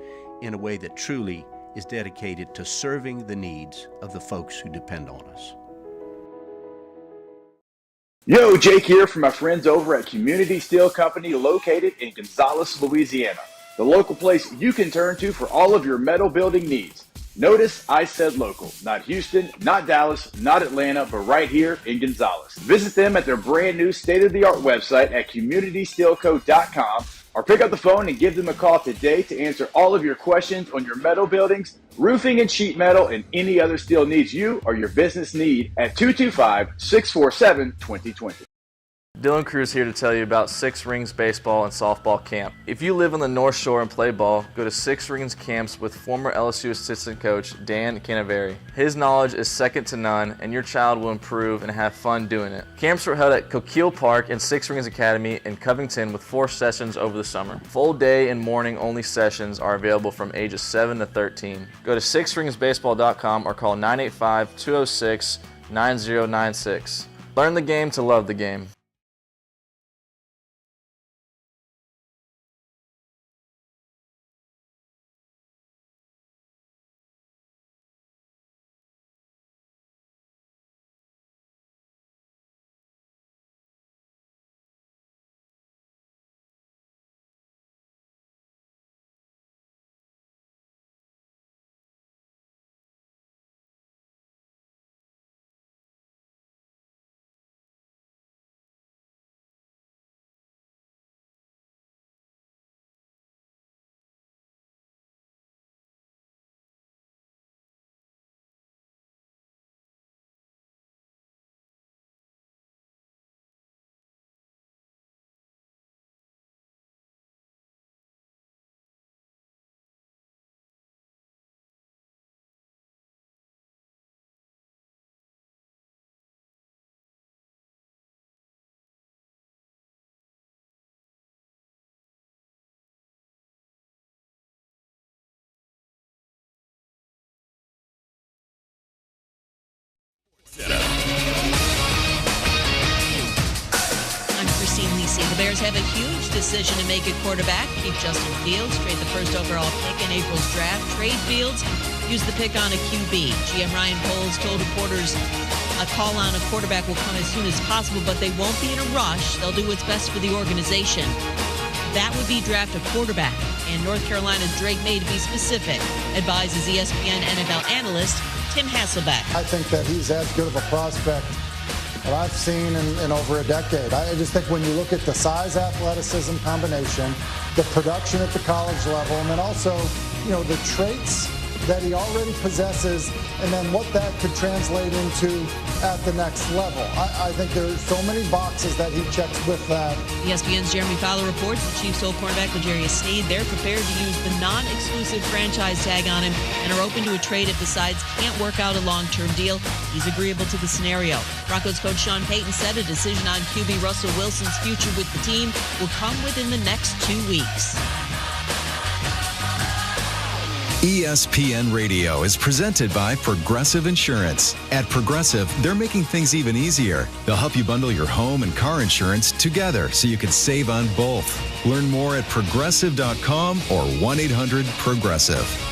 in a way that truly is dedicated to serving the needs of the folks who depend on us. Yo, Jake here from my friends over at Community Steel Company located in Gonzales, Louisiana. The local place you can turn to for all of your metal building needs. Notice I said local, not Houston, not Dallas, not Atlanta, but right here in Gonzales. Visit them at their brand new state-of-the-art website at communitysteelco.com or pick up the phone and give them a call today to answer all of your questions on your metal buildings, roofing and sheet metal, and any other steel needs you or your business need at 225-647-2020. Dylan Cruz here to tell you about Six Rings Baseball and Softball Camp. If you live on the North Shore and play ball, go to Six Rings Camps with former LSU assistant coach Dan Canaveri. His knowledge is second to none, and your child will improve and have fun doing it. Camps were held at Coquille Park and Six Rings Academy in Covington with 4 sessions over the summer. Full day and morning only sessions are available from ages 7 to 13. Go to sixringsbaseball.com or call 985-206-9096. Learn the game to love the game. Bears have a huge decision to make at quarterback. Keep Justin Fields, trade the first overall pick in April's draft. Trade Fields, use the pick on a QB. GM Ryan Poles told reporters a call on a quarterback will come as soon as possible, but they won't be in a rush. They'll do what's best for the organization. That would be draft a quarterback. And North Carolina's Drake May, to be specific, advises ESPN NFL analyst Tim Hasselbeck. I think that he's as good of a prospect that I've seen in over a decade. I just think when you look at the size athleticism combination, the production at the college level, and then also, the traits that he already possesses, and then what that could translate into at the next level. I think there's so many boxes that he checks with that. ESPN's Jeremy Fowler reports the Chiefs sold cornerback L'Jarius Sneed. They're prepared to use the non-exclusive franchise tag on him and are open to a trade if the sides can't work out a long-term deal. He's agreeable to the scenario. Broncos coach Sean Payton said a decision on QB Russell Wilson's future with the team will come within the next 2 weeks. ESPN Radio is presented by Progressive Insurance. At Progressive, they're making things even easier. They'll help you bundle your home and car insurance together so you can save on both. Learn more at progressive.com or 1-800-PROGRESSIVE.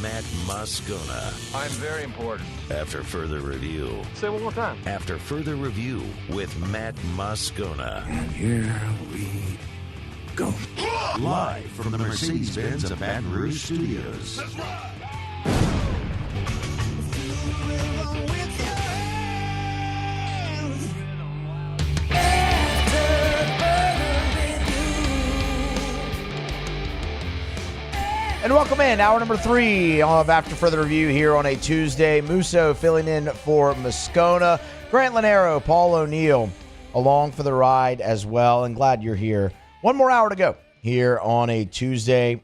Matt Moscona. I'm very important. After further review. Say it one more time. After further review with Matt Moscona. And here we go. Live from the Mercedes-Benz of Baton Rouge Studios. Let's ride. And welcome in, hour number 3 of After Further Review here on a Tuesday. Musso filling in for Moscona. Grant Lanero, Paul O'Neill along for the ride as well. And glad you're here. One more hour to go here on a Tuesday.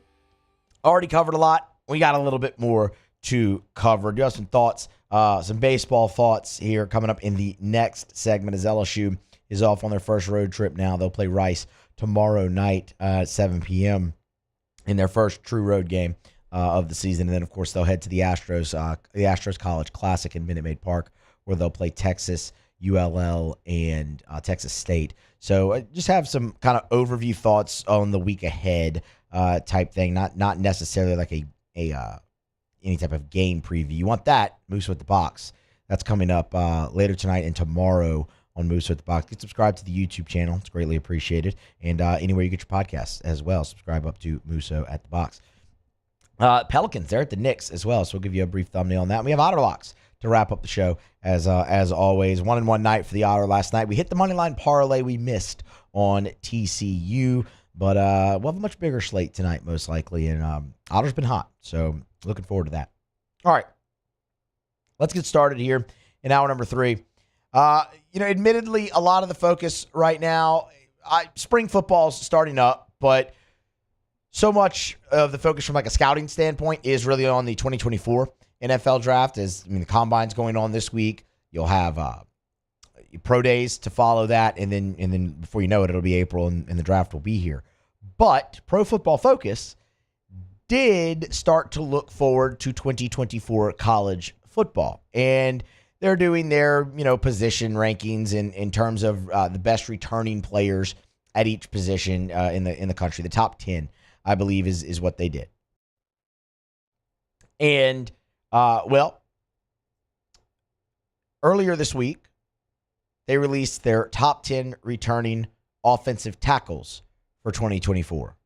Already covered a lot. We got a little bit more to cover. Do have some thoughts, some baseball thoughts here coming up in the next segment as LSU is off on their first road trip now. They'll play Rice tomorrow night at 7 p.m. in their first true road game of the season. And then, of course, they'll head to the Astros College Classic in Minute Maid Park, where they'll play Texas, ULL, and Texas State. So just have some kind of overview thoughts on the week ahead type thing, not necessarily like a any type of game preview. You want that, Musso at the Box. That's coming up later tonight and tomorrow on Musso at the Box. Get subscribed to the YouTube channel. It's greatly appreciated. And anywhere you get your podcasts as well, subscribe up to Musso at the Box. Pelicans, they're at the Knicks as well, so we'll give you a brief thumbnail on that. And we have Otter Locks to wrap up the show as always. 1-1 night for the Otter last night. We hit the money line parlay we missed on TCU, but we'll have a much bigger slate tonight most likely, and Otter's been hot, so looking forward to that. All right, let's get started here in hour number 3. Admittedly, a lot of the focus right now, spring football's starting up, but so much of the focus from like a scouting standpoint is really on the 2024 NFL draft. The combine's going on this week. You'll have pro days to follow that, and then before you know it, it'll be April, and the draft will be here. But Pro Football Focus did start to look forward to 2024 college football, and they're doing their position rankings in terms of the best returning players at each position in the country. The top 10, I believe, is what they did. And earlier this week, they released their top 10 returning offensive tackles for 2024.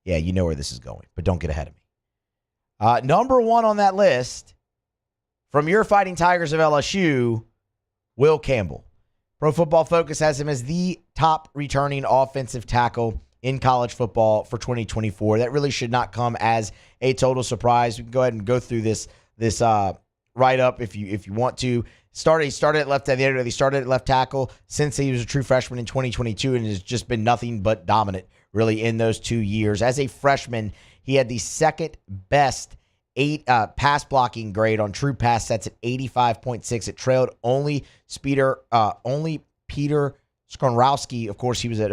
Yeah, you know where this is going, but don't get ahead of me. Number 1 on that list, from your Fighting Tigers of LSU, Will Campbell. Pro Football Focus has him as the top returning offensive tackle in college football for 2024. That really should not come as a total surprise. We can go ahead and go through this write-up if you want to. He started at left tackle. He started at left tackle since he was a true freshman in 2022 and has just been nothing but dominant really in those 2 years. As a freshman, he had the second best pass blocking grade on true pass sets at 85.6. It trailed only Peter Skornowski. Of course, he was at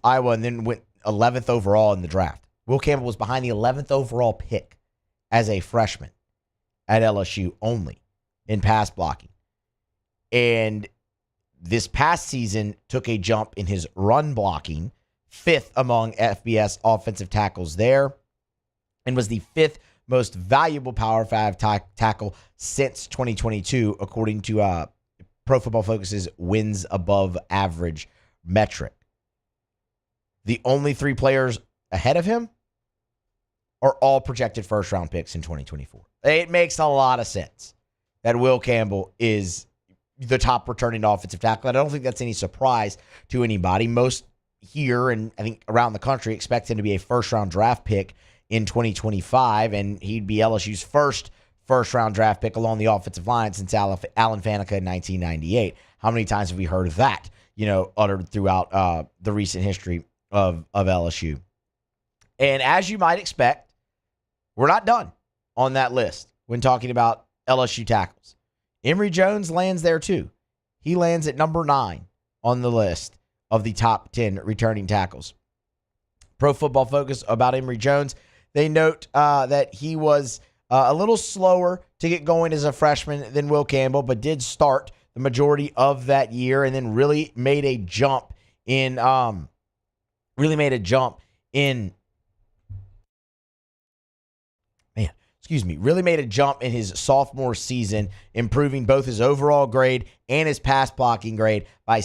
Iowa and then went 11th overall in the draft. Will Campbell was behind the 11th overall pick as a freshman at LSU only in pass blocking. And this past season took a jump in his run blocking, 5th among FBS offensive tackles there, and was the 5th most valuable Power 5 tackle since 2022, according to Pro Football Focus's wins above average metric. The only 3 players ahead of him are all projected first-round picks in 2024. It makes a lot of sense that Will Campbell is the top returning offensive tackle. I don't think that's any surprise to anybody. Most here and I think around the country expect him to be a first-round draft pick in 2025, and he'd be LSU's first-round draft pick along the offensive line since Alan Faneca in 1998. How many times have we heard that, uttered throughout the recent history of LSU? And as you might expect, we're not done on that list when talking about LSU tackles. Emory Jones lands there too. He lands at number 9 on the list of the top 10 returning tackles. Pro Football Focus about Emory Jones, they note that he was a little slower to get going as a freshman than Will Campbell, but did start the majority of that year and then really made a jump in his sophomore season, improving both his overall grade and his pass blocking grade by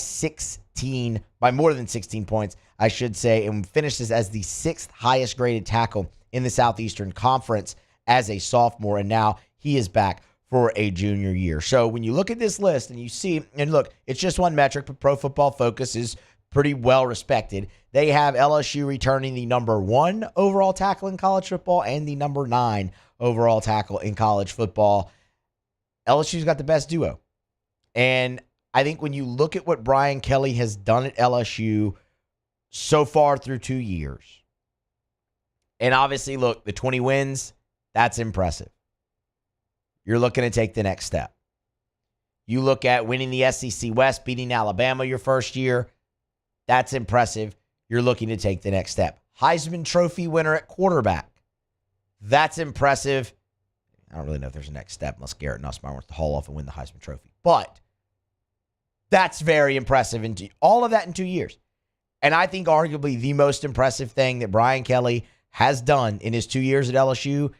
more than 16 points, I should say, and finishes as the 6th highest graded tackle in the Southeastern Conference as a sophomore, and now he is back for a junior year. So when you look at this list and you see, and look, it's just one metric, but Pro Football Focus is pretty well respected. They have LSU returning the number 1 overall tackle in college football and the number 9 overall tackle in college football. LSU's got the best duo. And I think when you look at what Brian Kelly has done at LSU so far through 2 years, and obviously, look, the 20 wins, that's impressive. You're looking to take the next step. You look at winning the SEC West, beating Alabama your first year, that's impressive. You're looking to take the next step. Heisman Trophy winner at quarterback, that's impressive. I don't really know if there's a next step unless Garrett Nussmeier wants to haul off and win the Heisman Trophy. But that's very impressive. All of that in 2 years. And I think arguably the most impressive thing that Brian Kelly has done in his 2 years at LSU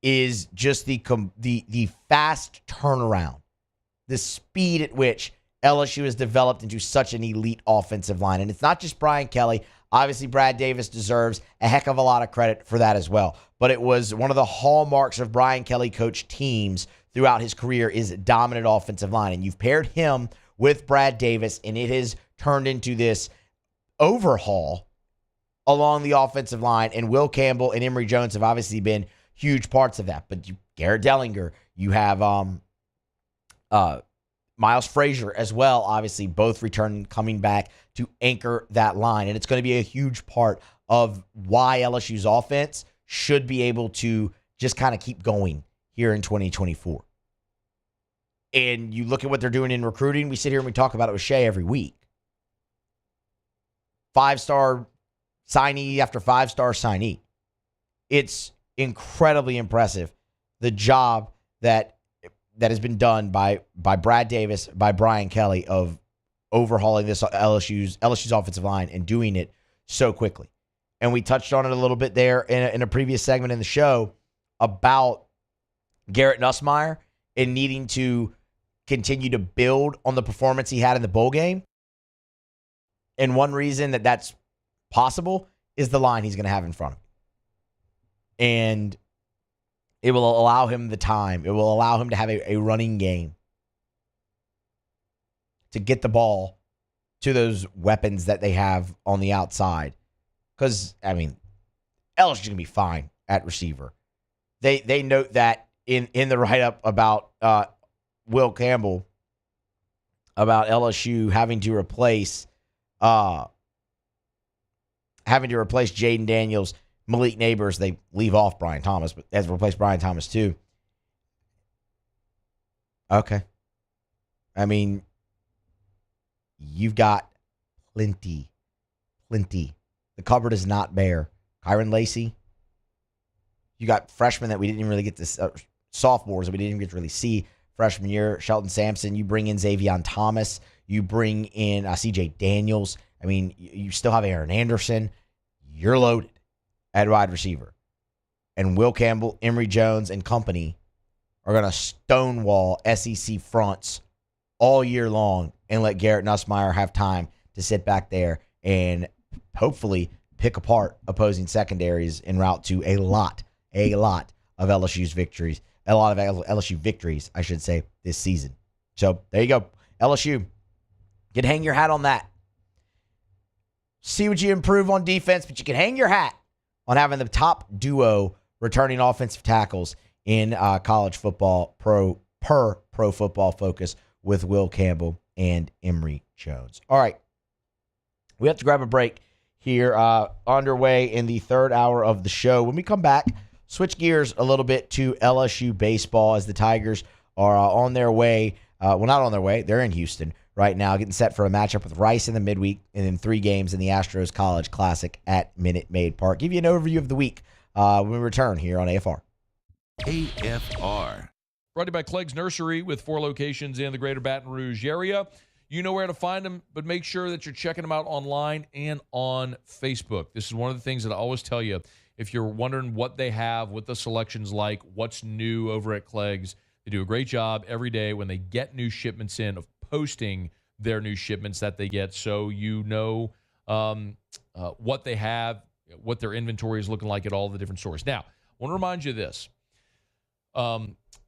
is just the fast turnaround, the speed at which LSU has developed into such an elite offensive line. And it's not just Brian Kelly. Obviously, Brad Davis deserves a heck of a lot of credit for that as well. But it was one of the hallmarks of Brian Kelly coached teams throughout his career is dominant offensive line. And you've paired him with Brad Davis, and it has turned into this overhaul along the offensive line. And Will Campbell and Emory Jones have obviously been huge parts of that. But Garrett Dellinger, you have Miles Frazier as well, obviously both returning, coming back to anchor that line. And it's going to be a huge part of why LSU's offense should be able to just kind of keep going here in 2024. And you look at what they're doing in recruiting. We sit here and we talk about it with Shea every week. 5-star signee after 5-star signee. It's incredibly impressive, the job that has been done by Brad Davis, by Brian Kelly, of overhauling this LSU's offensive line and doing it so quickly. And we touched on it a little bit there in a previous segment in the show about Garrett Nussmeier and needing to continue to build on the performance he had in the bowl game. And one reason that that's possible is the line he's going to have in front of him. And it will allow him the time. It will allow him to have a running game to get the ball to those weapons that they have on the outside. Because, I mean, LSU's going to be fine at receiver. They note that in the write-up about Will Campbell, about LSU having to replace Jaden Daniels, Malik Neighbors. They leave off Brian Thomas, but has replaced Brian Thomas too. Okay. I mean, you've got plenty. The cupboard is not bare. Kyron Lacey. You got freshmen that we didn't even really get to, sophomores that we didn't even get to really see freshman year. Shelton Sampson. You bring in Xavion Thomas. You bring in CJ Daniels. I mean, you still have Aaron Anderson. You're loaded at wide receiver. And Will Campbell, Emory Jones, and company are going to stonewall SEC fronts all year long and let Garrett Nussmeier have time to sit back there and hopefully pick apart opposing secondaries en route to a lot of LSU's victories, a lot of LSU victories, I should say, this season. So there you go. LSU, you can hang your hat on that. See what you improve on defense, but you can hang your hat on having the top duo returning offensive tackles in college football per Pro Football Focus with Will Campbell and Emory Jones. All right. We have to grab a break here underway in the third hour of the show. When we come back, switch gears a little bit to LSU baseball as the Tigers are on their way. Well, not on their way. They're in Houston right now, getting set for a matchup with Rice in the midweek and then 3 games in the Astros College Classic at Minute Maid Park. Give you an overview of the week when we return here on AFR. AFR. Brought to you by Clegg's Nursery with 4 locations in the greater Baton Rouge area. You know where to find them, but make sure that you're checking them out online and on Facebook. This is one of the things that I always tell you. If you're wondering what they have, what the selection's like, what's new over at Clegg's, they do a great job every day when they get new shipments in of posting their new shipments that they get, so you know what they have, what their inventory is looking like at all the different stores. Now, I want to remind you of this.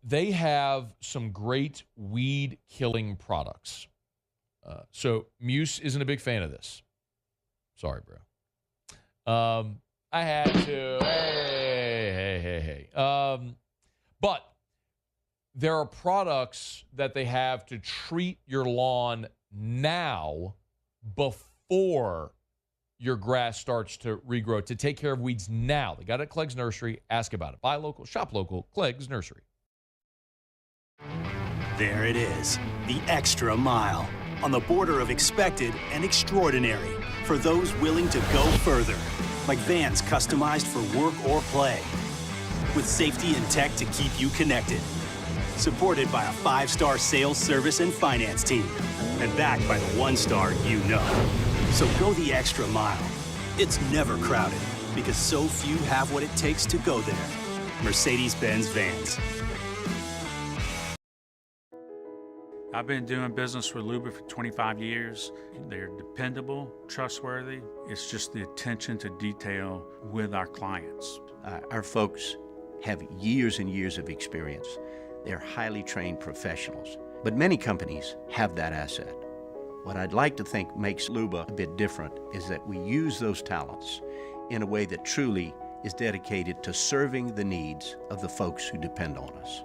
They have some great weed-killing products. So Musso isn't a big fan of this. Sorry, bro. I had to. Hey. But there are products that they have to treat your lawn now before your grass starts to regrow, to take care of weeds now. They got it at Clegg's Nursery. Ask about it. Buy local, shop local, Clegg's Nursery. There it is, the extra mile, on the border of expected and extraordinary for those willing to go further, like vans customized for work or play, with safety and tech to keep you connected, supported by a 5-star sales, service, and finance team, and backed by the 1-star you know. So go the extra mile. It's never crowded, because so few have what it takes to go there. Mercedes-Benz Vans. I've been doing business with Luba for 25 years. They're dependable, trustworthy. It's just the attention to detail with our clients. Our folks have years and years of experience. They're highly trained professionals, but many companies have that asset. What I'd like to think makes Luba a bit different is that we use those talents in a way that truly is dedicated to serving the needs of the folks who depend on us.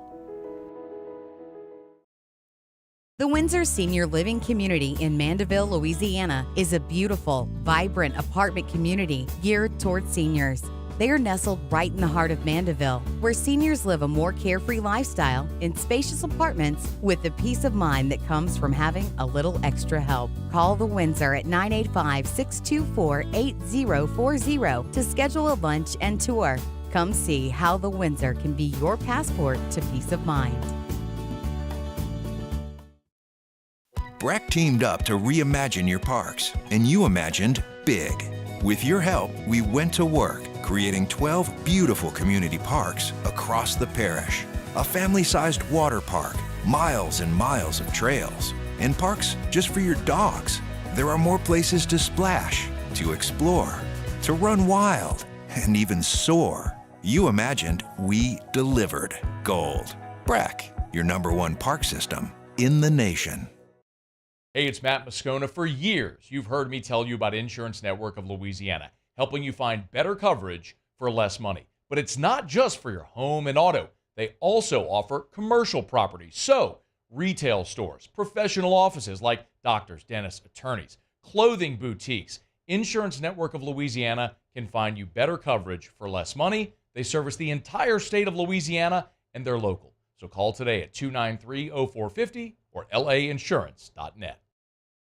The Windsor Senior Living Community in Mandeville, Louisiana is a beautiful, vibrant apartment community geared toward seniors. They are nestled right in the heart of Mandeville, where seniors live a more carefree lifestyle in spacious apartments with the peace of mind that comes from having a little extra help. Call the Windsor at 985-624-8040 to schedule a lunch and tour. Come see how the Windsor can be your passport to peace of mind. Breck teamed up to reimagine your parks, and you imagined big. With your help, we went to work, creating 12 beautiful community parks across the parish. A family-sized water park, miles and miles of trails, and parks just for your dogs. There are more places to splash, to explore, to run wild, and even soar. You imagined, we delivered. Gold. Breck, your #1 park system in the nation. Hey, it's Matt Moscona. For years, you've heard me tell you about Insurance Network of Louisiana, helping you find better coverage for less money. But it's not just for your home and auto. They also offer commercial property. So, retail stores, professional offices like doctors, dentists, attorneys, clothing boutiques. Insurance Network of Louisiana can find you better coverage for less money. They service the entire state of Louisiana, and they're local. So call today at 293-0450 or lainsurance.net.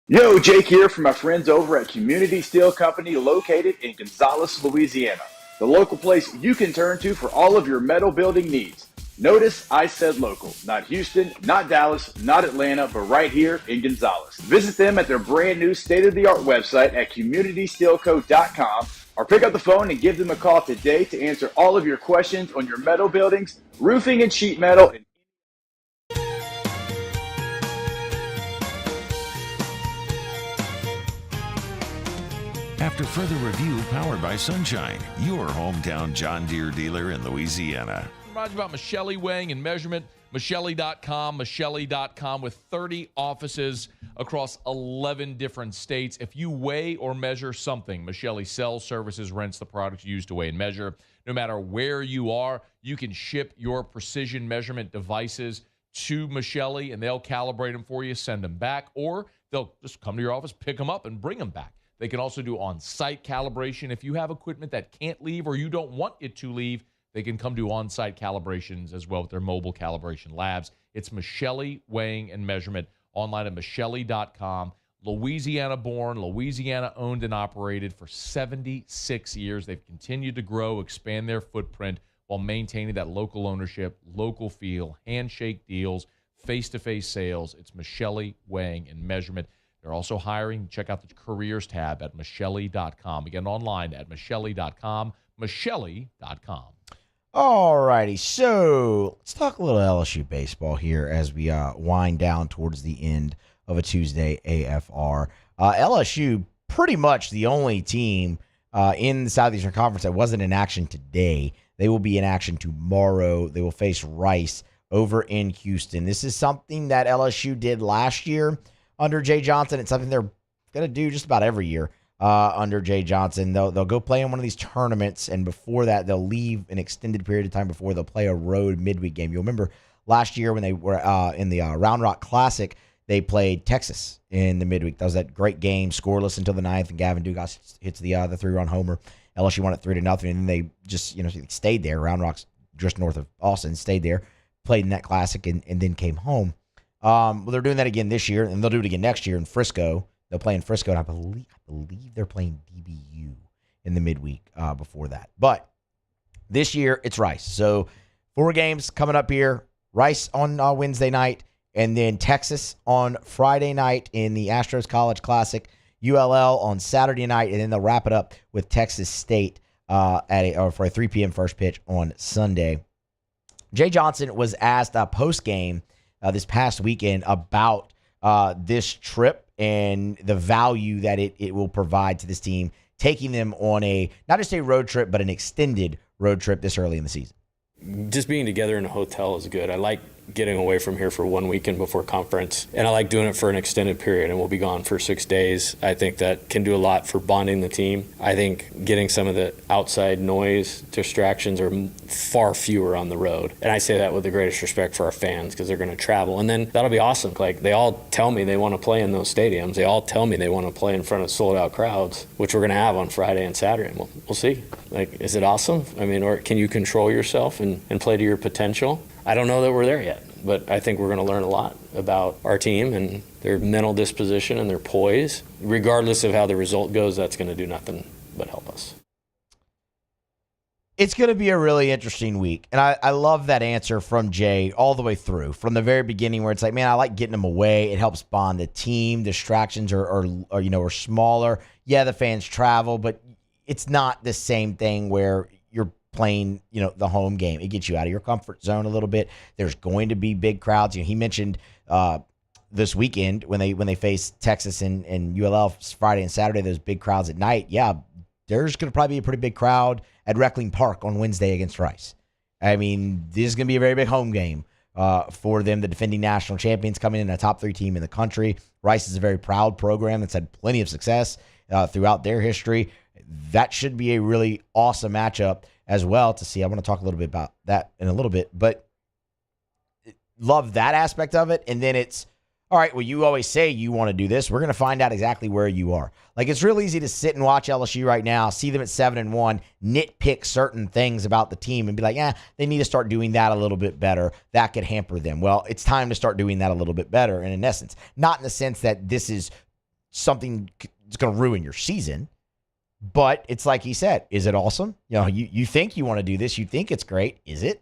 Yo, Jake here from my friends over at Community Steel Company located in Gonzales, Louisiana. The local place you can turn to for all of your metal building needs. Notice I said local, not Houston, not Dallas, not Atlanta, but right here in Gonzales. Visit them at their brand new state-of-the-art website at communitysteelco.com or pick up the phone and give them a call today to answer all of your questions on your metal buildings, roofing and sheet metal. After further review, powered by Sunshine, your hometown John Deere dealer in Louisiana. Remind you about Michelli Weighing and Measurement, Michelli.com with 30 offices across 11 different states. If you weigh or measure something, Michelli sells, services, rents the products used to weigh and measure. No matter where you are, you can ship your precision measurement devices to Michelli, and they'll calibrate them for you, send them back, or they'll just come to your office, pick them up, and bring them back. They can also do on-site calibration. If you have equipment that can't leave or you don't want it to leave, they can come do on-site calibrations as well with their mobile calibration labs. It's Michelli Weighing and Measurement, online at Michelli.com. Louisiana-born, Louisiana-owned and operated for 76 years. They've continued to grow, expand their footprint while maintaining that local ownership, local feel, handshake deals, face-to-face sales. It's Michelli Weighing and Measurement. They're also hiring. Check out the careers tab at Michelli.com. Again, online at Michelli.com, Michelli.com. All righty, so let's talk a little LSU baseball here as we wind down towards the end of a Tuesday AFR. LSU, pretty much the only team in the Southeastern Conference that wasn't in action today. They will be in action tomorrow. They will face Rice over in Houston. This is something that LSU did last year under Jay Johnson. It's something they're going to do just about every year under Jay Johnson. They'll go play in one of these tournaments, and before that, they'll leave an extended period of time before they'll play a road midweek game. You'll remember last year when they were in the Round Rock Classic, they played Texas in the midweek. That was that great game, scoreless until the ninth, and Gavin Dugas hits the 3-run homer. LSU won it 3-0, and then they just stayed there. Round Rock's just north of Austin, stayed there, played in that Classic, and then came home. Well, they're doing that again this year, and they'll do it again next year in Frisco. They'll play in Frisco, and I believe they're playing DBU in the midweek before that. But this year, it's Rice. So 4 games coming up here. Rice on Wednesday night, and then Texas on Friday night in the Astros College Classic, ULL on Saturday night, and then they'll wrap it up with Texas State for a 3 p.m. first pitch on Sunday. Jay Johnson was asked post-game this past weekend about this trip and the value that it will provide to this team, taking them on not just a road trip, but an extended road trip this early in the season. Just being together in a hotel is good. I like getting away from here for 1 weekend before conference, and I like doing it for an extended period, and we'll be gone for 6 days. I think that can do a lot for bonding the team. I think getting some of the outside noise distractions are far fewer on the road, and I say that with the greatest respect for our fans because they're going to travel, and then that'll be awesome. Like, they all tell me they want to play in those stadiums. They all tell me they want to play in front of sold-out crowds, which we're going to have on Friday and Saturday, and we'll see. Like, is it awesome? I mean, or can you control yourself and play to your potential? I don't know that we're there yet, but I think we're going to learn a lot about our team and their mental disposition and their poise. Regardless of how the result goes, that's going to do nothing but help us. It's going to be a really interesting week, and I love that answer from Jay all the way through, from the very beginning where it's like, man, I like getting them away. It helps bond the team. Distractions are smaller. Yeah, the fans travel, but it's not the same thing where you're playing, the home game. It gets you out of your comfort zone a little bit. There's going to be big crowds. He mentioned this weekend when they face Texas and ULL Friday and Saturday, those big crowds at night. Yeah, there's going to probably be a pretty big crowd at Reckling Park on Wednesday against Rice. I mean, this is going to be a very big home game for them, the defending national champions coming in, a top 3 team in the country. Rice is a very proud program that's had plenty of success throughout their history. That should be a really awesome matchup as well to see. I want to talk a little bit about that in a little bit, but love that aspect of it. And then it's, all right, well, you always say you want to do this. We're going to find out exactly where you are. Like, it's real easy to sit and watch LSU right now, see them at 7-1, nitpick certain things about the team and be like, they need to start doing that a little bit better. That could hamper them. Well, it's time to start doing that a little bit better. And in essence, not in the sense that this is something that's going to ruin your season, but it's like he said, is it awesome? You think you want to do this. You think it's great. Is it?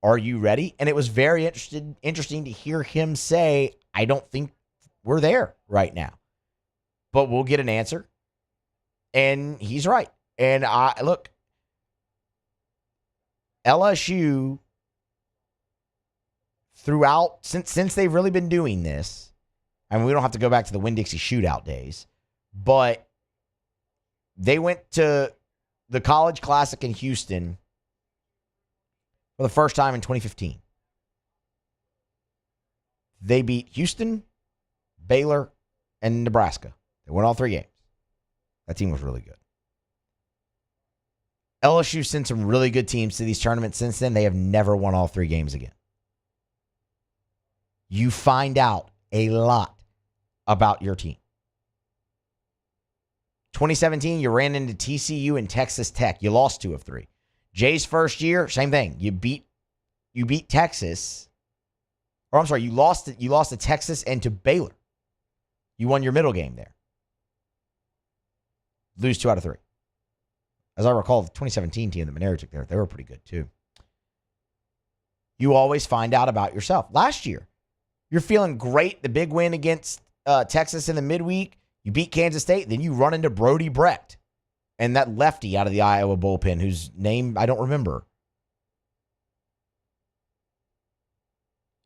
Are you ready? And it was very interesting to hear him say, I don't think we're there right now. But we'll get an answer. And he's right. And look, LSU throughout, since they've really been doing this, and we don't have to go back to the Winn-Dixie shootout days, but they went to the College Classic in Houston for the first time in 2015. They beat Houston, Baylor, and Nebraska. They won all 3 games. That team was really good. LSU sent some really good teams to these tournaments since then. They have never won all 3 games again. You find out a lot about your team. 2017, you ran into TCU and Texas Tech. You lost 2 of 3. Jay's first year, same thing. You beat Texas. Or I'm sorry, you lost to Texas and to Baylor. You won your middle game there. Lose 2 out of 3. As I recall, the 2017 team that Manero took there, they were pretty good too. You always find out about yourself. Last year, you're feeling great. The big win against Texas in the midweek. You beat Kansas State. Then you run into Brody Brecht and that lefty out of the Iowa bullpen whose name I don't remember.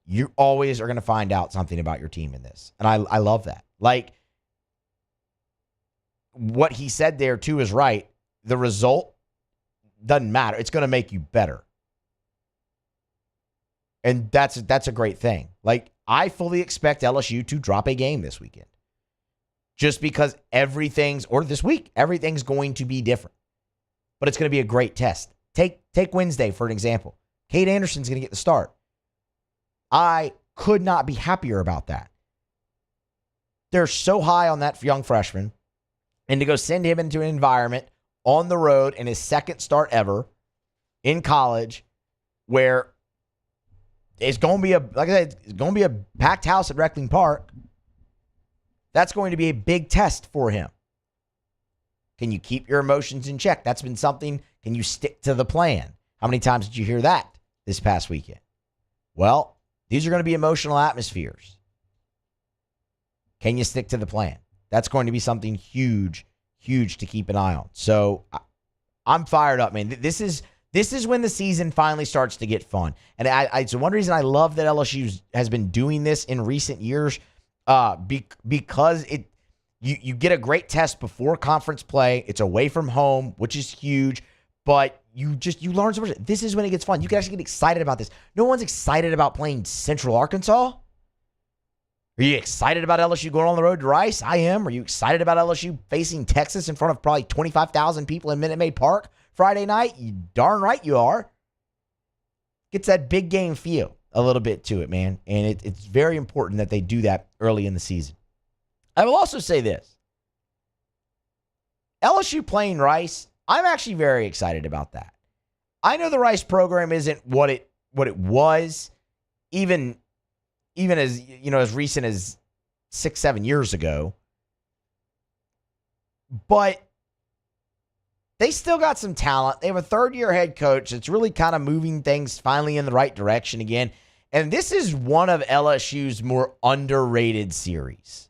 You always are going to find out something about your team in this. And I love that. Like, what he said there too is right. The result doesn't matter. It's going to make you better. And that's a great thing. Like, I fully expect LSU to drop a game this weekend. Just because this week, everything's going to be different. But it's going to be a great test. Take Wednesday, for an example. Cade Anderson's going to get the start. I could not be happier about that. They're so high on that young freshman. And to go send him into an environment on the road in his second start ever in college where it's going to be it's going to be a packed house at Reckling Park. That's going to be a big test for him. Can you keep your emotions in check? That's been something. Can you stick to the plan? How many times did you hear that this past weekend? Well, these are going to be emotional atmospheres. Can you stick to the plan? That's going to be something huge to keep an eye on. So I'm fired up, man. This is when the season finally starts to get fun. And it's one reason I love that LSU has been doing this in recent years, because you get a great test before conference play. It's away from home, which is huge, but you learn so much. This is when it gets fun. You can actually get excited about this. No one's excited about playing Central Arkansas. Are you excited about LSU going on the road to Rice? I am. Are you excited about LSU facing Texas in front of probably 25,000 people in Minute Maid Park Friday night? You darn right you are. Gets that big game feel a little bit to it, man. And it's very important that they do that early in the season. I will also say this. LSU playing Rice, I'm actually very excited about that. I know the Rice program isn't what it was, even as, as recent as 6-7 years ago. But they still got some talent. They have a third-year head coach that's really kind of moving things finally in the right direction again. And this is one of LSU's more underrated series.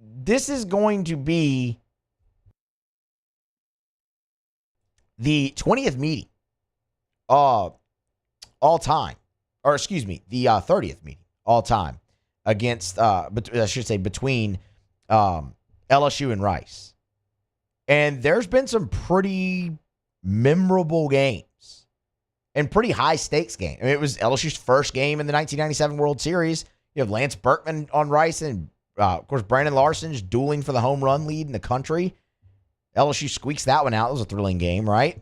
This is going to be the 20th meeting all time. Or excuse me, the 30th meeting all time against, I should say, between LSU and Rice. And there's been some pretty memorable games and pretty high stakes games. I mean, it was LSU's first game in the 1997 World Series. You have Lance Berkman on Rice and, of course, Brandon Larson's dueling for the home run lead in the country. LSU squeaks that one out. It was a thrilling game, right?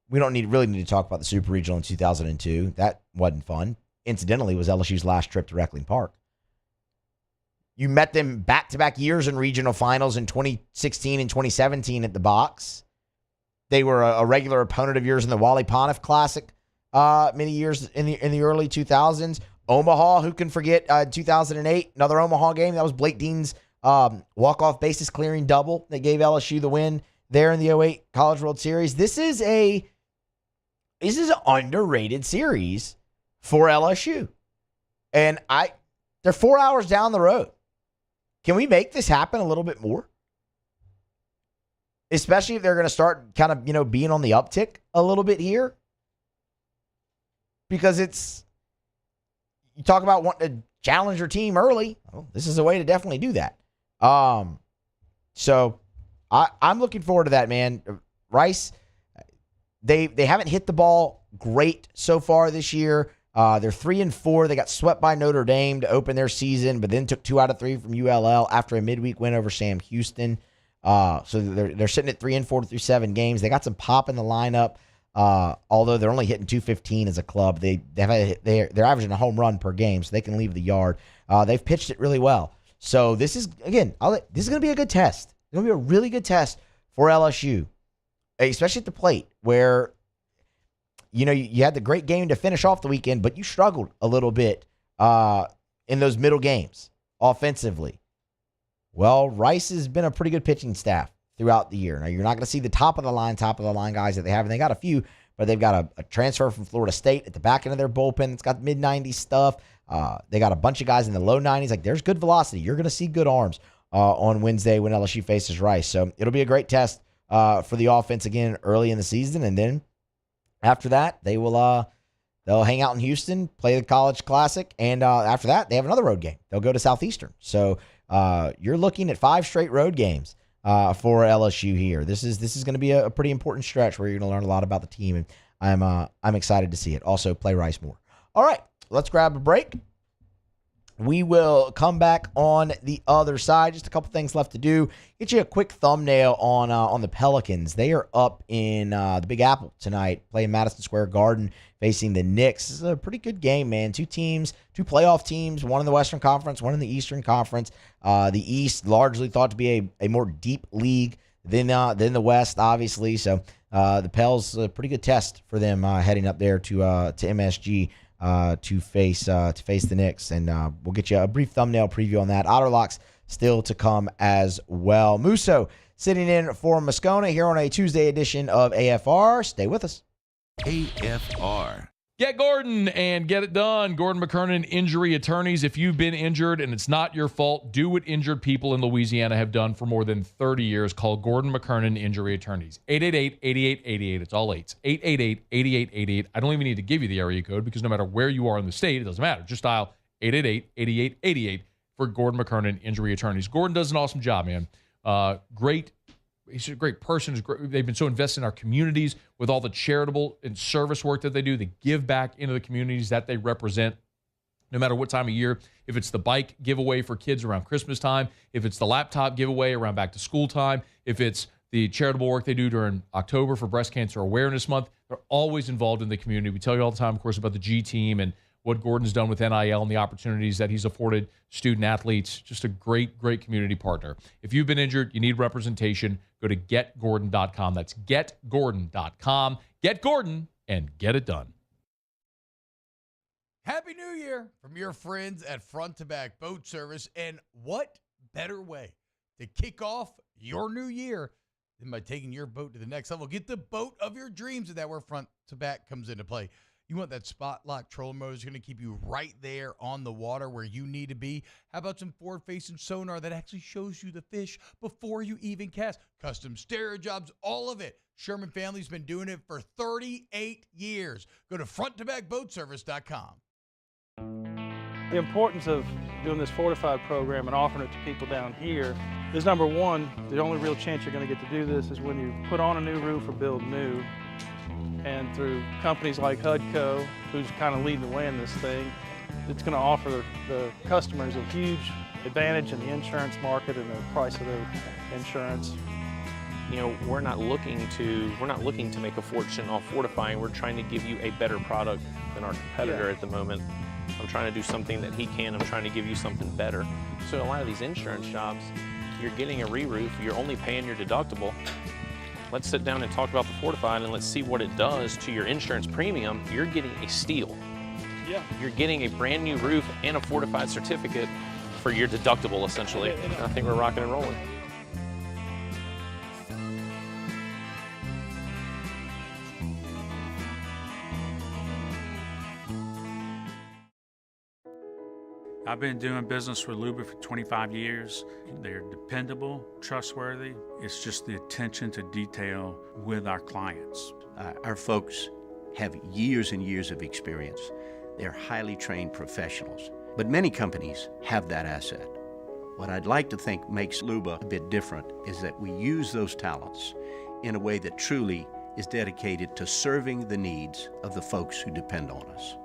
We don't really need to talk about the Super Regional in 2002. That wasn't fun. Incidentally, it was LSU's last trip to Reckling Park. You met them back-to-back years in regional finals in 2016 and 2017 at the Box. They were a regular opponent of yours in the Wally Pontiff Classic many years in the early 2000s. Omaha, who can forget 2008, another Omaha game. That was Blake Dean's walk-off bases clearing double that gave LSU the win there in the 08 College World Series. This is a this is an underrated series for LSU. And they're 4 hours down the road. Can we make this happen a little bit more? Especially if they're going to start kind of, being on the uptick a little bit here. Because you talk about wanting to challenge your team early. Well, this is a way to definitely do that. So I'm looking forward to that, man. Rice, they haven't hit the ball great so far this year. They're 3-4. They got swept by Notre Dame to open their season, but then took 2 out of 3 from ULL after a midweek win over Sam Houston. So they're sitting at 3-4 through 7 games. They got some pop in the lineup. Although they're only hitting 215 as a club, they're averaging a home run per game, so they can leave the yard. They've pitched it really well. So this is going to be a good test. It's going to be a really good test for LSU, especially at the plate, where you had the great game to finish off the weekend, but you struggled a little bit in those middle games offensively. Well, Rice has been a pretty good pitching staff throughout the year. Now, you're not going to see the top of the line guys that they have, and they got a few, but they've got a transfer from Florida State at the back end of their bullpen that's got mid-90s stuff. They got a bunch of guys in the low 90s. Like, there's good velocity. You're going to see good arms on Wednesday when LSU faces Rice. So it'll be a great test for the offense again early in the season, and then after that, they'll hang out in Houston, play the College Classic, and after that, they have another road game. They'll go to Southeastern. So you're looking at 5 straight road games for LSU here. This is going to be a pretty important stretch where you're going to learn a lot about the team, and I'm excited to see it. Also, play Rice more. All right, let's grab a break. We will come back on the other side. Just a couple things left to do. Get you a quick thumbnail on the Pelicans. They are up in the Big Apple tonight, playing Madison Square Garden, facing the Knicks. This is a pretty good game, man. 2 playoff teams, one in the Western Conference, one in the Eastern Conference. The East largely thought to be a more deep league than the West, obviously. So the Pels, a pretty good test for them heading up there to MSG. To face the Knicks, and we'll get you a brief thumbnail preview on that. Otter Locks still to come as well. Musso sitting in for Moscona here on a Tuesday edition of AFR. Stay with us. AFR. Get Gordon and get it done. Gordon McKernan Injury Attorneys. If you've been injured and it's not your fault, do what injured people in Louisiana have done for more than 30 years. Call Gordon McKernan Injury Attorneys. 888-8888. It's all 8s. 888-8888. I don't even need to give you the area code because no matter where you are in the state, it doesn't matter. Just dial 888-8888 for Gordon McKernan Injury Attorneys. Gordon does an awesome job, man. He's a great person. They've been so invested in our communities with all the charitable and service work that they do. They give back into the communities that they represent, no matter what time of year. If it's the bike giveaway for kids around Christmas time, if it's the laptop giveaway around back to school time, if it's the charitable work they do during October for Breast Cancer Awareness Month, they're always involved in the community. We tell you all the time, of course, about the G team and what Gordon's done with NIL and the opportunities that he's afforded student athletes. Just a great, great community partner. If you've been injured, you need representation, go to getgordon.com. That's getgordon.com. Get Gordon and get it done. Happy New Year from your friends at Front to Back Boat Service. And what better way to kick off your new year than by taking your boat to the next level? Get the boat of your dreams, and that's where Front to Back comes into play. You want that spot lock trolling motor that's going to keep you right there on the water where you need to be. How about some forward-facing sonar that actually shows you the fish before you even cast? Custom stereo jobs, all of it. Sherman family's been doing it for 38 years. Go to fronttobackboatservice.com. The importance of doing this fortified program and offering it to people down here is, number one, the only real chance you're going to get to do this is when you put on a new roof or build new. And through companies like HUDCO, who's kind of leading the way in this thing, it's going to offer the customers a huge advantage in the insurance market and the price of their insurance. You know, we're not looking to make a fortune off fortifying. We're trying to give you a better product than our competitor at the moment. I'm trying to do something that he can. I'm trying to give you something better. So a lot of these insurance jobs, you're getting a re-roof, you're only paying your deductible. Let's sit down and talk about the fortified and let's see what it does to your insurance premium. You're getting a steal. Yeah. You're getting a brand new roof and a fortified certificate for your deductible, essentially. I think we're rocking and rolling. I've been doing business with Luba for 25 years. They're dependable, trustworthy. It's just the attention to detail with our clients. Our folks have years and years of experience. They're highly trained professionals. But many companies have that asset. What I'd like to think makes Luba a bit different is that we use those talents in a way that truly is dedicated to serving the needs of the folks who depend on us.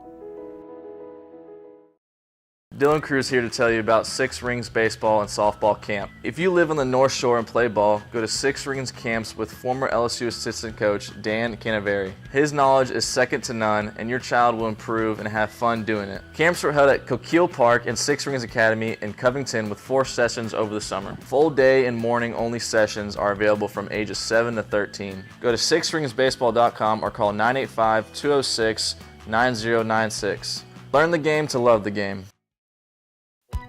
Dylan Cruz here to tell you about Six Rings Baseball and Softball Camp. If you live on the North Shore and play ball, go to Six Rings Camps with former LSU assistant coach Dan Canaveri. His knowledge is second to none, and your child will improve and have fun doing it. Camps were held at Coquille Park and Six Rings Academy in Covington with 4 sessions over the summer. Full day and morning only sessions are available from ages 7 to 13. Go to sixringsbaseball.com or call 985-206-9096. Learn the game to love the game.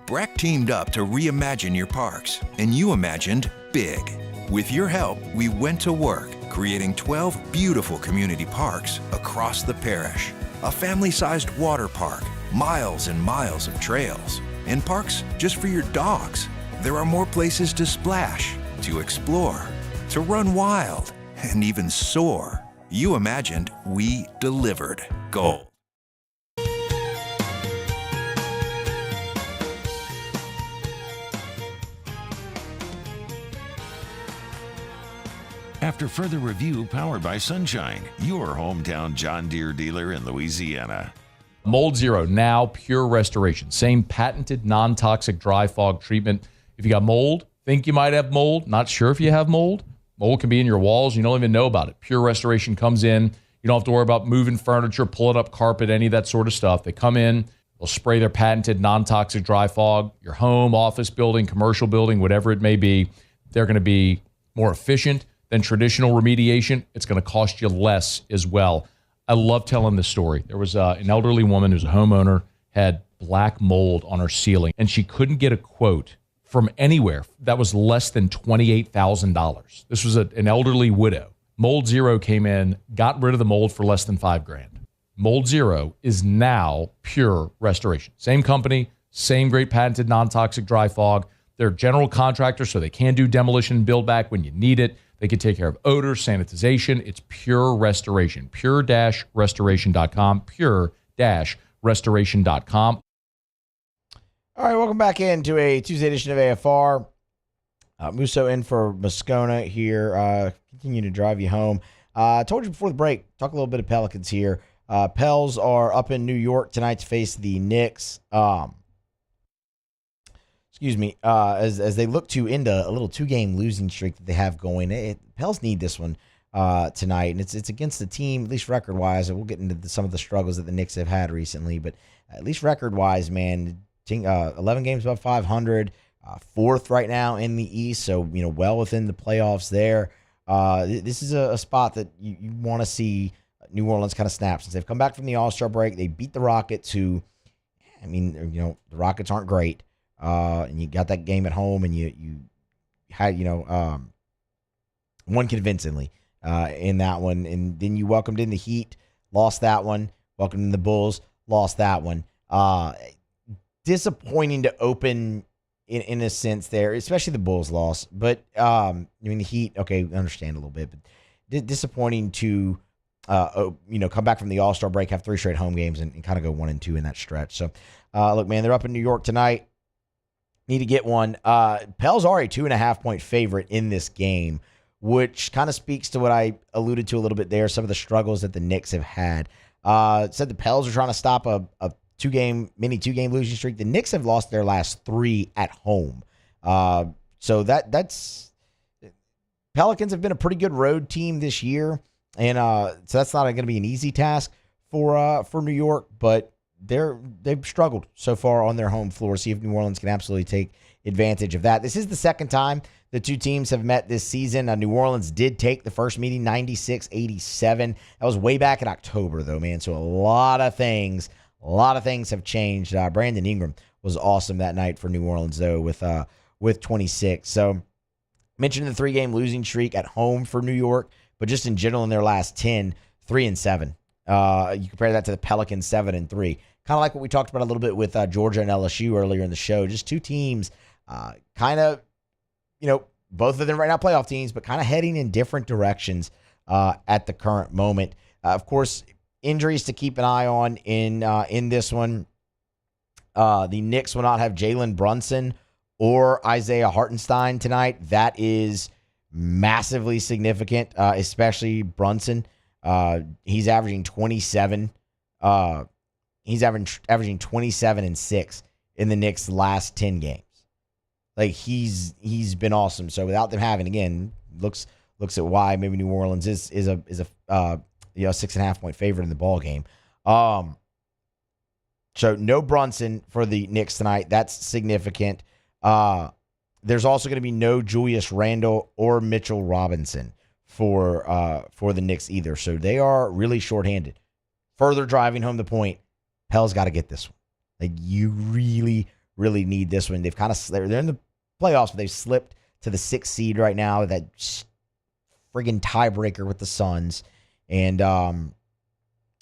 Breck teamed up to reimagine your parks, and you imagined big. With your help, we went to work, creating 12 beautiful community parks across the parish. A family-sized water park, miles and miles of trails, and parks just for your dogs. There are more places to splash, to explore, to run wild, and even soar. You imagined, we delivered. Gold. After further review, powered by Sunshine, your hometown John Deere dealer in Louisiana. Mold Zero, now pure restoration. Same patented non-toxic dry fog treatment. If you got mold, think you might have mold, not sure if you have mold, mold can be in your walls. You don't even know about it. Pure Restoration comes in. You don't have to worry about moving furniture, pulling up carpet, any of that sort of stuff. They come in, they'll spray their patented non-toxic dry fog. Your home, office building, commercial building, whatever it may be, they're going to be more efficient than traditional remediation. It's going to cost you less as well. I love telling this story. There was an elderly woman who's a homeowner, had black mold on her ceiling, and she couldn't get a quote from anywhere that was less than $28,000. This was an elderly widow. Mold Zero came in, got rid of the mold for less than $5,000. Mold Zero is now pure restoration. Same company, same great patented non-toxic dry fog. They're general contractors, so they can do demolition and build back when you need it. They can take care of odor, sanitization. It's pure restoration. Pure-restoration.com. Pure-restoration.com. All right, welcome back into a Tuesday edition of AFR. Musso in for Moscona here. Continue to drive you home. I told you before the break, talk a little bit of Pelicans here. Pels are up in New York tonight to face the Knicks. As they look to end a little 2-game losing streak that they have going. Pels need this one tonight, and it's against the team, at least record-wise, and we'll get into some of the struggles that the Knicks have had recently, but at least record-wise, man, 11 games above 500, fourth right now in the East, so well within the playoffs there. This is a spot that you want to see New Orleans kind of snap. Since they've come back from the All-Star break, they beat the Rockets, who, the Rockets aren't great. And you got that game at home, and you had won convincingly in that one, and then you welcomed in the Heat, lost that one. Welcomed in the Bulls, lost that one. Disappointing to open in a sense there, especially the Bulls loss. But the Heat, okay, understand a little bit, but disappointing to come back from the All-Star break, have 3 straight home games, and kind of go 1-2 in that stretch. So look, man, they're up in New York tonight. Need to get one. Pels are a 2.5-point favorite in this game, which kind of speaks to what I alluded to a little bit there, some of the struggles that the Knicks have had. Said the Pels are trying to stop a 2-game losing streak. The Knicks have lost their last 3 at home. So that's Pelicans have been a pretty good road team this year, and so that's not going to be an easy task for New York, but they've struggled so far on their home floor. See if New Orleans can absolutely take advantage of that. This is the second time the two teams have met this season. New Orleans did take the first meeting 96-87. That was way back in October, though, man. So a lot of things have changed. Brandon Ingram was awesome that night for New Orleans, though, with 26. So mentioned the 3-game losing streak at home for New York, but just in general in their last 10, 3-7. You compare that to the Pelicans 7-3. Kind of like what we talked about a little bit with Georgia and LSU earlier in the show. Just two teams kind of, both of them right now playoff teams, but kind of heading in different directions at the current moment. Of course, injuries to keep an eye on in this one. The Knicks will not have Jalen Brunson or Isaiah Hartenstein tonight. That is massively significant, especially Brunson. He's averaging 27. He's averaging 27 and 6 in the Knicks' last 10 games. Like he's been awesome. So without them having, again, looks at why maybe New Orleans is a 6.5 point favorite in the ball game. So no Brunson for the Knicks tonight. That's significant. There's also going to be no Julius Randle or Mitchell Robinson for the Knicks either. So they are really shorthanded. Further driving home the point, Pel's got to get this one. Like you really, really need this one. They've kind of they're in the playoffs, but they've slipped to the 6th seed right now. That friggin' tiebreaker with the Suns, and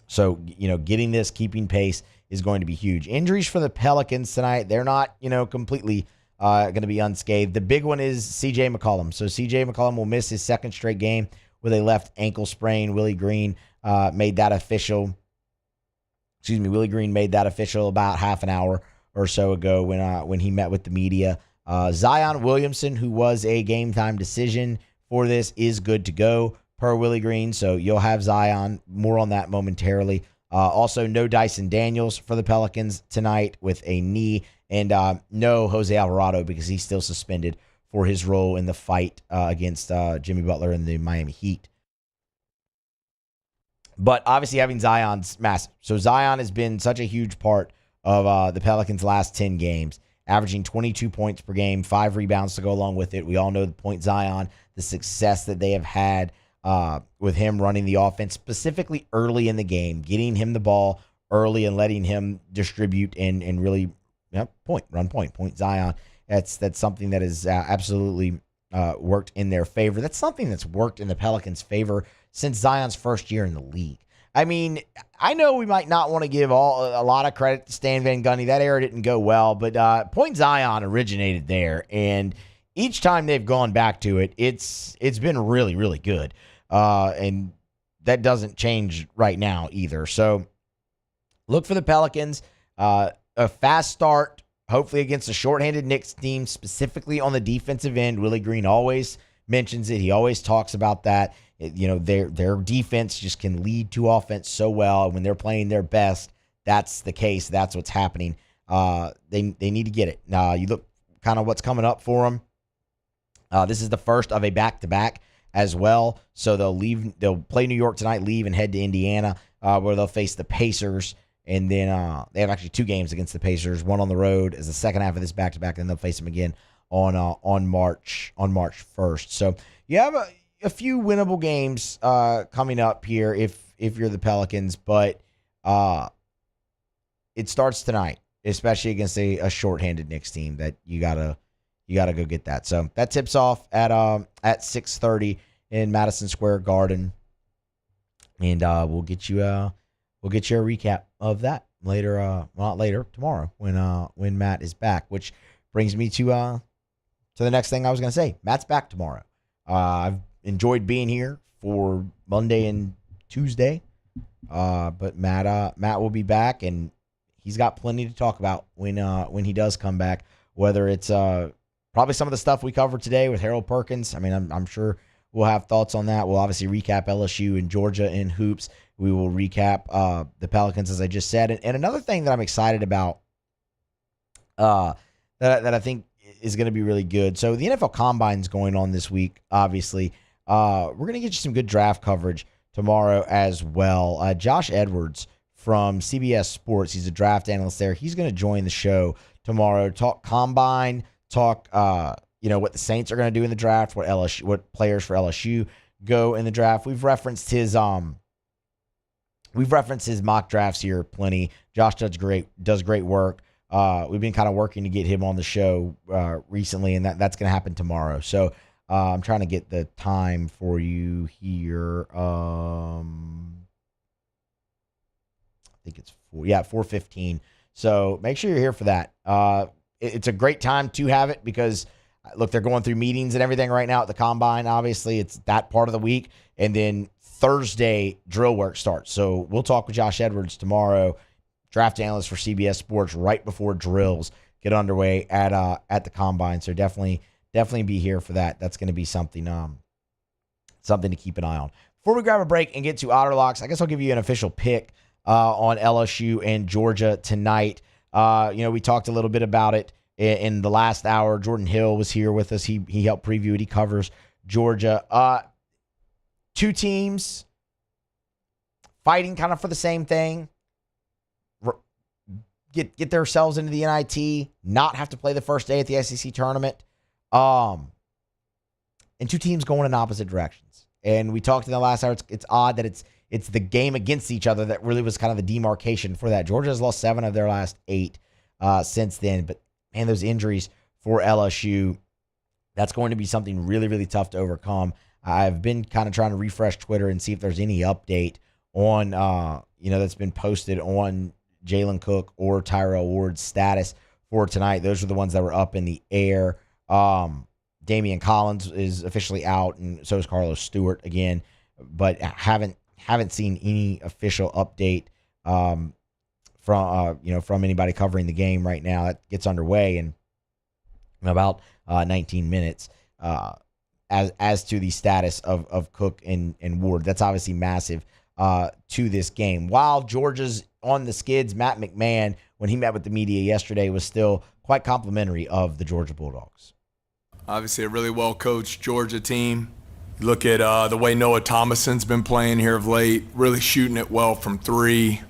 so getting this, keeping pace is going to be huge. Injuries for the Pelicans tonight. They're not completely going to be unscathed. The big one is C.J. McCollum. So C.J. McCollum will miss his 2nd straight game with a left ankle sprain. Willie Green made that official. Willie Green made that official about half an hour or so ago when he met with the media. Zion Williamson, who was a game time decision for this, is good to go per Willie Green. So you'll have Zion. More on that momentarily. Also, no Dyson Daniels for the Pelicans tonight with a knee, and no Jose Alvarado because he's still suspended for his role in the fight against Jimmy Butler and the Miami Heat. But obviously having Zion's massive. So Zion has been such a huge part of the Pelicans' last 10 games, averaging 22 points per game, 5 rebounds to go along with it. We all know the point Zion, the success that they have had with him running the offense, specifically early in the game, getting him the ball early and letting him distribute and really run point Zion. That's something that has absolutely worked in their favor. That's something that's worked in the Pelicans' favor since Zion's first year in the league. I mean, I know we might not want to give a lot of credit to Stan Van Gundy. That era didn't go well, but Point Zion originated there, and each time they've gone back to it, it's been really, really good. And that doesn't change right now either. So look for the Pelicans. A fast start, hopefully against a shorthanded Knicks team, specifically on the defensive end. Willie Green always mentions it. He always talks about that. Their defense just can lead to offense so well. When they're playing their best, that's the case. That's what's happening. They need to get it. You look kind of what's coming up for them. This is the first of a back-to-back as well. So they'll play New York tonight, leave and head to Indiana, where they'll face the Pacers. And then they have actually 2 games against the Pacers, one on the road as the second half of this back-to-back, and they'll face them again on March 1st. So you have a few winnable games coming up here if you're the Pelicans, but it starts tonight, especially against a shorthanded Knicks team that you gotta go get that. So that tips off at 6:30 in Madison Square Garden, and we'll get you a recap of that later. Well, not later, tomorrow when Matt is back. Which brings me to the next thing I was gonna say. Matt's back tomorrow. I've enjoyed being here for Monday and Tuesday, but Matt will be back, and he's got plenty to talk about when he does come back. Whether it's probably some of the stuff we covered today with Harold Perkins. I mean, I'm sure we'll have thoughts on that. We'll obviously recap LSU and Georgia in hoops. We will recap the Pelicans, as I just said. And another thing that I'm excited about that I think is going to be really good. So the NFL Combine's going on this week, obviously. We're going to get you some good draft coverage tomorrow as well. Josh Edwards from CBS Sports, he's a draft analyst there. He's going to join the show tomorrow, talk Combine, talk what the Saints are going to do in the draft, what players for LSU go in the draft. We've referenced his mock drafts here plenty. Josh does great work. We've been kind of working to get him on the show recently, and that's going to happen tomorrow. So I'm trying to get the time for you here. think it's 4:15. So make sure you're here for that. It's a great time to have it because, look, they're going through meetings and everything right now at the Combine. Obviously, it's that part of the week. And then Thursday, drill work starts. So we'll talk with Josh Edwards tomorrow, draft analyst for CBS Sports, right before drills get underway at the Combine. So definitely be here for that. That's going to be something to keep an eye on. Before we grab a break and get to Otter Locks, I guess I'll give you an official pick on LSU and Georgia tonight. We talked a little bit about it in the last hour. Jordan Hill was here with us. He helped preview it. He covers Georgia. Two teams fighting kind of for the same thing. Get themselves into the NIT, not have to play the first day at the SEC tournament. And two teams going in opposite directions. And we talked in the last hour, it's odd that it's the game against each other that really was kind of the demarcation for that. Georgia has lost 7 of their last 8 since then. But, man, those injuries for LSU, that's going to be something really, really tough to overcome. I've been kind of trying to refresh Twitter and see if there's any update on, that's been posted on Jalen Cook or Tyrell Ward's status for tonight. Those are the ones that were up in the air. Damian Collins is officially out, and so is Carlos Stewart again, but haven't seen any official update from anybody covering the game right now. That gets underway in about 19 minutes. As to the status of Cook and Ward, that's obviously massive to this game. While Georgia's on the skids, Matt McMahon, when he met with the media yesterday, was still quite complimentary of the Georgia Bulldogs. Obviously a really well-coached Georgia team. You look at the way Noah Thomason's been playing here of late, really shooting it well from 3,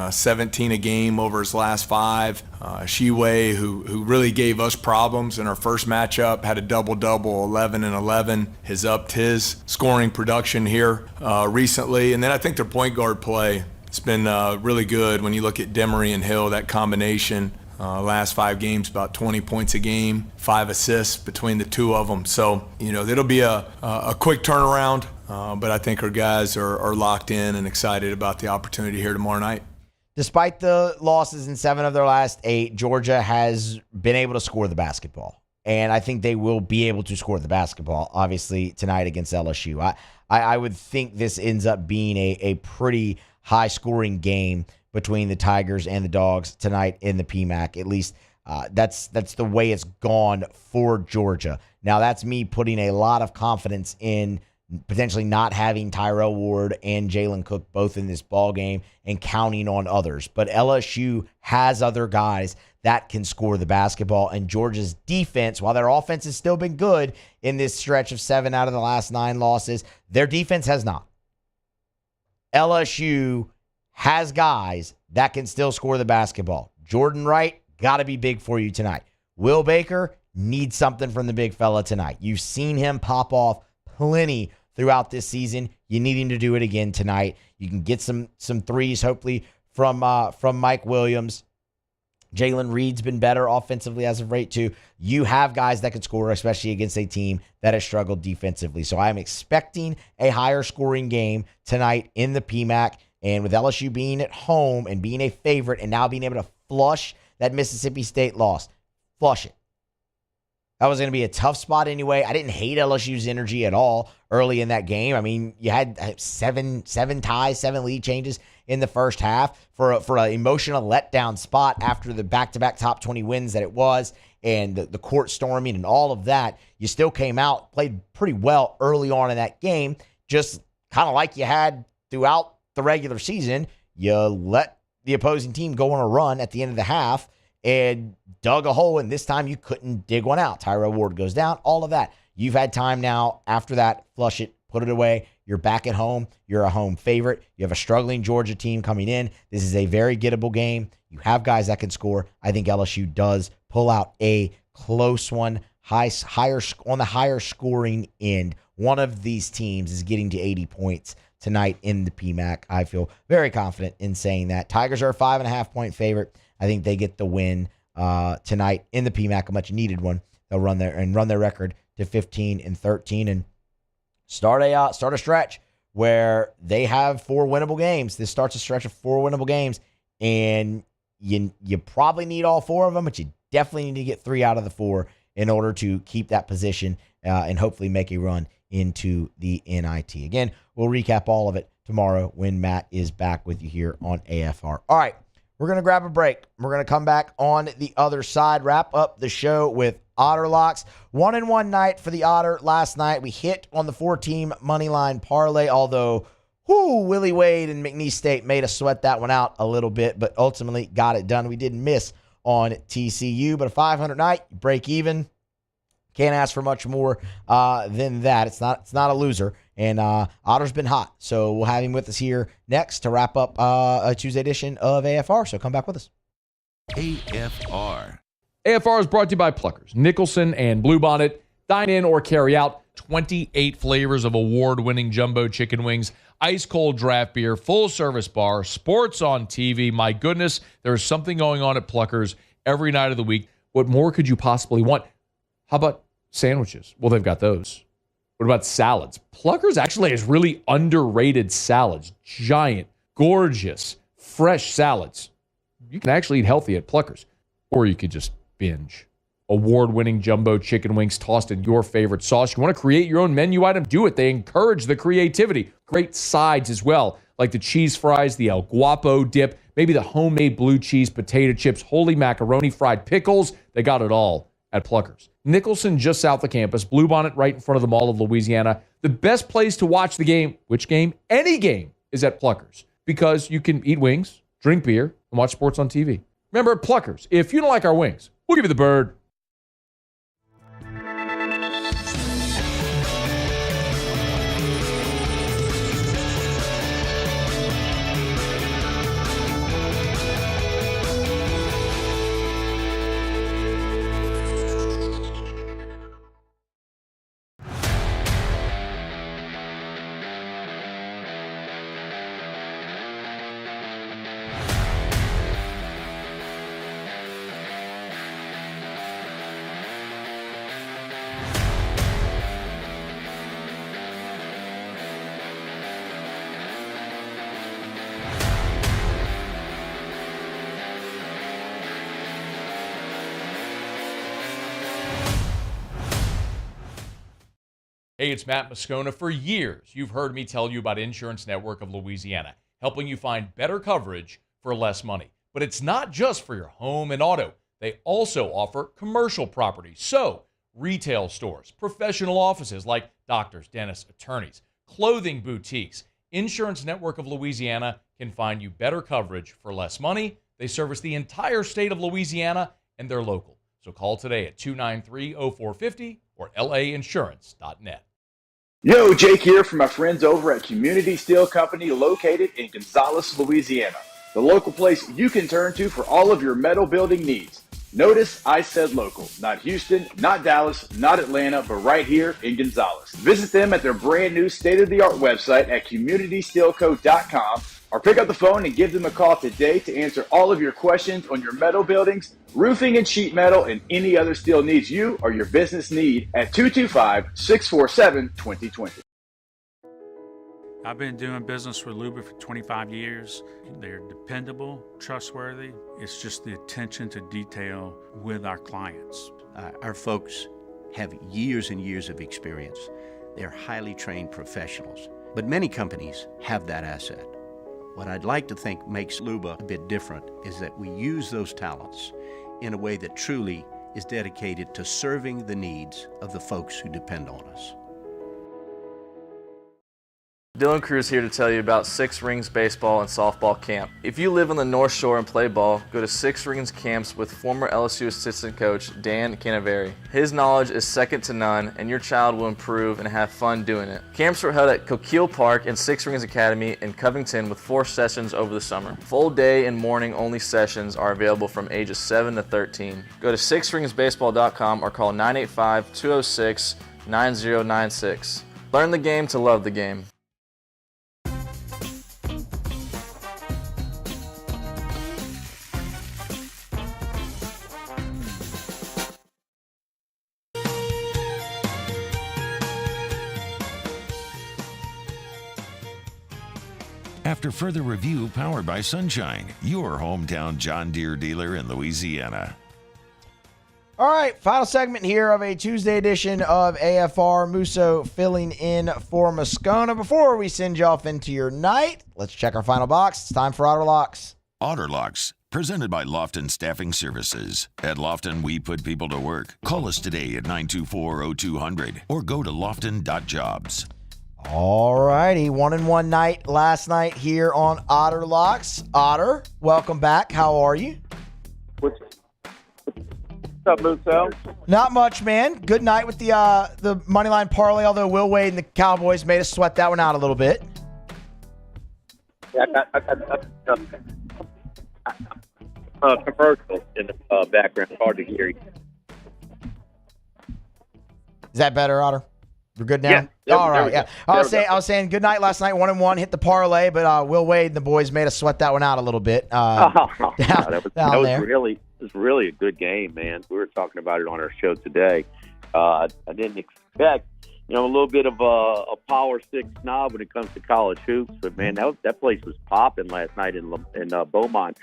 17 a game over his last 5. Shea, who really gave us problems in our first matchup, had a double-double, 11 and 11, has upped his scoring production here recently. And then I think their point guard play, it's been really good when you look at Demery and Hill, that combination. Last 5 games, about 20 points a game, 5 assists between the two of them. So, it'll be a quick turnaround, but I think our guys are locked in and excited about the opportunity here tomorrow night. Despite the losses in 7 of their last 8, Georgia has been able to score the basketball. And I think they will be able to score the basketball, obviously, tonight against LSU. I would think this ends up being a pretty high-scoring game between the Tigers and the Dogs tonight in the PMAC. At least that's the way it's gone for Georgia. Now, that's me putting a lot of confidence in potentially not having Tyrell Ward and Jalen Cook both in this ball game and counting on others. But LSU has other guys that can score the basketball, and Georgia's defense, while their offense has still been good in this stretch of 7 out of the last 9 losses, their defense has not. LSU has guys that can still score the basketball. Jordan Wright, got to be big for you tonight. Will Baker needs something from the big fella tonight. You've seen him pop off plenty throughout this season. You need him to do it again tonight. You can get some threes, hopefully, from Mike Williams. Jalen Reed's been better offensively as of late, too. You have guys that can score, especially against a team that has struggled defensively. So I'm expecting a higher scoring game tonight in the PMAC. And with LSU being at home and being a favorite and now being able to flush that Mississippi State loss, flush it. That was going to be a tough spot anyway. I didn't hate LSU's energy at all early in that game. I mean, you had seven ties, 7 lead changes in the first half for an emotional letdown spot after the back-to-back top 20 wins that it was and the court storming and all of that. You still came out, played pretty well early on in that game, just kind of like you had throughout the regular season. You let the opposing team go on a run at the end of the half and dug a hole, and this time you couldn't dig one out. Tyrell Ward goes down, all of that. You've had time now after that, flush it, put it away. You're back at home. You're a home favorite. You have a struggling Georgia team coming in. This is a very gettable game. You have guys that can score. I think LSU does pull out a close one, higher on the higher scoring end. One of these teams is getting to 80 points tonight in the PMAC. I feel very confident in saying that. Tigers are a 5.5-point favorite. I think they get the win tonight in the PMAC, a much needed one. They'll run their record to 15-13 and start a stretch where they have 4 winnable games. This starts a stretch of 4 winnable games and you probably need all 4 of them, but you definitely need to get 3 out of the 4 in order to keep that position and hopefully make a run into the NIT. Again, we'll recap all of it tomorrow when Matt is back with you here on AFR. All right, we're going to grab a break. We're going to come back on the other side, wrap up the show with Otter Locks. 1-1 night for the Otter last night. We hit on the 4-team money line parlay, although Willie Wade and McNeese State made us sweat that one out a little bit, but ultimately got it done. We didn't miss on TCU, but a 500 night, you break even. Can't ask for much more than that. It's not a loser. And Otter's been hot. So we'll have him with us here next to wrap up a Tuesday edition of AFR. So come back with us. AFR. AFR is brought to you by Pluckers, Nicholson, and Bluebonnet. Dine in or carry out 28 flavors of award-winning jumbo chicken wings, ice-cold draft beer, full-service bar, sports on TV. My goodness, there's something going on at Pluckers every night of the week. What more could you possibly want? How about sandwiches? Well, they've got those. What about salads? Pluckers actually has really underrated salads. Giant, gorgeous, fresh salads. You can actually eat healthy at Pluckers. Or you could just binge. Award-winning jumbo chicken wings tossed in your favorite sauce. You want to create your own menu item? Do it. They encourage the creativity. Great sides as well, like the cheese fries, the El Guapo dip, maybe the homemade blue cheese potato chips, holy macaroni, fried pickles. They got it all at Pluckers. Nicholson, just south of campus. Bluebonnet, right in front of the Mall of Louisiana. The best place to watch the game, which game? Any game, is at Pluckers, because you can eat wings, drink beer, and watch sports on TV. Remember, at Pluckers, if you don't like our wings, we'll give you the bird. Hey, it's Matt Moscona. For years, you've heard me tell you about Insurance Network of Louisiana, helping you find better coverage for less money. But it's not just for your home and auto. They also offer commercial property. So, retail stores, professional offices like doctors, dentists, attorneys, clothing boutiques. Insurance Network of Louisiana can find you better coverage for less money. They service the entire state of Louisiana, and they're local. So call today at 293-0450 or lainsurance.net. Yo, Jake here from my friends over at Community Steel Company located in Gonzales, Louisiana. The local place you can turn to for all of your metal building needs. Notice I said local, not Houston, not Dallas, not Atlanta, but right here in Gonzales. Visit them at their brand new state-of-the-art website at communitysteelco.com or pick up the phone and give them a call today to answer all of your questions on your metal buildings, roofing and sheet metal, and any other steel needs you or your business need at 225-647-2020. I've been doing business with Luba for 25 years. They're dependable, trustworthy. It's just the attention to detail with our clients. Our folks have years and years of experience. They're highly trained professionals, but many companies have that asset. What I'd like to think makes Luba a bit different is that we use those talents in a way that truly is dedicated to serving the needs of the folks who depend on us. Dylan Cruz here to tell you about Six Rings Baseball and Softball Camp. If you live on the North Shore and play ball, go to Six Rings Camps with former LSU assistant coach Dan Canaveri. His knowledge is second to none, and your child will improve and have fun doing it. Camps were held at Coquille Park and Six Rings Academy in Covington with 4 sessions over the summer. Full day and morning only sessions are available from ages 7 to 13. Go to sixringsbaseball.com or call 985-206-9096. Learn the game to love the game. After further review, powered by Sunshine, your hometown John Deere dealer in Louisiana. All right, final segment here of a Tuesday edition of AFR. Musso filling in for Moscona. Before we send you off into your night, let's check our final box. It's time for Otter Locks. Otter Locks, presented by Lofton Staffing Services. At Lofton, we put people to work. Call us today at 924-0200 or go to lofton.jobs. All righty, 1-1 night last night here on Otter Locks. Otter, welcome back. How are you? What's up, Musso? Not much, man. Good night with the money line parlay, although Will Wade and the Cowboys made us sweat that one out a little bit. Yeah, commercial in the background. It's hard to hear you. Is that better, Otter? We're good now? Yeah. All right, yeah. I was saying good night last night, 1-1, hit the parlay, but Will Wade and the boys made us sweat that one out a little bit. That was really a good game, man. We were talking about it on our show today. I didn't expect, a little bit of a Power 6 snob when it comes to college hoops, but man, that place was popping last night in Beaumont.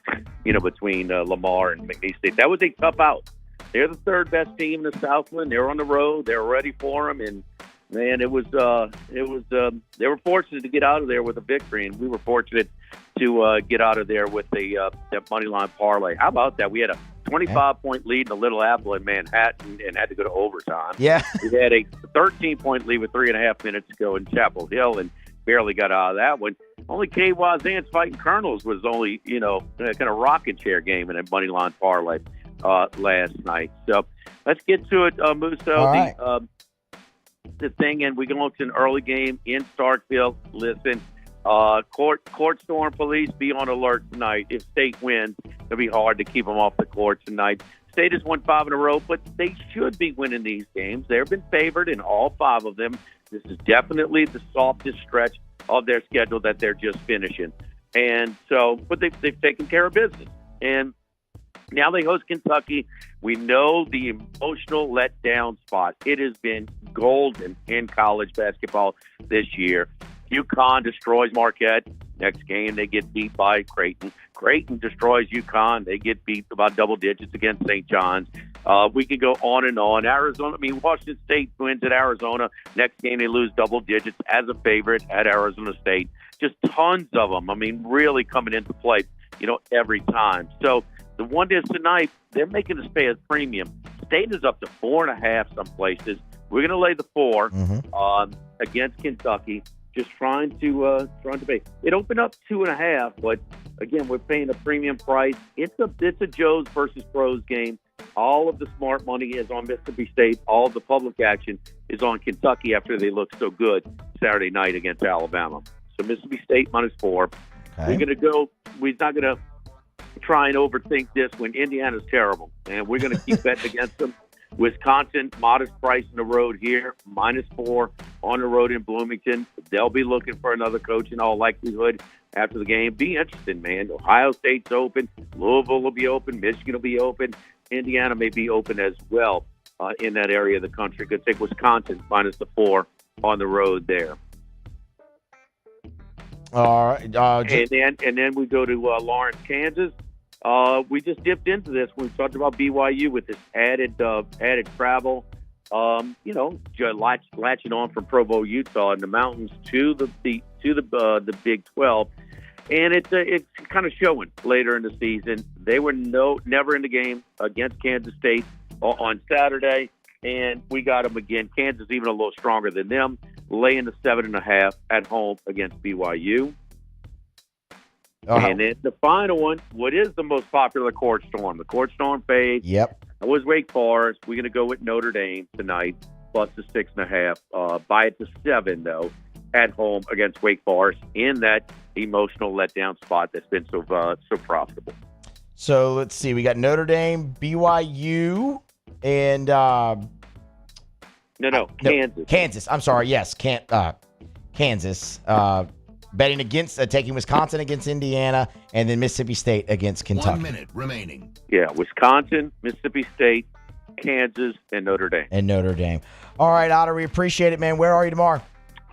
Between Lamar and McNeese State. That was a tough out. They're the third best team in the Southland. They're on the road. They're ready for them, and man, they were fortunate to get out of there with a victory, and we were fortunate to get out of there with that money line parlay. How about that? We had a 25-point lead in the Little Apple in Manhattan and had to go to overtime. Yeah. We had a 13-point lead with 3.5 minutes to go in Chapel Hill and barely got out of that one. Only K. Wazan's Fighting Colonels was only, kind of rocking chair game in a money line parlay last night. So let's get to it, Musso. All right. The thing, and we go to an early game in Starkville. Listen, court storm police, be on alert tonight. If State wins, it'll be hard to keep them off the court tonight. State has won 5 in a row, but they should be winning these games. They've been favored in all 5 of them. This is definitely the softest stretch of their schedule that they're just finishing. And so, but they've taken care of business. And now they host Kentucky. We know the emotional letdown spot. It has been golden in college basketball this year. UConn destroys Marquette. Next game, they get beat by Creighton. Creighton destroys UConn. They get beat about double digits against St. John's. We could go on and on. Washington State wins at Arizona. Next game, they lose double digits as a favorite at Arizona State. Just tons of them. Really coming into play, every time. So the one is tonight, they're making us pay a premium. State is up to 4.5 some places. We're going to lay the 4 against Kentucky. Just trying to pay. It opened up 2.5, but again, we're paying a premium price. It's a Joe's versus pros game. All of the smart money is on Mississippi State. All of the public action is on Kentucky after they look so good Saturday night against Alabama. So Mississippi State -4. Okay. We're going to go. We're not going to try and overthink this when Indiana's terrible, and we're going to keep betting against them. Wisconsin, modest price in the road here, -4 on the road in Bloomington. They'll be looking for another coach in all likelihood after the game. Be interesting, man. Ohio State's open. Louisville will be open. Michigan will be open. Indiana may be open as well in that area of the country. Could take Wisconsin -4 on the road there. All right. And then we go to Lawrence, Kansas. We just dipped into this when we talked about BYU with this added travel. Latching on from Provo, Utah, in the mountains to the Big 12, and it's kind of showing later in the season. They were never in the game against Kansas State on Saturday, and we got them again. Kansas even a little stronger than them, laying the 7.5 at home against BYU. And then the final one, what is the most popular court storm? The court storm fade. Yep. It was Wake Forest. We're going to go with Notre Dame tonight, plus the 6.5. Buy it to 7, though, at home against Wake Forest in that emotional letdown spot that's been so profitable. So let's see. We got Notre Dame, BYU, and Kansas. Kansas. I'm sorry. Yes, Kansas. Betting against taking Wisconsin against Indiana, and then Mississippi State against Kentucky. 1 minute remaining. Yeah, Wisconsin, Mississippi State, Kansas, and Notre Dame. All right, Otter, we appreciate it, man. Where are you tomorrow?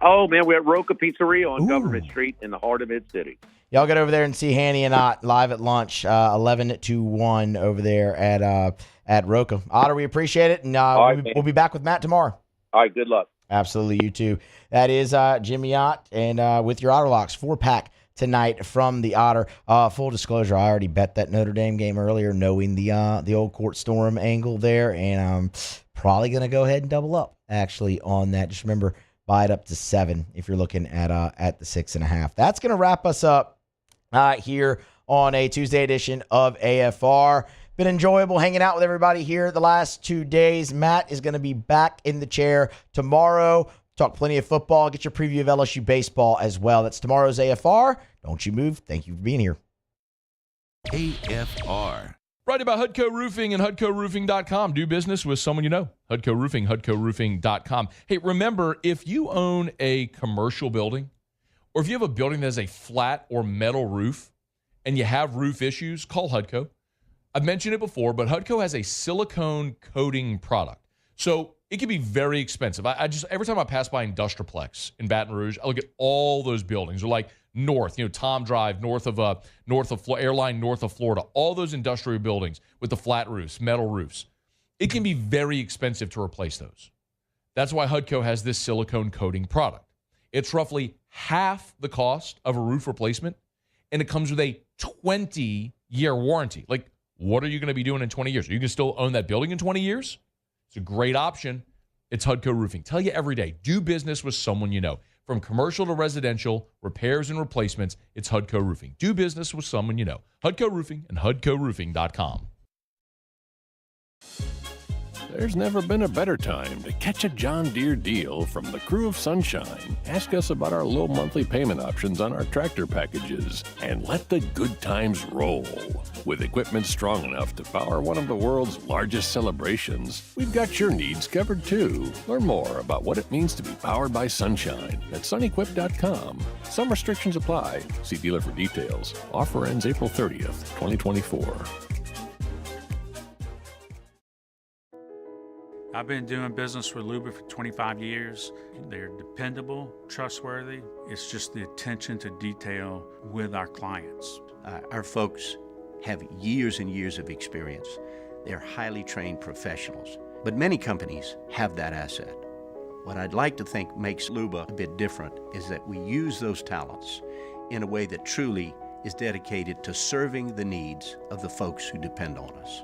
Oh, man, we're at Roca Pizzeria on Government Street in the heart of Mid-City. Y'all get over there and see Hanny and Ott live at lunch, 11 to 1 over there at Roca. Otter, we appreciate it, and we'll be back with Matt tomorrow. All right, good luck. Absolutely, you too. That is Jimmy Ott, and with your Otter Locks 4-pack tonight from the Otter. Full disclosure, I already bet that Notre Dame game earlier, knowing the old Court Storm angle there, and I'm probably going to go ahead and double up, actually, on that. Just remember, buy it up to 7 if you're looking at the 6.5. That's going to wrap us up here on a Tuesday edition of AFR. Been enjoyable hanging out with everybody here the last 2 days. Matt is going to be back in the chair tomorrow. Talk plenty of football. Get your preview of LSU baseball as well. That's tomorrow's AFR. Don't you move. Thank you for being here. AFR. Brought to you by Hudco Roofing and HudcoRoofing.com. Do business with someone you know. Hudco Roofing, HudcoRoofing.com. Hey, remember, if you own a commercial building, or if you have a building that has a flat or metal roof and you have roof issues, call Hudco. I've mentioned it before, but Hudco has a silicone coating product. So it can be very expensive. I just, every time I pass by Industraplex in Baton Rouge, I look at all those buildings. They're like north, Tom Drive, north of Airline, north of Florida, all those industrial buildings with the flat roofs, metal roofs. It can be very expensive to replace those. That's why Hudco has this silicone coating product. It's roughly half the cost of a roof replacement, and it comes with a 20-year warranty. Like, what are you going to be doing in 20 years? Are you going to still own that building in 20 years? It's a great option. It's Hudco Roofing. Tell you every day, do business with someone you know. From commercial to residential, repairs and replacements, it's Hudco Roofing. Do business with someone you know. Hudco Roofing and HudcoRoofing.com. There's never been a better time to catch a John Deere deal from the crew of Sunshine. Ask us about our low monthly payment options on our tractor packages and let the good times roll. With equipment strong enough to power one of the world's largest celebrations, we've got your needs covered too. Learn more about what it means to be powered by Sunshine at sunequip.com. Some restrictions apply. See dealer for details. Offer ends April 30th, 2024. I've been doing business with Luba for 25 years. They're dependable, trustworthy. It's just the attention to detail with our clients. Our folks have years and years of experience. They're highly trained professionals, but many companies have that asset. What I'd like to think makes Luba a bit different is that we use those talents in a way that truly is dedicated to serving the needs of the folks who depend on us.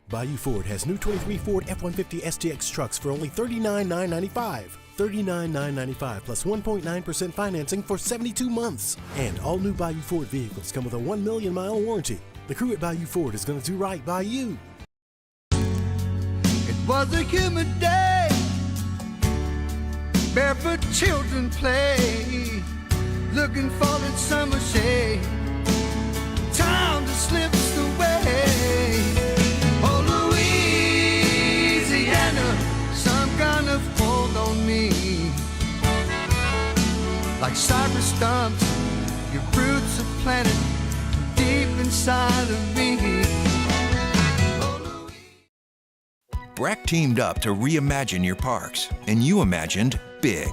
Bayou Ford has new 23 Ford F-150 STX trucks for only $39,995. $39,995 plus 1.9% financing for 72 months. And all new Bayou Ford vehicles come with a 1 million mile warranty. The crew at Bayou Ford is going to do right by you. It was a humid day, barefoot children play, looking for that summer shade. Time just slips away. Oh, Louisiana, some kind of hold on me. Like cypress stumps, your roots are planted deep inside of me. Breck teamed up to reimagine your parks, and you imagined big.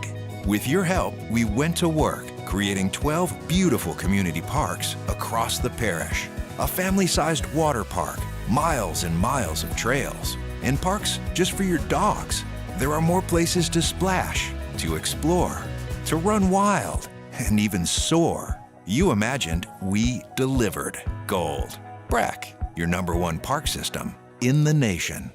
With your help, we went to work, creating 12 beautiful community parks across the parish. A family-sized water park, miles and miles of trails, and parks just for your dogs. There are more places to splash, to explore, to run wild, and even soar. You imagined, we delivered gold. Breck, your #1 park system in the nation.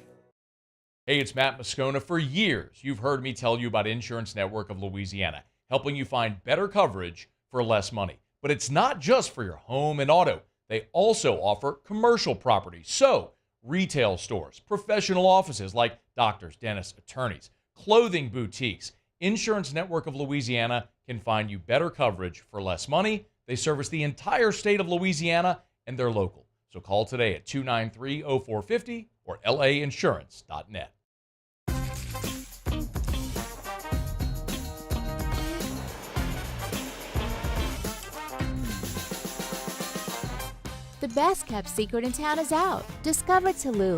Hey, it's Matt Moscona. For years, you've heard me tell you about Insurance Network of Louisiana, helping you find better coverage for less money. But it's not just for your home and auto. They also offer commercial property. So, retail stores, professional offices like doctors, dentists, attorneys, clothing boutiques. Insurance Network of Louisiana can find you better coverage for less money. They service the entire state of Louisiana, and they're local. So call today at 293-0450 or lainsurance.net. The best kept secret in town is out. Discover Tallulah,